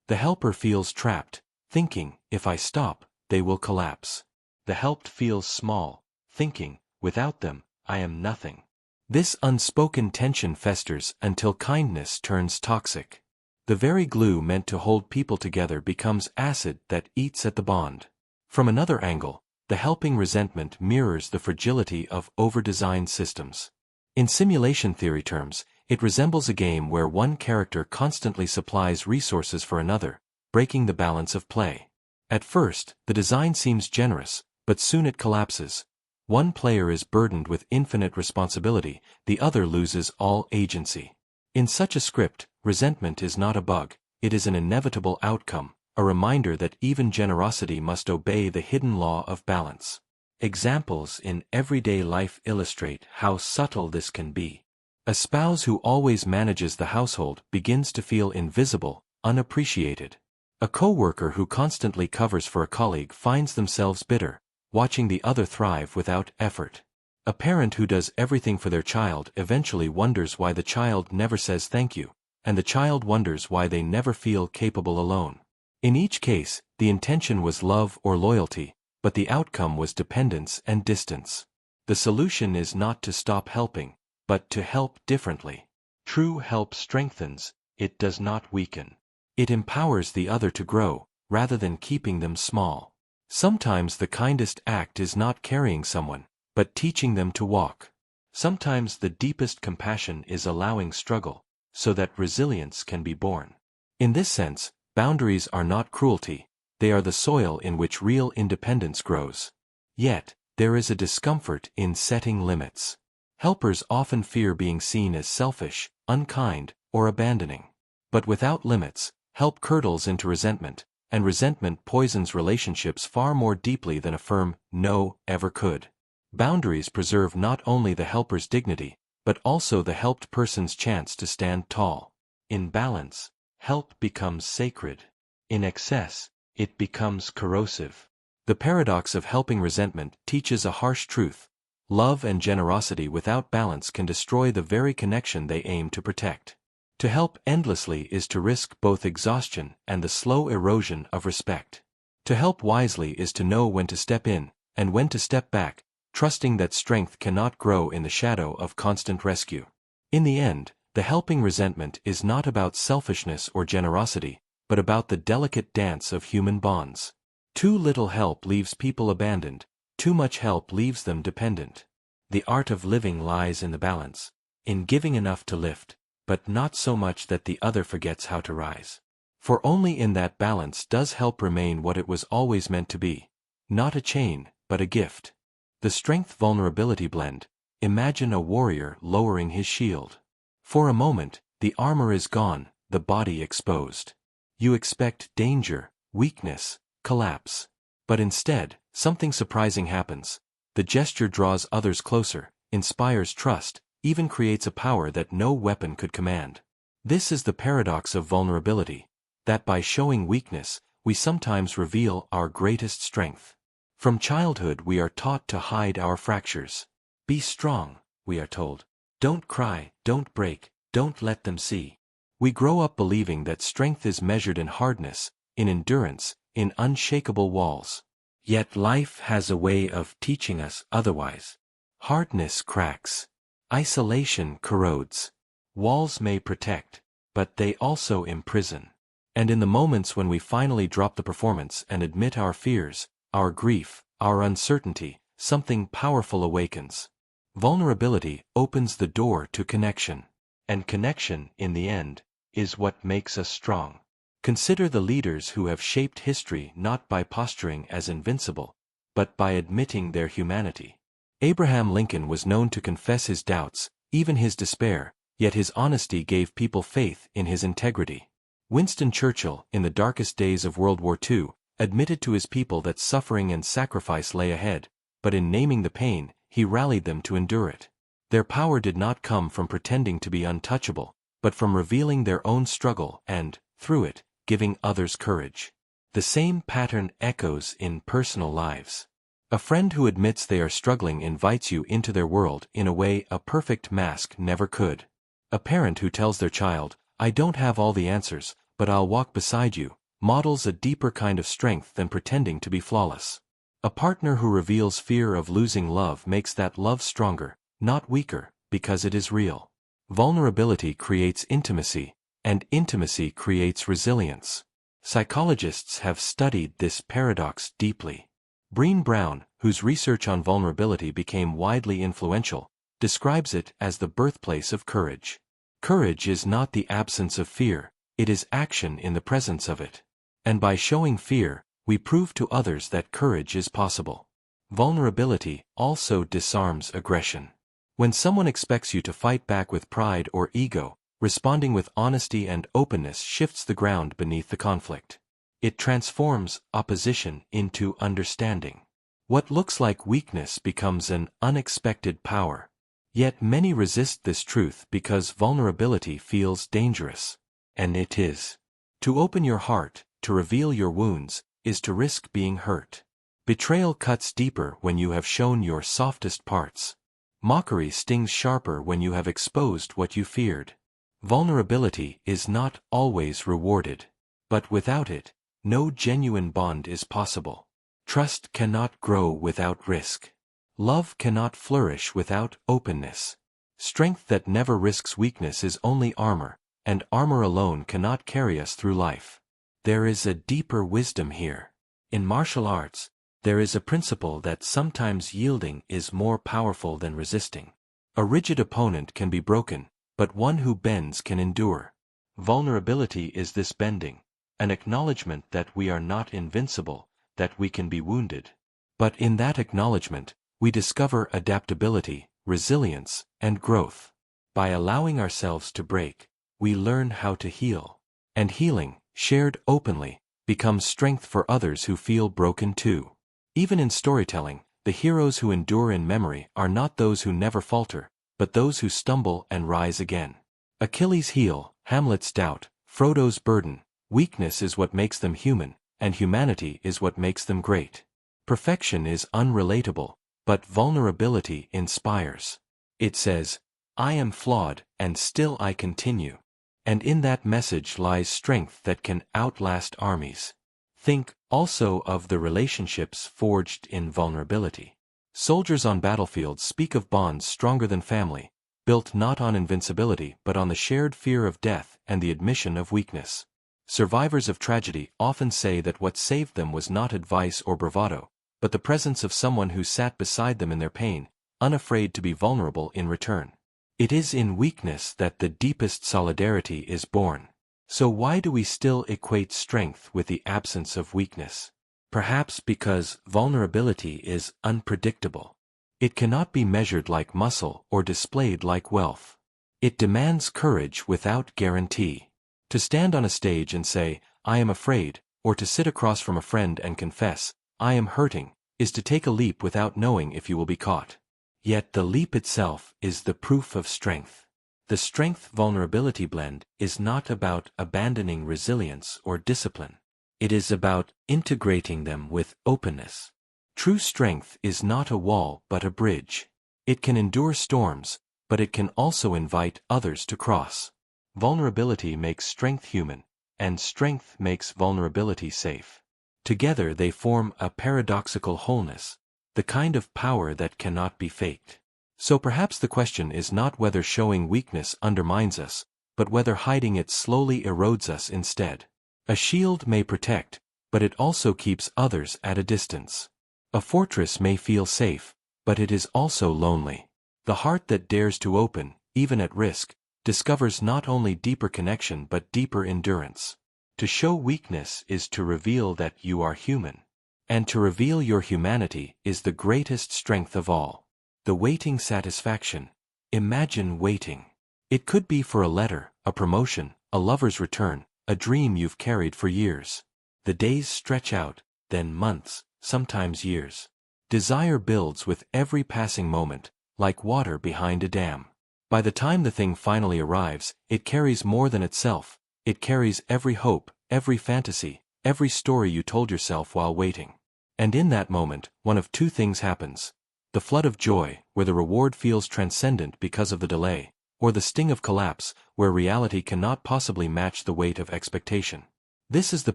The helper feels trapped, thinking, if I stop, they will collapse. The helped feels small, thinking, without them, I am nothing. This unspoken tension festers until kindness turns toxic. The very glue meant to hold people together becomes acid that eats at the bond. From another angle, the helping resentment mirrors the fragility of over-designed systems. In simulation theory terms, it resembles a game where one character constantly supplies resources for another, breaking the balance of play. At first, the design seems generous, but soon it collapses. One player is burdened with infinite responsibility, the other loses all agency. In such a script, resentment is not a bug, it is an inevitable outcome, a reminder that even generosity must obey the hidden law of balance. Examples in everyday life illustrate how subtle this can be. A spouse who always manages the household begins to feel invisible, unappreciated. A coworker who constantly covers for a colleague finds themselves bitter, watching the other thrive without effort. A parent who does everything for their child eventually wonders why the child never says thank you, and the child wonders why they never feel capable alone. In each case, the intention was love or loyalty, but the outcome was dependence and distance. The solution is not to stop helping, but to help differently. True help strengthens, it does not weaken. It empowers the other to grow, rather than keeping them small. Sometimes the kindest act is not carrying someone, but teaching them to walk. Sometimes the deepest compassion is allowing struggle, so that resilience can be born. In this sense, boundaries are not cruelty, they are the soil in which real independence grows. Yet, there is a discomfort in setting limits. Helpers often fear being seen as selfish, unkind, or abandoning. But without limits, help curdles into resentment, and resentment poisons relationships far more deeply than a firm no ever could. Boundaries preserve not only the helper's dignity, but also the helped person's chance to stand tall. In balance, help becomes sacred. In excess, it becomes corrosive. The paradox of helping resentment teaches a harsh truth. Love and generosity without balance can destroy the very connection they aim to protect. To help endlessly is to risk both exhaustion and the slow erosion of respect. To help wisely is to know when to step in, and when to step back, trusting that strength cannot grow in the shadow of constant rescue. In the end, the helping resentment is not about selfishness or generosity, but about the delicate dance of human bonds. Too little help leaves people abandoned, too much help leaves them dependent. The art of living lies in the balance, in giving enough to lift, but not so much that the other forgets how to rise. For only in that balance does help remain what it was always meant to be. Not a chain, but a gift. The strength-vulnerability blend. Imagine a warrior lowering his shield. For a moment, the armor is gone, the body exposed. You expect danger, weakness, collapse. But instead, something surprising happens. The gesture draws others closer, inspires trust, even creates a power that no weapon could command. This is the paradox of vulnerability, that by showing weakness, we sometimes reveal our greatest strength. From childhood we are taught to hide our fractures. Be strong, we are told. Don't cry, don't break, don't let them see. We grow up believing that strength is measured in hardness, in endurance, in unshakable walls. Yet life has a way of teaching us otherwise. Hardness cracks. Isolation corrodes. Walls may protect, but they also imprison. And in the moments when we finally drop the performance and admit our fears, our grief, our uncertainty, something powerful awakens. Vulnerability opens the door to connection. And connection, in the end, is what makes us strong. Consider the leaders who have shaped history not by posturing as invincible, but by admitting their humanity. Abraham Lincoln was known to confess his doubts, even his despair, yet his honesty gave people faith in his integrity. Winston Churchill, in the darkest days of World War II, admitted to his people that suffering and sacrifice lay ahead, but in naming the pain, he rallied them to endure it. Their power did not come from pretending to be untouchable, but from revealing their own struggle and, through it, giving others courage. The same pattern echoes in personal lives. A friend who admits they are struggling invites you into their world in a way a perfect mask never could. A parent who tells their child, "I don't have all the answers, but I'll walk beside you," models a deeper kind of strength than pretending to be flawless. A partner who reveals fear of losing love makes that love stronger, not weaker, because it is real. Vulnerability creates intimacy, and intimacy creates resilience. Psychologists have studied this paradox deeply. Brené Brown, whose research on vulnerability became widely influential, describes it as the birthplace of courage. Courage is not the absence of fear, it is action in the presence of it. And by showing fear, we prove to others that courage is possible. Vulnerability also disarms aggression. When someone expects you to fight back with pride or ego, responding with honesty and openness shifts the ground beneath the conflict. It transforms opposition into understanding. What looks like weakness becomes an unexpected power. Yet many resist this truth because vulnerability feels dangerous. And it is. To open your heart, to reveal your wounds, is to risk being hurt. Betrayal cuts deeper when you have shown your softest parts. Mockery stings sharper when you have exposed what you feared. Vulnerability is not always rewarded. But without it, no genuine bond is possible. Trust cannot grow without risk. Love cannot flourish without openness. Strength that never risks weakness is only armor, and armor alone cannot carry us through life. There is a deeper wisdom here. In martial arts, there is a principle that sometimes yielding is more powerful than resisting. A rigid opponent can be broken, but one who bends can endure. Vulnerability is this bending, an acknowledgement that we are not invincible, that we can be wounded. But in that acknowledgement, we discover adaptability, resilience, and growth. By allowing ourselves to break, we learn how to heal. And healing, shared openly, becomes strength for others who feel broken too. Even in storytelling, the heroes who endure in memory are not those who never falter, but those who stumble and rise again. Achilles' heel, Hamlet's doubt, Frodo's burden. Weakness is what makes them human, and humanity is what makes them great. Perfection is unrelatable, but vulnerability inspires. It says, I am flawed, and still I continue. And in that message lies strength that can outlast armies. Think also of the relationships forged in vulnerability. Soldiers on battlefields speak of bonds stronger than family, built not on invincibility but on the shared fear of death and the admission of weakness. Survivors of tragedy often say that what saved them was not advice or bravado, but the presence of someone who sat beside them in their pain, unafraid to be vulnerable in return. It is in weakness that the deepest solidarity is born. So why do we still equate strength with the absence of weakness? Perhaps because vulnerability is unpredictable. It cannot be measured like muscle or displayed like wealth. It demands courage without guarantee. To stand on a stage and say, I am afraid, or to sit across from a friend and confess, I am hurting, is to take a leap without knowing if you will be caught. Yet the leap itself is the proof of strength. The strength-vulnerability blend is not about abandoning resilience or discipline. It is about integrating them with openness. True strength is not a wall but a bridge. It can endure storms, but it can also invite others to cross. Vulnerability makes strength human, and strength makes vulnerability safe. Together they form a paradoxical wholeness, the kind of power that cannot be faked. So perhaps the question is not whether showing weakness undermines us, but whether hiding it slowly erodes us instead. A shield may protect, but it also keeps others at a distance. A fortress may feel safe, but it is also lonely. The heart that dares to open, even at risk, discovers not only deeper connection but deeper endurance. To show weakness is to reveal that you are human. And to reveal your humanity is the greatest strength of all. The waiting satisfaction. Imagine waiting. It could be for a letter, a promotion, a lover's return, a dream you've carried for years. The days stretch out, then months, sometimes years. Desire builds with every passing moment, like water behind a dam. By the time the thing finally arrives, it carries more than itself. It carries every hope, every fantasy, every story you told yourself while waiting. And in that moment, one of two things happens. The flood of joy, where the reward feels transcendent because of the delay, or the sting of collapse, where reality cannot possibly match the weight of expectation. This is the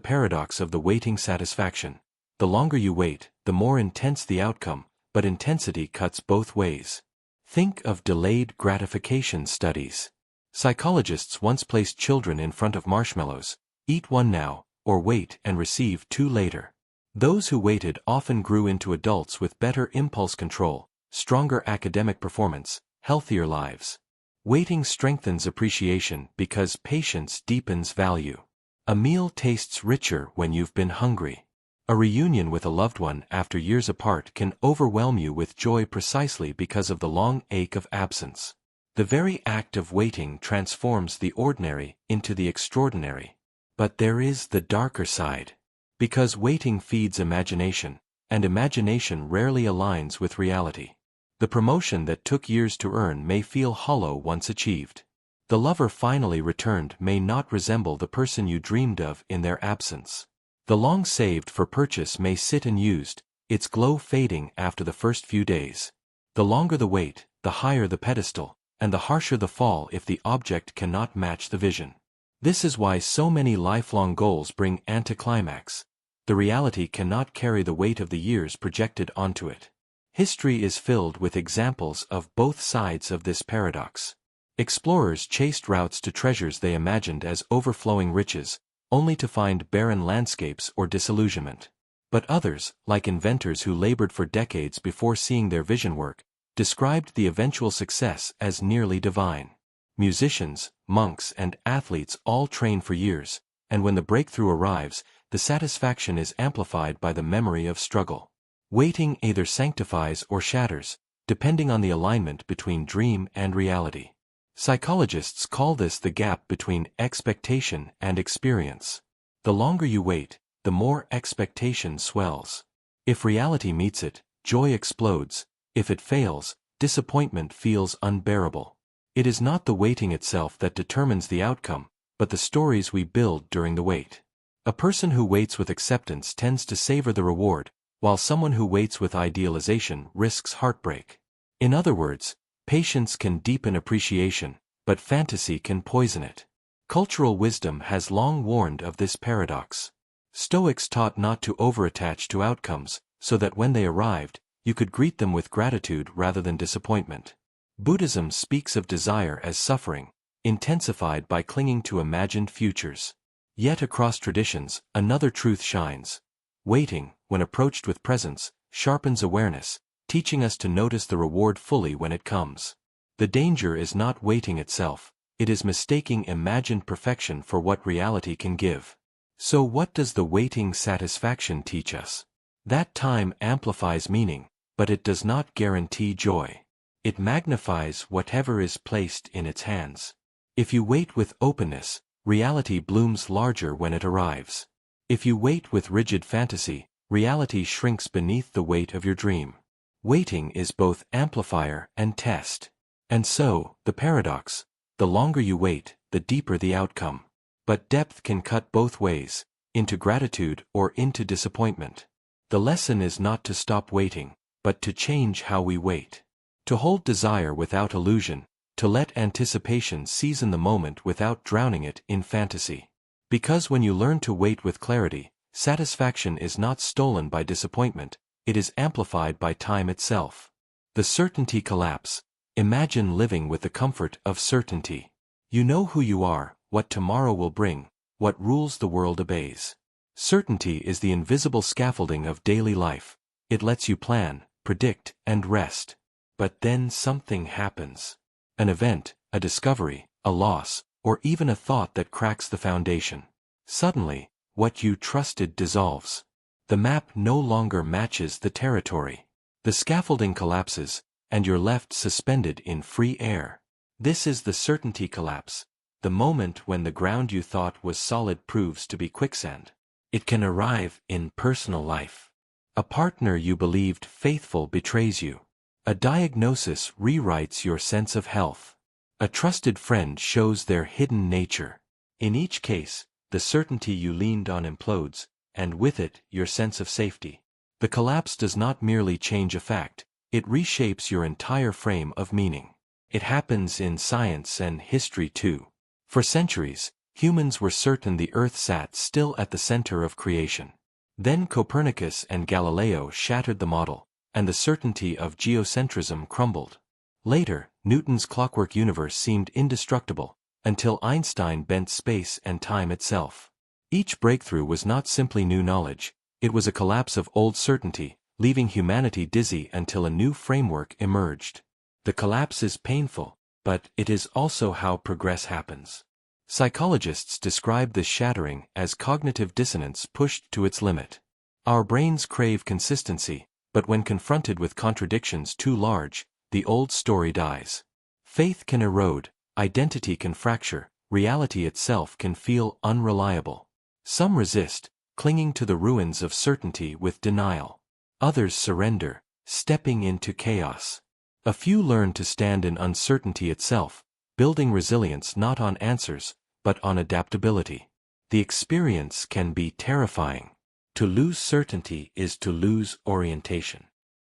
paradox of the waiting satisfaction. The longer you wait, the more intense the outcome, but intensity cuts both ways. Think of delayed gratification studies. Psychologists once placed children in front of marshmallows, eat one now, or wait and receive two later. Those who waited often grew into adults with better impulse control, stronger academic performance, healthier lives. Waiting strengthens appreciation because patience deepens value. A meal tastes richer when you've been hungry. A reunion with a loved one after years apart can overwhelm you with joy precisely because of the long ache of absence. The very act of waiting transforms the ordinary into the extraordinary. But there is the darker side. Because waiting feeds imagination, and imagination rarely aligns with reality. The promotion that took years to earn may feel hollow once achieved. The lover finally returned may not resemble the person you dreamed of in their absence. The long saved for purchase may sit unused, its glow fading after the first few days. The longer the wait, the higher the pedestal, and the harsher the fall if the object cannot match the vision. This is why so many lifelong goals bring anticlimax. The reality cannot carry the weight of the years projected onto it. History is filled with examples of both sides of this paradox. Explorers chased routes to treasures they imagined as overflowing riches, only to find barren landscapes or disillusionment. But others, like inventors who labored for decades before seeing their vision work, described the eventual success as nearly divine. Musicians, monks, and athletes all train for years, and when the breakthrough arrives, the satisfaction is amplified by the memory of struggle. Waiting either sanctifies or shatters, depending on the alignment between dream and reality. Psychologists call this the gap between expectation and experience. The longer you wait, the more expectation swells. If reality meets it, joy explodes. If it fails, disappointment feels unbearable. It is not the waiting itself that determines the outcome, but the stories we build during the wait. A person who waits with acceptance tends to savor the reward, while someone who waits with idealization risks heartbreak. In other words, patience can deepen appreciation, but fantasy can poison it. Cultural wisdom has long warned of this paradox. Stoics taught not to overattach to outcomes, so that when they arrived, you could greet them with gratitude rather than disappointment. Buddhism speaks of desire as suffering, intensified by clinging to imagined futures. Yet across traditions, another truth shines. Waiting, when approached with presence, sharpens awareness, teaching us to notice the reward fully when it comes. The danger is not waiting itself, it is mistaking imagined perfection for what reality can give. So what does the waiting satisfaction teach us? That time amplifies meaning, but it does not guarantee joy. It magnifies whatever is placed in its hands. If you wait with openness, reality blooms larger when it arrives. If you wait with rigid fantasy, reality shrinks beneath the weight of your dream. Waiting is both amplifier and test. And so, the paradox: the longer you wait, the deeper the outcome. But depth can cut both ways, into gratitude or into disappointment. The lesson is not to stop waiting, but to change how we wait. To hold desire without illusion, to let anticipation season the moment without drowning it in fantasy. Because when you learn to wait with clarity, satisfaction is not stolen by disappointment, it is amplified by time itself. The certainty collapse. Imagine living with the comfort of certainty. You know who you are, what tomorrow will bring, what rules the world obeys. Certainty is the invisible scaffolding of daily life. It lets you plan, predict, and rest. But then something happens. An event, a discovery, a loss, or even a thought that cracks the foundation. Suddenly, what you trusted dissolves. The map no longer matches the territory. The scaffolding collapses, and you're left suspended in free air. This is the certainty collapse, the moment when the ground you thought was solid proves to be quicksand. It can arrive in personal life. A partner you believed faithful betrays you. A diagnosis rewrites your sense of health. A trusted friend shows their hidden nature. In each case, the certainty you leaned on implodes, and with it, your sense of safety. The collapse does not merely change a fact, it reshapes your entire frame of meaning. It happens in science and history too. For centuries, humans were certain the Earth sat still at the center of creation. Then Copernicus and Galileo shattered the model, and the certainty of geocentrism crumbled. Later, Newton's clockwork universe seemed indestructible, until Einstein bent space and time itself. Each breakthrough was not simply new knowledge, it was a collapse of old certainty, leaving humanity dizzy until a new framework emerged. The collapse is painful, but it is also how progress happens. Psychologists describe this shattering as cognitive dissonance pushed to its limit. Our brains crave consistency, but when confronted with contradictions too large, the old story dies. Faith can erode, identity can fracture, reality itself can feel unreliable. Some resist, clinging to the ruins of certainty with denial. Others surrender, stepping into chaos. A few learn to stand in uncertainty itself, building resilience not on answers, but on adaptability. The experience can be terrifying. To lose certainty is to lose orientation.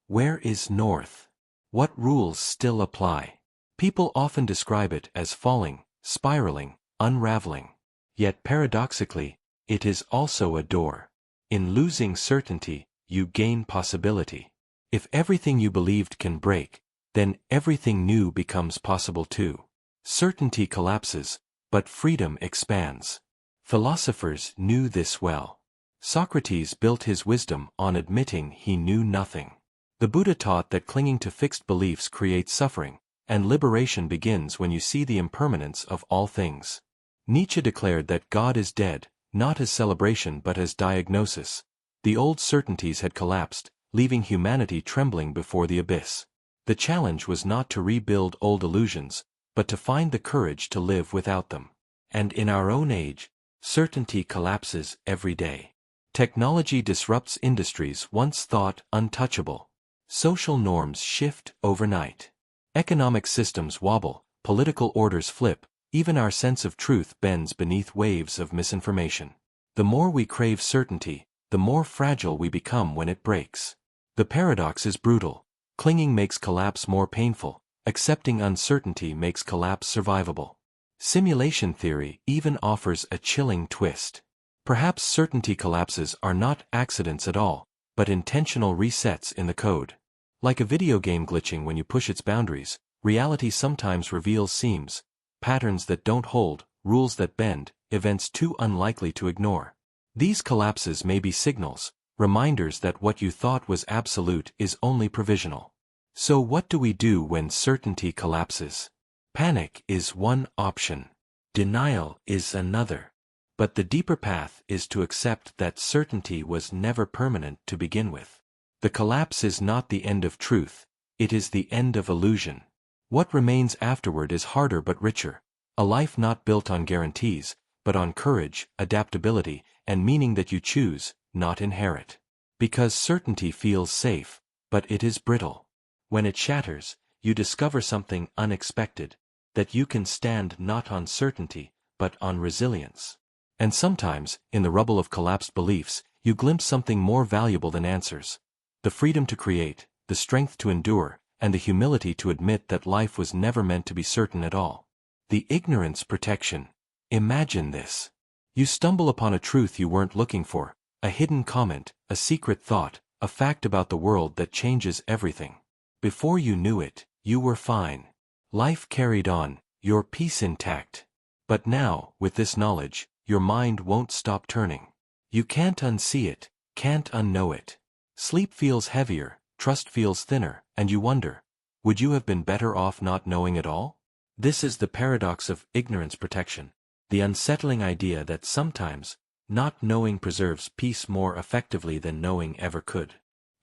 Where is north? What rules still apply? People often describe it as falling, spiraling, unraveling. Yet paradoxically, it is also a door. In losing certainty, you gain possibility. If everything you believed can break, then everything new becomes possible too. Certainty collapses, but freedom expands. Philosophers knew this well. Socrates built his wisdom on admitting he knew nothing. The Buddha taught that clinging to fixed beliefs creates suffering, and liberation begins when you see the impermanence of all things. Nietzsche declared that God is dead, not as celebration but as diagnosis. The old certainties had collapsed, leaving humanity trembling before the abyss. The challenge was not to rebuild old illusions, but to find the courage to live without them. And in our own age, certainty collapses every day. Technology disrupts industries once thought untouchable. Social norms shift overnight. Economic systems wobble, political orders flip, even our sense of truth bends beneath waves of misinformation. The more we crave certainty, the more fragile we become when it breaks. The paradox is brutal. Clinging makes collapse more painful, accepting uncertainty makes collapse survivable. Simulation theory even offers a chilling twist. Perhaps certainty collapses are not accidents at all, but intentional resets in the code. Like a video game glitching when you push its boundaries, reality sometimes reveals seams, patterns that don't hold, rules that bend, events too unlikely to ignore. These collapses may be signals, reminders that what you thought was absolute is only provisional. So what do we do when certainty collapses? Panic is one option. Denial is another. But the deeper path is to accept that certainty was never permanent to begin with. The collapse is not the end of truth, it is the end of illusion. What remains afterward is harder but richer, a life not built on guarantees, but on courage, adaptability, and meaning that you choose, not inherit. Because certainty feels safe, but it is brittle. When it shatters, you discover something unexpected, that you can stand not on certainty, but on resilience. And sometimes, in the rubble of collapsed beliefs, you glimpse something more valuable than answers. The freedom to create, the strength to endure, and the humility to admit that life was never meant to be certain at all. The ignorance protection. Imagine this. You stumble upon a truth you weren't looking for, a hidden comment, a secret thought, a fact about the world that changes everything. Before you knew it, you were fine. Life carried on, your peace intact. But now, with this knowledge, your mind won't stop turning. You can't unsee it, can't unknow it. Sleep feels heavier, trust feels thinner, and you wonder, would you have been better off not knowing at all? This is the paradox of ignorance protection, the unsettling idea that sometimes, not knowing preserves peace more effectively than knowing ever could.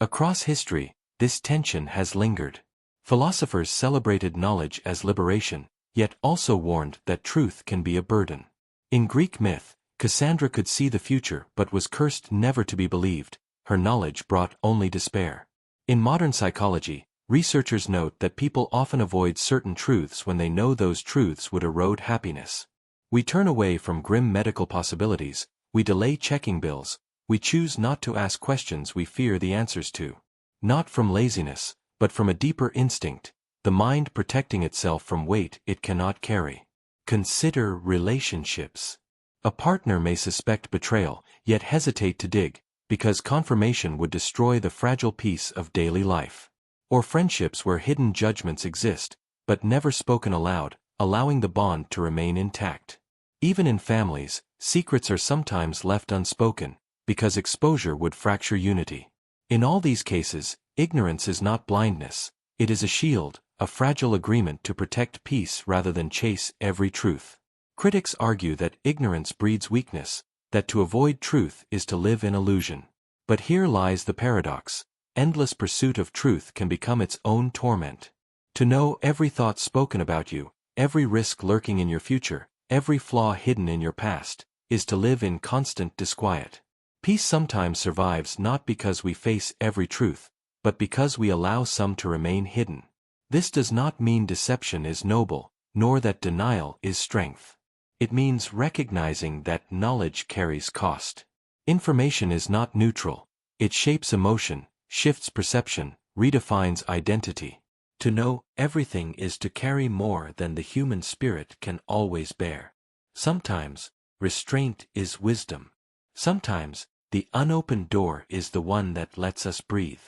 Across history, this tension has lingered. Philosophers celebrated knowledge as liberation, yet also warned that truth can be a burden. In Greek myth, Cassandra could see the future but was cursed never to be believed. Her knowledge brought only despair. In modern psychology, researchers note that people often avoid certain truths when they know those truths would erode happiness. We turn away from grim medical possibilities, we delay checking bills, we choose not to ask questions we fear the answers to. Not from laziness, but from a deeper instinct, the mind protecting itself from weight it cannot carry. Consider relationships. A partner may suspect betrayal, yet hesitate to dig, because confirmation would destroy the fragile peace of daily life. Or friendships where hidden judgments exist, but never spoken aloud, allowing the bond to remain intact. Even in families, secrets are sometimes left unspoken, because exposure would fracture unity. In all these cases, ignorance is not blindness, it is a shield, a fragile agreement to protect peace rather than chase every truth. Critics argue that ignorance breeds weakness, that to avoid truth is to live in illusion. But here lies the paradox. Endless pursuit of truth can become its own torment. To know every thought spoken about you, every risk lurking in your future, every flaw hidden in your past, is to live in constant disquiet. Peace sometimes survives not because we face every truth, but because we allow some to remain hidden. This does not mean deception is noble, nor that denial is strength. It means recognizing that knowledge carries cost. Information is not neutral. It shapes emotion, shifts perception, redefines identity. To know everything is to carry more than the human spirit can always bear. Sometimes, restraint is wisdom. Sometimes, the unopened door is the one that lets us breathe.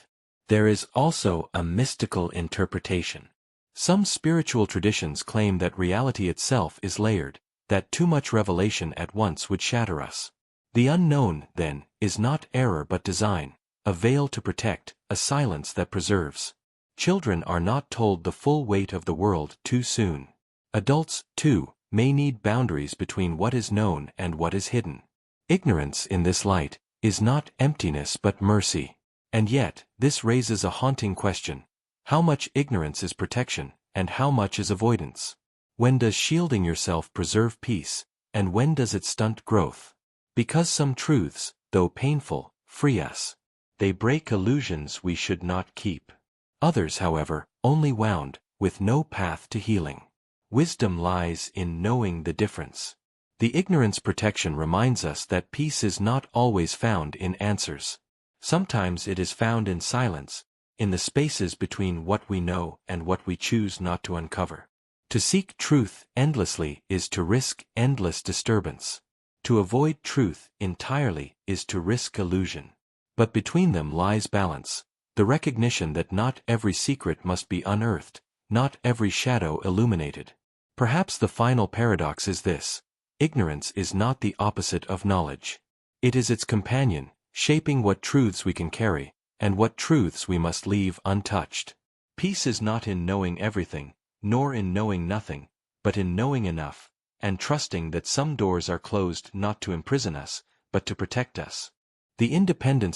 There is also a mystical interpretation. Some spiritual traditions claim that reality itself is layered, that too much revelation at once would shatter us. The unknown, then, is not error but design, a veil to protect, a silence that preserves. Children are not told the full weight of the world too soon. Adults, too, may need boundaries between what is known and what is hidden. Ignorance in this light is not emptiness but mercy. And yet, this raises a haunting question. How much ignorance is protection, and how much is avoidance? When does shielding yourself preserve peace, and when does it stunt growth? Because some truths, though painful, free us. They break illusions we should not keep. Others, however, only wound, with no path to healing. Wisdom lies in knowing the difference. The ignorance protection reminds us that peace is not always found in answers. Sometimes it is found in silence, in the spaces between what we know and what we choose not to uncover. To seek truth endlessly is to risk endless disturbance. To avoid truth entirely is to risk illusion. But between them lies balance, the recognition that not every secret must be unearthed, not every shadow illuminated. Perhaps the final paradox is this: ignorance is not the opposite of knowledge. It is its companion, shaping what truths we can carry, and what truths we must leave untouched. Peace is not in knowing everything, nor in knowing nothing, but in knowing enough, and trusting that some doors are closed not to imprison us, but to protect us. The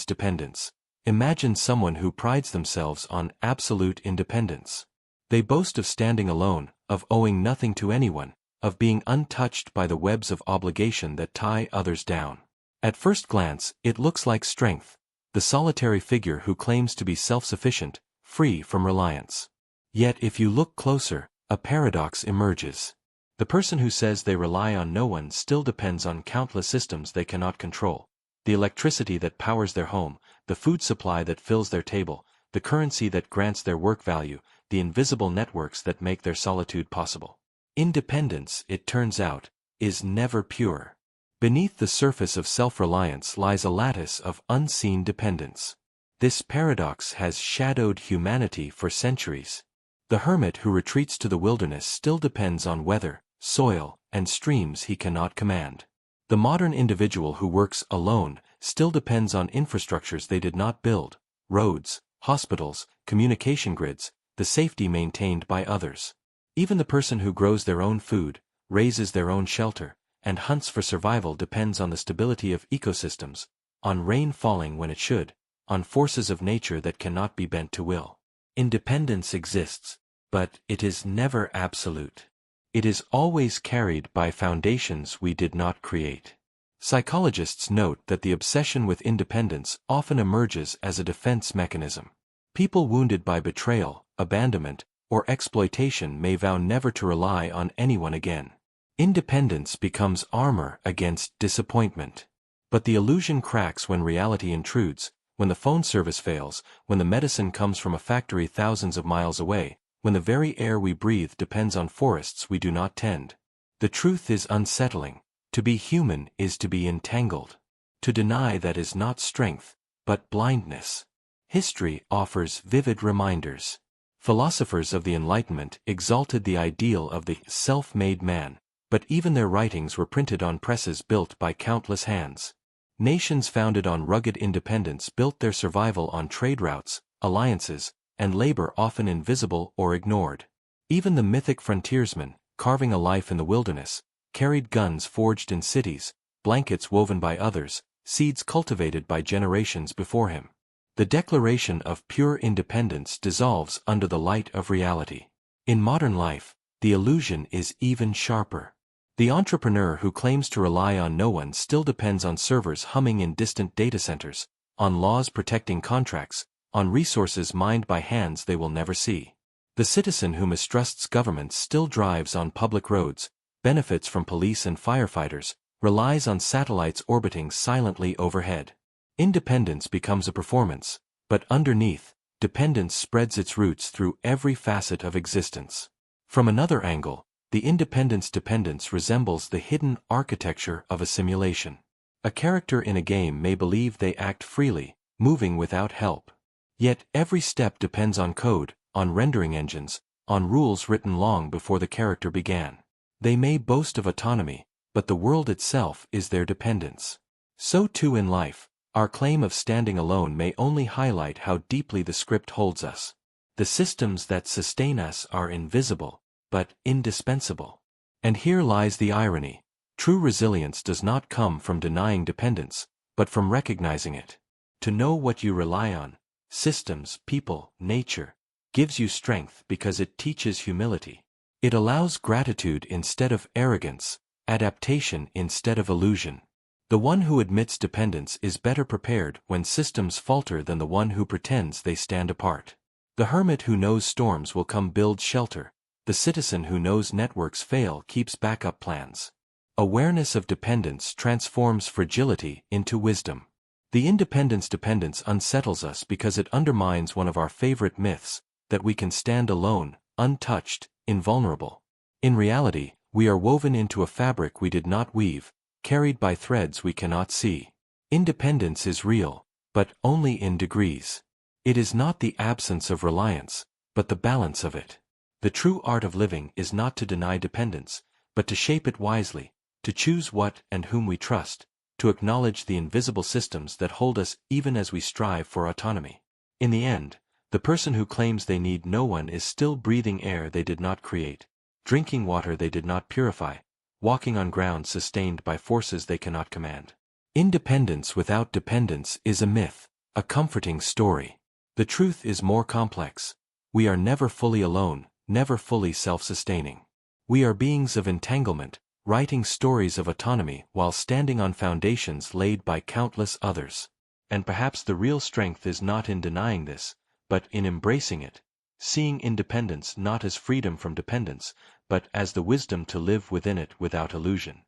dependence. Imagine someone who prides themselves on absolute independence. They boast of standing alone, of owing nothing to anyone, of being untouched by the webs of obligation that tie others down. At first glance, it looks like strength, the solitary figure who claims to be self-sufficient, free from reliance. Yet if you look closer, a paradox emerges. The person who says they rely on no one still depends on countless systems they cannot control. The electricity that powers their home, the food supply that fills their table, the currency that grants their work value, the invisible networks that make their solitude possible. Independence, it turns out, is never pure. Beneath the surface of self-reliance lies a lattice of unseen dependence. This paradox has shadowed humanity for centuries. The hermit who retreats to the wilderness still depends on weather, soil, and streams he cannot command. The modern individual who works alone still depends on infrastructures they did not build: roads, hospitals, communication grids, the safety maintained by others. Even the person who grows their own food, raises their own shelter, and hunts for survival depends on the stability of ecosystems, on rain falling when it should, on forces of nature that cannot be bent to will. Independence exists, but it is never absolute. It is always carried by foundations we did not create. Psychologists note that the obsession with independence often emerges as a defense mechanism. People wounded by betrayal, abandonment, or exploitation may vow never to rely on anyone again. Independence becomes armor against disappointment. But the illusion cracks when reality intrudes, when the phone service fails, when the medicine comes from a factory thousands of miles away, when the very air we breathe depends on forests we do not tend. The truth is unsettling. To be human is to be entangled. To deny that is not strength, but blindness. History offers vivid reminders. Philosophers of the Enlightenment exalted the ideal of the self-made man, but even their writings were printed on presses built by countless hands. Nations founded on rugged independence built their survival on trade routes, alliances, and labor often invisible or ignored. Even the mythic frontiersman, carving a life in the wilderness, carried guns forged in cities, blankets woven by others, seeds cultivated by generations before him. The declaration of pure independence dissolves under the light of reality. In modern life, the illusion is even sharper. The entrepreneur who claims to rely on no one still depends on servers humming in distant data centers, on laws protecting contracts, on resources mined by hands they will never see. The citizen who mistrusts governments still drives on public roads, benefits from police and firefighters, relies on satellites orbiting silently overhead. Independence becomes a performance, but underneath, dependence spreads its roots through every facet of existence. From another angle, the independence dependence resembles the hidden architecture of a simulation. A character in a game may believe they act freely, moving without help. Yet every step depends on code, on rendering engines, on rules written long before the character began. They may boast of autonomy, but the world itself is their dependence. So too in life, our claim of standing alone may only highlight how deeply the script holds us. The systems that sustain us are invisible, but indispensable. And here lies the irony. True resilience does not come from denying dependence, but from recognizing it. To know what you rely on, systems, people, nature, gives you strength because it teaches humility. It allows gratitude instead of arrogance, adaptation instead of illusion. The one who admits dependence is better prepared when systems falter than the one who pretends they stand apart. The hermit who knows storms will come build shelter. The citizen who knows networks fail keeps backup plans. Awareness of dependence transforms fragility into wisdom. The independence dependence unsettles us because it undermines one of our favorite myths, that we can stand alone, untouched, invulnerable. In reality, we are woven into a fabric we did not weave, carried by threads we cannot see. Independence is real, but only in degrees. It is not the absence of reliance, but the balance of it. The true art of living is not to deny dependence, but to shape it wisely, to choose what and whom we trust, to acknowledge the invisible systems that hold us even as we strive for autonomy. In the end, the person who claims they need no one is still breathing air they did not create, drinking water they did not purify, walking on ground sustained by forces they cannot command. Independence without dependence is a myth, a comforting story. The truth is more complex. We are never fully alone, never fully self-sustaining. We are beings of entanglement, writing stories of autonomy while standing on foundations laid by countless others. And perhaps the real strength is not in denying this, but in embracing it, seeing independence not as freedom from dependence, but as the wisdom to live within it without illusion.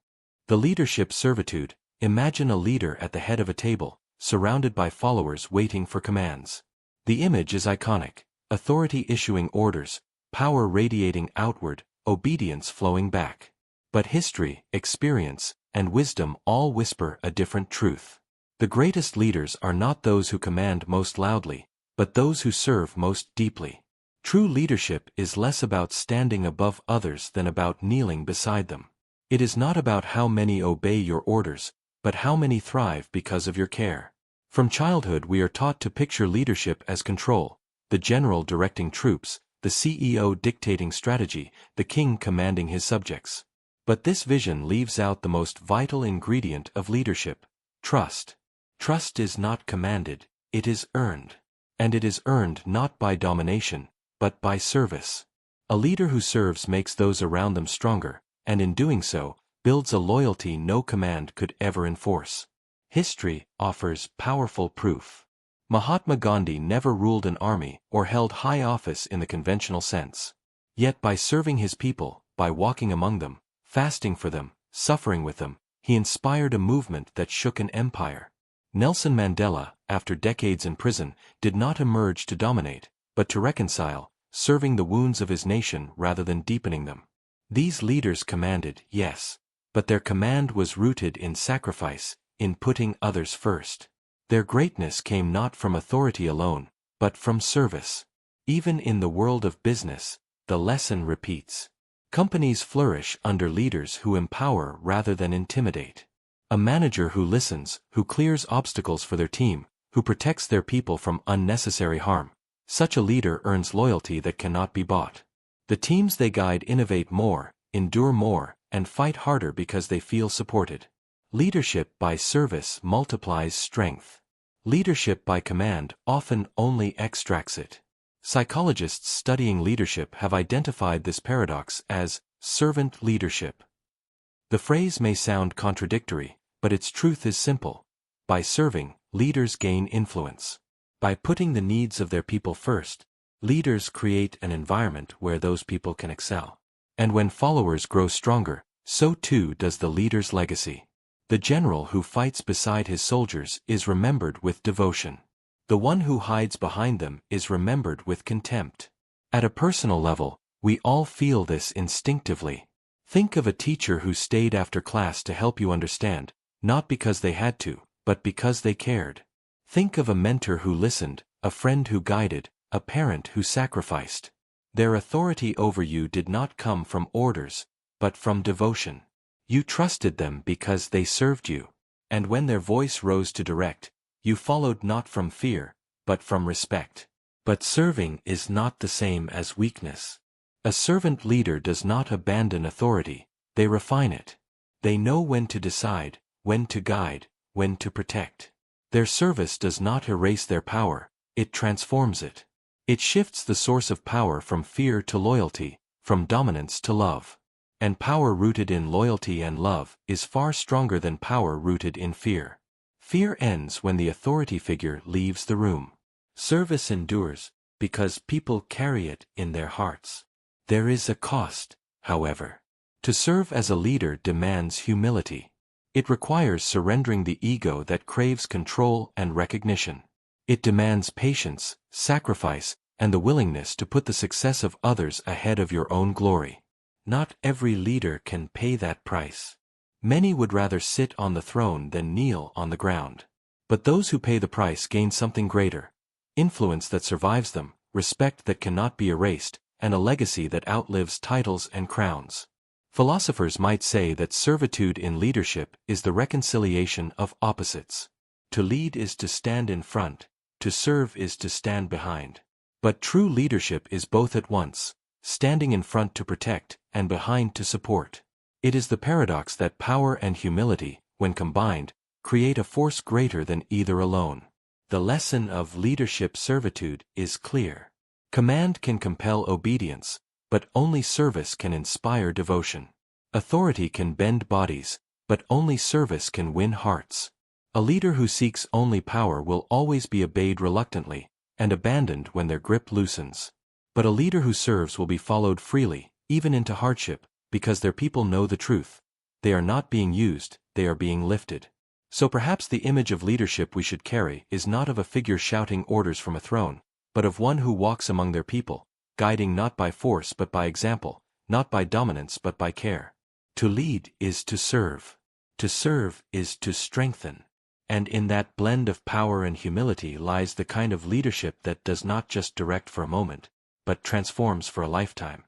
The leadership servitude. Imagine a leader at the head of a table, surrounded by followers waiting for commands. The image is iconic, authority issuing orders, power radiating outward, obedience flowing back. But history, experience, and wisdom all whisper a different truth. The greatest leaders are not those who command most loudly, but those who serve most deeply. True leadership is less about standing above others than about kneeling beside them. It is not about how many obey your orders, but how many thrive because of your care. From childhood we are taught to picture leadership as control, the general directing troops, the CEO dictating strategy, the king commanding his subjects. But this vision leaves out the most vital ingredient of leadership: trust. Trust is not commanded, it is earned. And it is earned not by domination, but by service. A leader who serves makes those around them stronger, and in doing so, builds a loyalty no command could ever enforce. History offers powerful proof. Mahatma Gandhi never ruled an army or held high office in the conventional sense. Yet by serving his people, by walking among them, fasting for them, suffering with them, he inspired a movement that shook an empire. Nelson Mandela, after decades in prison, did not emerge to dominate, but to reconcile, serving the wounds of his nation rather than deepening them. These leaders commanded, yes, but their command was rooted in sacrifice, in putting others first. Their greatness came not from authority alone, but from service. Even in the world of business, the lesson repeats. Companies flourish under leaders who empower rather than intimidate. A manager who listens, who clears obstacles for their team, who protects their people from unnecessary harm. Such a leader earns loyalty that cannot be bought. The teams they guide innovate more, endure more, and fight harder because they feel supported. Leadership by service multiplies strength. Leadership by command often only extracts it. Psychologists studying leadership have identified this paradox as servant leadership. The phrase may sound contradictory, but its truth is simple. By serving, leaders gain influence. By putting the needs of their people first, leaders create an environment where those people can excel. And when followers grow stronger, so too does the leader's legacy. The general who fights beside his soldiers is remembered with devotion. The one who hides behind them is remembered with contempt. At a personal level, we all feel this instinctively. Think of a teacher who stayed after class to help you understand, not because they had to, but because they cared. Think of a mentor who listened, a friend who guided, a parent who sacrificed. Their authority over you did not come from orders, but from devotion. You trusted them because they served you. And when their voice rose to direct, you followed not from fear, but from respect. But serving is not the same as weakness. A servant leader does not abandon authority, they refine it. They know when to decide, when to guide, when to protect. Their service does not erase their power, it transforms it. It shifts the source of power from fear to loyalty, from dominance to love. And power rooted in loyalty and love is far stronger than power rooted in fear. Fear ends when the authority figure leaves the room. Service endures because people carry it in their hearts. There is a cost, however. To serve as a leader demands humility. It requires surrendering the ego that craves control and recognition. It demands patience, sacrifice, and the willingness to put the success of others ahead of your own glory. Not every leader can pay that price. Many would rather sit on the throne than kneel on the ground. But those who pay the price gain something greater: influence that survives them, respect that cannot be erased, and a legacy that outlives titles and crowns. Philosophers might say that servitude in leadership is the reconciliation of opposites. To lead is to stand in front, to serve is to stand behind. But true leadership is both at once, standing in front to protect, and behind to support. It is the paradox that power and humility, when combined, create a force greater than either alone. The lesson of leadership servitude is clear. Command can compel obedience, but only service can inspire devotion. Authority can bend bodies, but only service can win hearts. A leader who seeks only power will always be obeyed reluctantly, and abandoned when their grip loosens. But a leader who serves will be followed freely, even into hardship, because their people know the truth. They are not being used, they are being lifted. So perhaps the image of leadership we should carry is not of a figure shouting orders from a throne, but of one who walks among their people, guiding not by force but by example, not by dominance but by care. To lead is to serve. To serve is to strengthen. And in that blend of power and humility lies the kind of leadership that does not just direct for a moment, but transforms for a lifetime.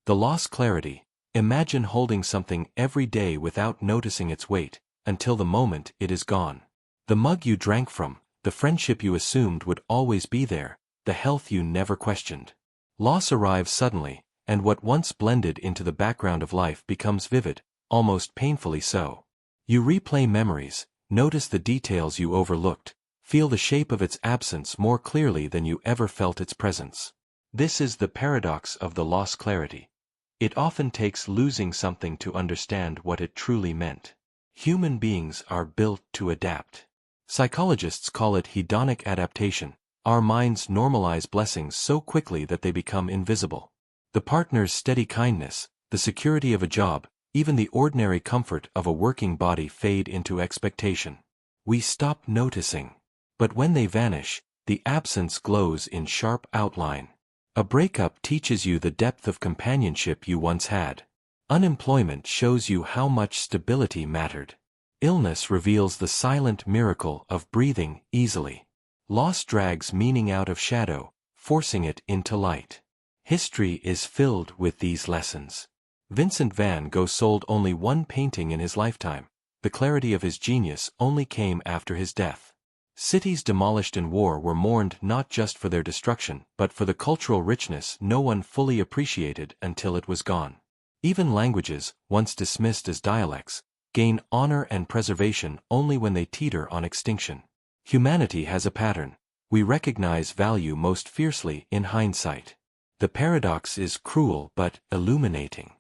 The lost clarity: imagine holding something every day without noticing its weight, until the moment it is gone. The mug you drank from, the friendship you assumed would always be there, the health you never questioned. Loss arrives suddenly, and what once blended into the background of life becomes vivid, almost painfully so. You replay memories, notice the details you overlooked, feel the shape of its absence more clearly than you ever felt its presence. This is the paradox of the lost clarity. It often takes losing something to understand what it truly meant. Human beings are built to adapt. Psychologists call it hedonic adaptation. Our minds normalize blessings so quickly that they become invisible. The partner's steady kindness, the security of a job, even the ordinary comfort of a working body fade into expectation. We stop noticing. But when they vanish, the absence glows in sharp outline. A breakup teaches you the depth of companionship you once had. Unemployment shows you how much stability mattered. Illness reveals the silent miracle of breathing easily. Loss drags meaning out of shadow, forcing it into light. History is filled with these lessons. Vincent van Gogh sold only one painting in his lifetime. The clarity of his genius only came after his death. Cities demolished in war were mourned not just for their destruction, but for the cultural richness no one fully appreciated until it was gone. Even languages, once dismissed as dialects, gain honor and preservation only when they teeter on extinction. Humanity has a pattern. We recognize value most fiercely in hindsight. The paradox is cruel but illuminating.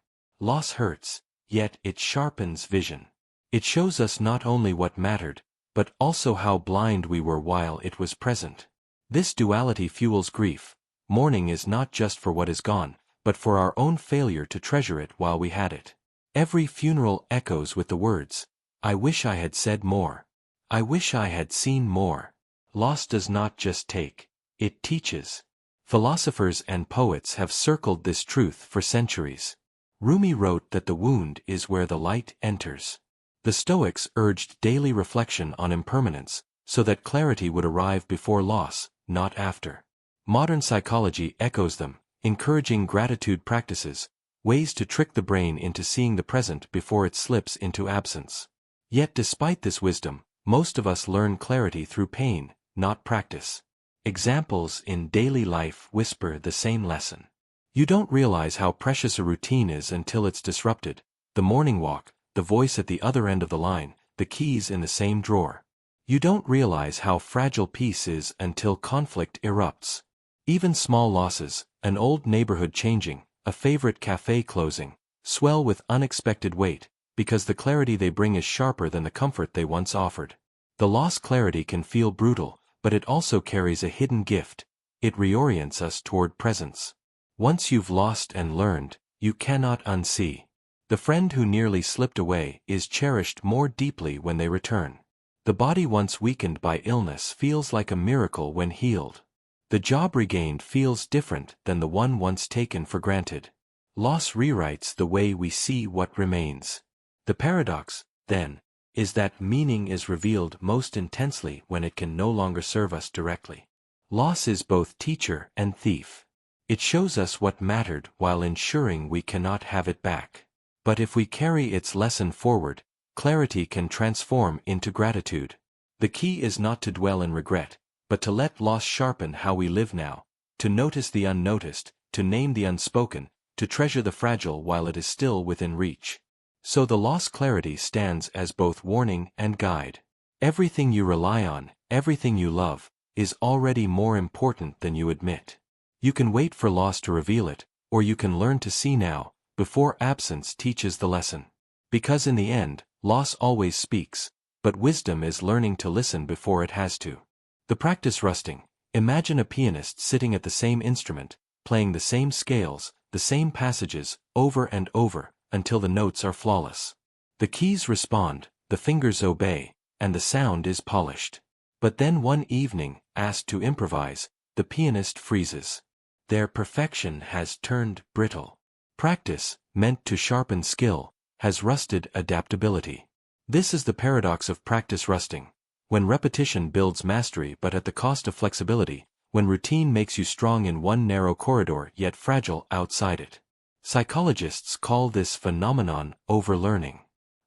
Loss hurts, yet it sharpens vision. It shows us not only what mattered, but also how blind we were while it was present. This duality fuels grief. Mourning is not just for what is gone, but for our own failure to treasure it while we had it. Every funeral echoes with the words, "I wish I had said more. I wish I had seen more." loss does not just take, it teaches. Philosophers and poets have circled this truth for centuries. Rumi wrote that the wound is where the light enters. The Stoics urged daily reflection on impermanence, so that clarity would arrive before loss, not after. Modern psychology echoes them, encouraging gratitude practices, ways to trick the brain into seeing the present before it slips into absence. Yet despite this wisdom, most of us learn clarity through pain, not practice. Examples in daily life whisper the same lesson. You don't realize how precious a routine is until it's disrupted. The morning walk, the voice at the other end of the line, the keys in the same drawer. You don't realize how fragile peace is until conflict erupts. Even small losses, an old neighborhood changing, a favorite cafe closing, swell with unexpected weight, because the clarity they bring is sharper than the comfort they once offered. The lost clarity can feel brutal, but it also carries a hidden gift. It reorients us toward presence. Once you've lost and learned, you cannot unsee. The friend who nearly slipped away is cherished more deeply when they return. The body once weakened by illness feels like a miracle when healed. The job regained feels different than the one once taken for granted. Loss rewrites the way we see what remains. The paradox, then, is that meaning is revealed most intensely when it can no longer serve us directly. Loss is both teacher and thief. It shows us what mattered while ensuring we cannot have it back. But if we carry its lesson forward, clarity can transform into gratitude. The key is not to dwell in regret, but to let loss sharpen how we live now, to notice the unnoticed, to name the unspoken, to treasure the fragile while it is still within reach. So the lost clarity stands as both warning and guide. Everything you rely on, everything you love, is already more important than you admit. You can wait for loss to reveal it, or you can learn to see now, before absence teaches the lesson. Because in the end, loss always speaks, but wisdom is learning to listen before it has to. The practice rusting. Imagine a pianist sitting at the same instrument, playing the same scales, the same passages, over and over, until the notes are flawless. The keys respond, the fingers obey, and the sound is polished. But then one evening, asked to improvise, the pianist freezes. Their perfection has turned brittle. Practice, meant to sharpen skill, has rusted adaptability. This is the paradox of practice rusting. When repetition builds mastery but at the cost of flexibility, when routine makes you strong in one narrow corridor yet fragile outside it. Psychologists call this phenomenon overlearning.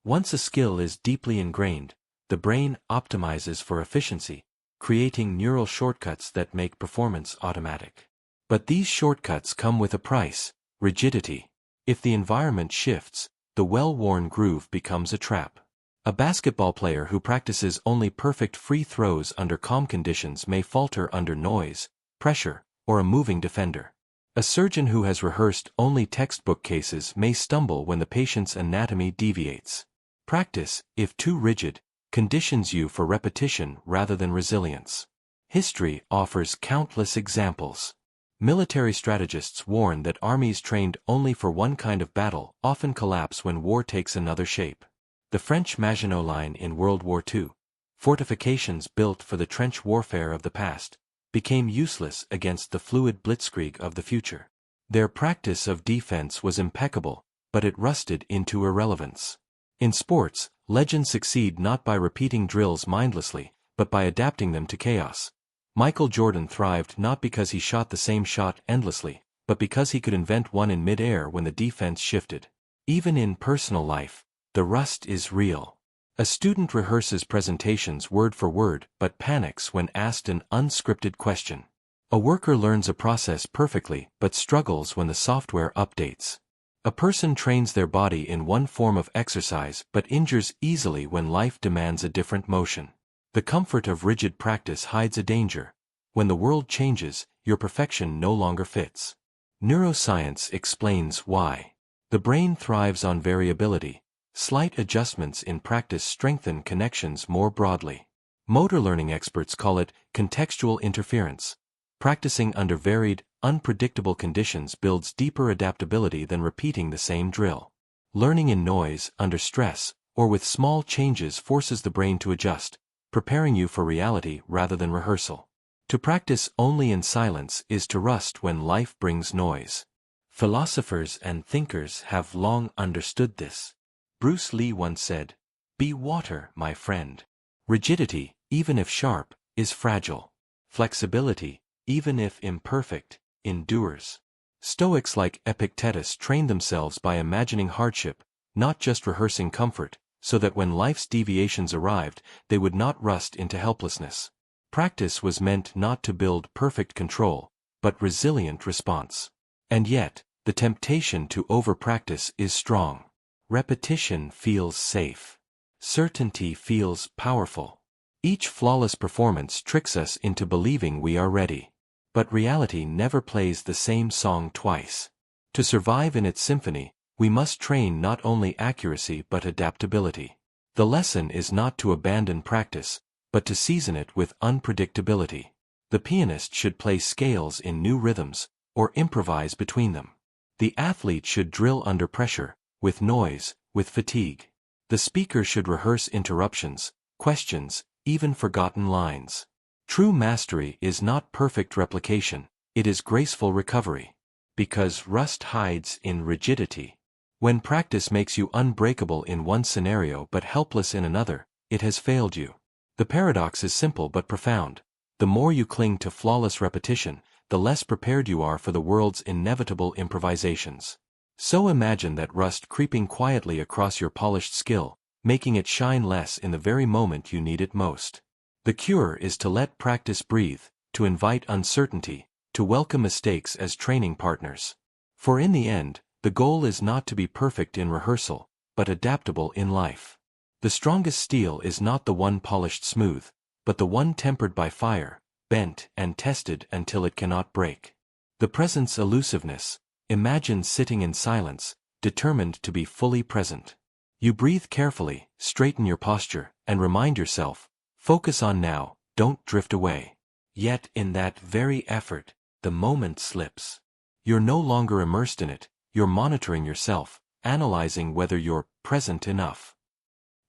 Once a skill is deeply ingrained, the brain optimizes for efficiency, creating neural shortcuts that make performance automatic. But these shortcuts come with a price, rigidity. If the environment shifts, the well-worn groove becomes a trap. A basketball player who practices only perfect free throws under calm conditions may falter under noise, pressure, or a moving defender. A surgeon who has rehearsed only textbook cases may stumble when the patient's anatomy deviates. Practice, if too rigid, conditions you for repetition rather than resilience. History offers countless examples. Military strategists warn that armies trained only for one kind of battle often collapse when war takes another shape. The French Maginot Line in World War II, fortifications built for the trench warfare of the past, became useless against the fluid blitzkrieg of the future. Their practice of defense was impeccable, but it rusted into irrelevance. In sports, legends succeed not by repeating drills mindlessly, but by adapting them to chaos. Michael Jordan thrived not because he shot the same shot endlessly, but because he could invent one in mid-air when the defense shifted. Even in personal life, the rust is real. A student rehearses presentations word for word but panics when asked an unscripted question. A worker learns a process perfectly but struggles when the software updates. A person trains their body in one form of exercise but injures easily when life demands a different motion. The comfort of rigid practice hides a danger. When the world changes, your perfection no longer fits. Neuroscience explains why. The brain thrives on variability. Slight adjustments in practice strengthen connections more broadly. Motor learning experts call it contextual interference. Practicing under varied, unpredictable conditions builds deeper adaptability than repeating the same drill. Learning in noise, under stress, or with small changes forces the brain to adjust, preparing you for reality rather than rehearsal. To practice only in silence is to rust when life brings noise. Philosophers and thinkers have long understood this. Bruce Lee once said, "Be water, my friend." Rigidity, even if sharp, is fragile. Flexibility, even if imperfect, endures. Stoics like Epictetus trained themselves by imagining hardship, not just rehearsing comfort, so that when life's deviations arrived, they would not rust into helplessness. Practice was meant not to build perfect control, but resilient response. And yet, the temptation to over-practice is strong. Repetition feels safe. Certainty feels powerful. Each flawless performance tricks us into believing we are ready. But reality never plays the same song twice. To survive in its symphony, we must train not only accuracy but adaptability. The lesson is not to abandon practice, but to season it with unpredictability. The pianist should play scales in new rhythms, or improvise between them. The athlete should drill under pressure, with noise, with fatigue. The speaker should rehearse interruptions, questions, even forgotten lines. True mastery is not perfect replication, it is graceful recovery. Because rust hides in rigidity. When practice makes you unbreakable in one scenario but helpless in another, it has failed you. The paradox is simple but profound. The more you cling to flawless repetition, the less prepared you are for the world's inevitable improvisations. So imagine that rust creeping quietly across your polished skill, making it shine less in the very moment you need it most. The cure is to let practice breathe, to invite uncertainty, to welcome mistakes as training partners. For in the end, the goal is not to be perfect in rehearsal, but adaptable in life. The strongest steel is not the one polished smooth, but the one tempered by fire, bent and tested until it cannot break. The present's elusiveness. Imagine sitting in silence, determined to be fully present. You breathe carefully, straighten your posture, and remind yourself, focus on now, don't drift away. Yet in that very effort, the moment slips. You're no longer immersed in it, you're monitoring yourself, analyzing whether you're present enough.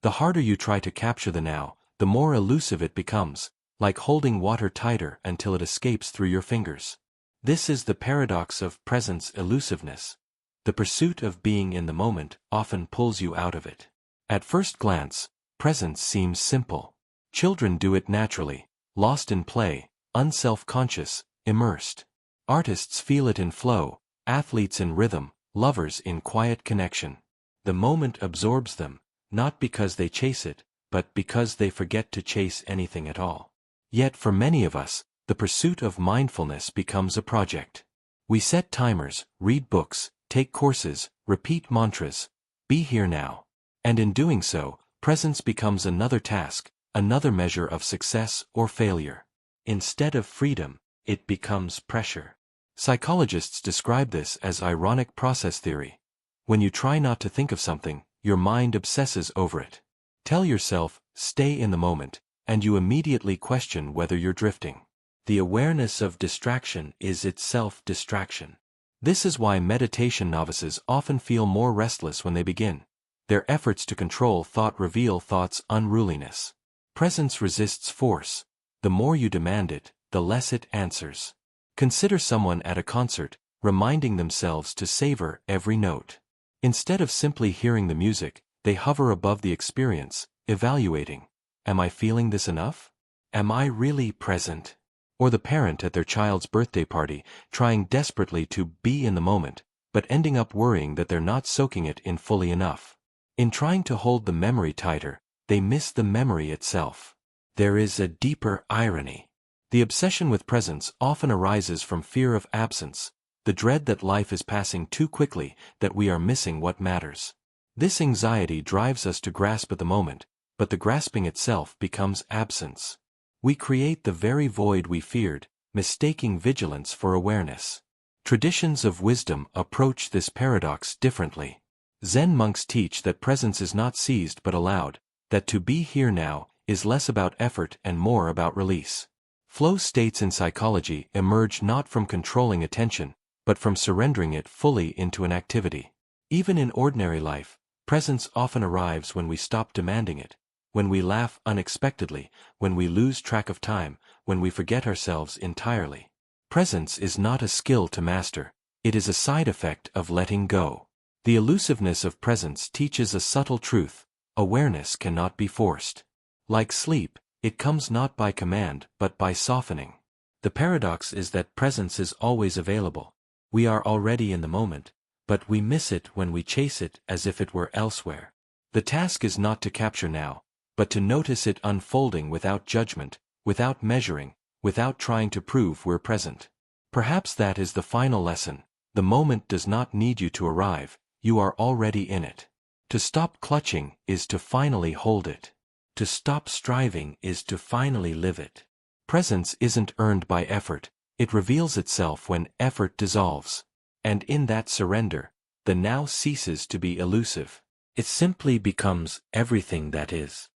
The harder you try to capture the now, the more elusive it becomes, like holding water tighter until it escapes through your fingers. This is the paradox of presence elusiveness. The pursuit of being in the moment often pulls you out of it. At first glance, presence seems simple. Children do it naturally, lost in play, unself-conscious, immersed. Artists feel it in flow, athletes in rhythm, lovers in quiet connection. The moment absorbs them, not because they chase it, but because they forget to chase anything at all. Yet for many of us, the pursuit of mindfulness becomes a project. We set timers, read books, take courses, repeat mantras, be here now. And in doing so, presence becomes another task, another measure of success or failure. Instead of freedom, it becomes pressure. Psychologists describe this as ironic process theory. When you try not to think of something, your mind obsesses over it. Tell yourself, stay in the moment, and you immediately question whether you're drifting. The awareness of distraction is itself distraction. This is why meditation novices often feel more restless when they begin. Their efforts to control thought reveal thought's unruliness. Presence resists force. The more you demand it, the less it answers. Consider someone at a concert, reminding themselves to savor every note. Instead of simply hearing the music, they hover above the experience, evaluating. Am I feeling this enough? Am I really present? Or the parent at their child's birthday party, trying desperately to be in the moment, but ending up worrying that they're not soaking it in fully enough. In trying to hold the memory tighter, they miss the memory itself. There is a deeper irony. The obsession with presence often arises from fear of absence, the dread that life is passing too quickly, that we are missing what matters. This anxiety drives us to grasp at the moment, but the grasping itself becomes absence. We create the very void we feared, mistaking vigilance for awareness. Traditions of wisdom approach this paradox differently. Zen monks teach that presence is not seized but allowed, that to be here now is less about effort and more about release. Flow states in psychology emerge not from controlling attention, but from surrendering it fully into an activity. Even in ordinary life, presence often arrives when we stop demanding it, when we laugh unexpectedly, when we lose track of time, when we forget ourselves entirely. Presence is not a skill to master, it is a side effect of letting go. The elusiveness of presence teaches a subtle truth: awareness cannot be forced. Like sleep, it comes not by command but by softening. The paradox is that presence is always available. We are already in the moment, but we miss it when we chase it as if it were elsewhere. The task is not to capture now, but to notice it unfolding without judgment, without measuring, without trying to prove we're present. Perhaps that is the final lesson: the moment does not need you to arrive, you are already in it. To stop clutching is to finally hold it. To stop striving is to finally live it. Presence isn't earned by effort, it reveals itself when effort dissolves. And in that surrender, the now ceases to be elusive. It simply becomes everything that is.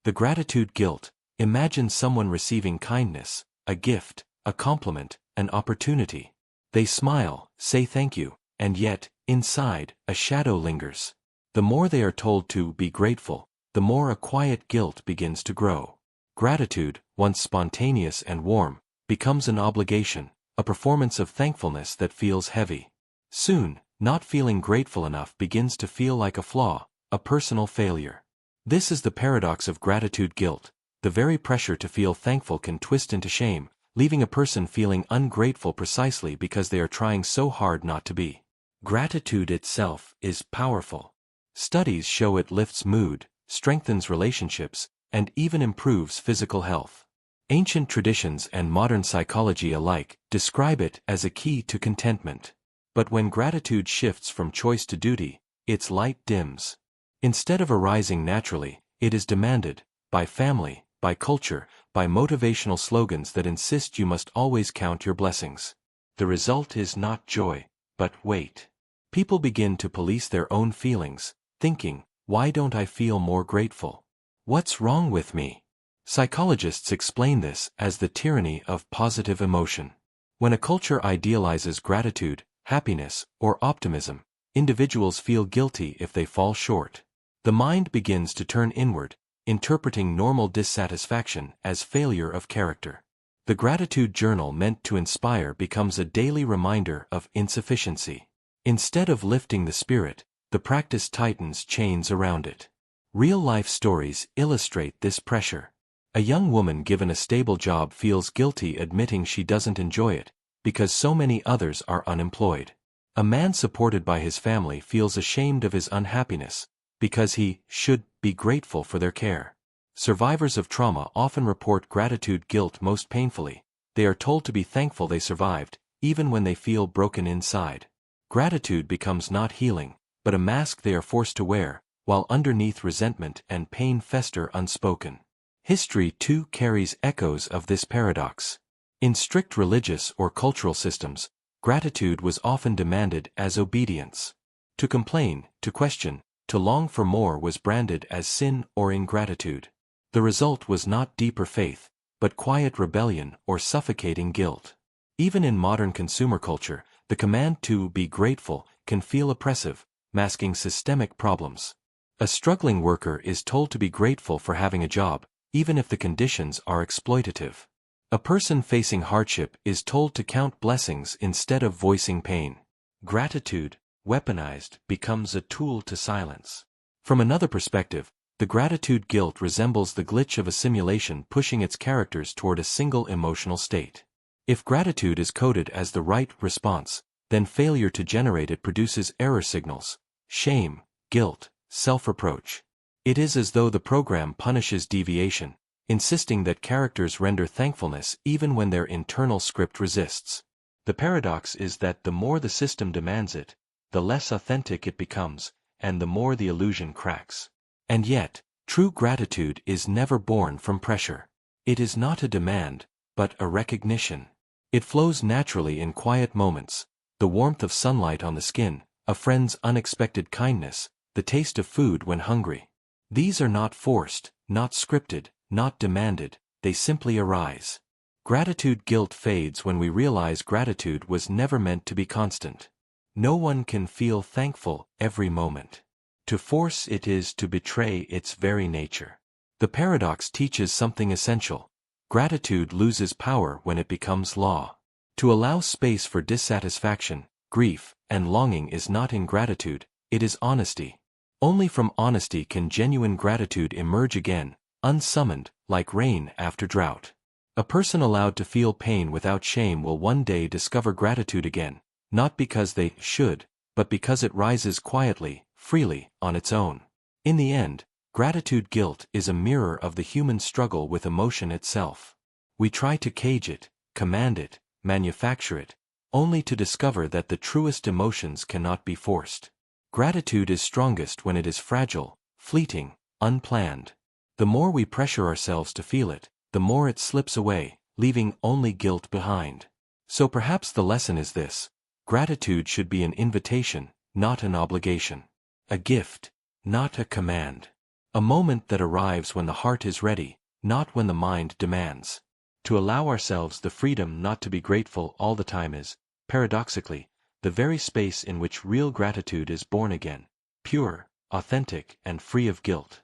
The gratitude guilt: imagine someone receiving kindness, a gift, a compliment, an opportunity. They smile, say thank you, and yet, inside, a shadow lingers. The more they are told to be grateful, the more a quiet guilt begins to grow. Gratitude, once spontaneous and warm, becomes an obligation, a performance of thankfulness that feels heavy. Soon, not feeling grateful enough begins to feel like a flaw, a personal failure. This is the paradox of gratitude guilt. The very pressure to feel thankful can twist into shame, leaving a person feeling ungrateful precisely because they are trying so hard not to be. Gratitude itself is powerful. Studies show it lifts mood, strengthens relationships, and even improves physical health. Ancient traditions and modern psychology alike describe it as a key to contentment. But when gratitude shifts from choice to duty, its light dims. Instead of arising naturally, it is demanded, by family, by culture, by motivational slogans that insist you must always count your blessings. The result is not joy, but weight. People begin to police their own feelings, thinking, why don't I feel more grateful? What's wrong with me? Psychologists explain this as the tyranny of positive emotion. When a culture idealizes gratitude, happiness, or optimism, individuals feel guilty if they fall short. The mind begins to turn inward, interpreting normal dissatisfaction as failure of character. The gratitude journal meant to inspire becomes a daily reminder of insufficiency. Instead of lifting the spirit, the practice tightens chains around it. Real-life stories illustrate this pressure. A young woman given a stable job feels guilty admitting she doesn't enjoy it, because so many others are unemployed. A man supported by his family feels ashamed of his unhappiness, because he should be grateful for their care. Survivors of trauma often report gratitude guilt most painfully. They are told to be thankful they survived, even when they feel broken inside. Gratitude becomes not healing, but a mask they are forced to wear, while underneath resentment and pain fester unspoken. History too carries echoes of this paradox. In strict religious or cultural systems, gratitude was often demanded as obedience. To complain, to question, to long for more was branded as sin or ingratitude. The result was not deeper faith, but quiet rebellion or suffocating guilt. Even in modern consumer culture, the command to be grateful can feel oppressive, masking systemic problems. A struggling worker is told to be grateful for having a job, even if the conditions are exploitative. A person facing hardship is told to count blessings instead of voicing pain. Gratitude, weaponized, becomes a tool to silence. From another perspective, the gratitude guilt resembles the glitch of a simulation pushing its characters toward a single emotional state. If gratitude is coded as the right response, then failure to generate it produces error signals: shame, guilt, self-reproach. It is as though the program punishes deviation, insisting that characters render thankfulness even when their internal script resists. The paradox is that the more the system demands it, the less authentic it becomes, and the more the illusion cracks. And yet, true gratitude is never born from pressure. It is not a demand, but a recognition. It flows naturally in quiet moments: the warmth of sunlight on the skin, a friend's unexpected kindness, the taste of food when hungry. These are not forced, not scripted, not demanded, they simply arise. Gratitude guilt fades when we realize gratitude was never meant to be constant. No one can feel thankful every moment. To force it is to betray its very nature. The paradox teaches something essential. Gratitude loses power when it becomes law. To allow space for dissatisfaction, grief, and longing is not ingratitude, it is honesty. Only from honesty can genuine gratitude emerge again, unsummoned, like rain after drought. A person allowed to feel pain without shame will one day discover gratitude again, not because they should, but because it rises quietly, freely, on its own. In the end, gratitude guilt is a mirror of the human struggle with emotion itself. We try to cage it, command it, manufacture it, only to discover that the truest emotions cannot be forced. Gratitude is strongest when it is fragile, fleeting, unplanned. The more we pressure ourselves to feel it, the more it slips away, leaving only guilt behind. So perhaps the lesson is this: gratitude should be an invitation, not an obligation. A gift, not a command. A moment that arrives when the heart is ready, not when the mind demands. To allow ourselves the freedom not to be grateful all the time is, paradoxically, the very space in which real gratitude is born again, pure, authentic, and free of guilt.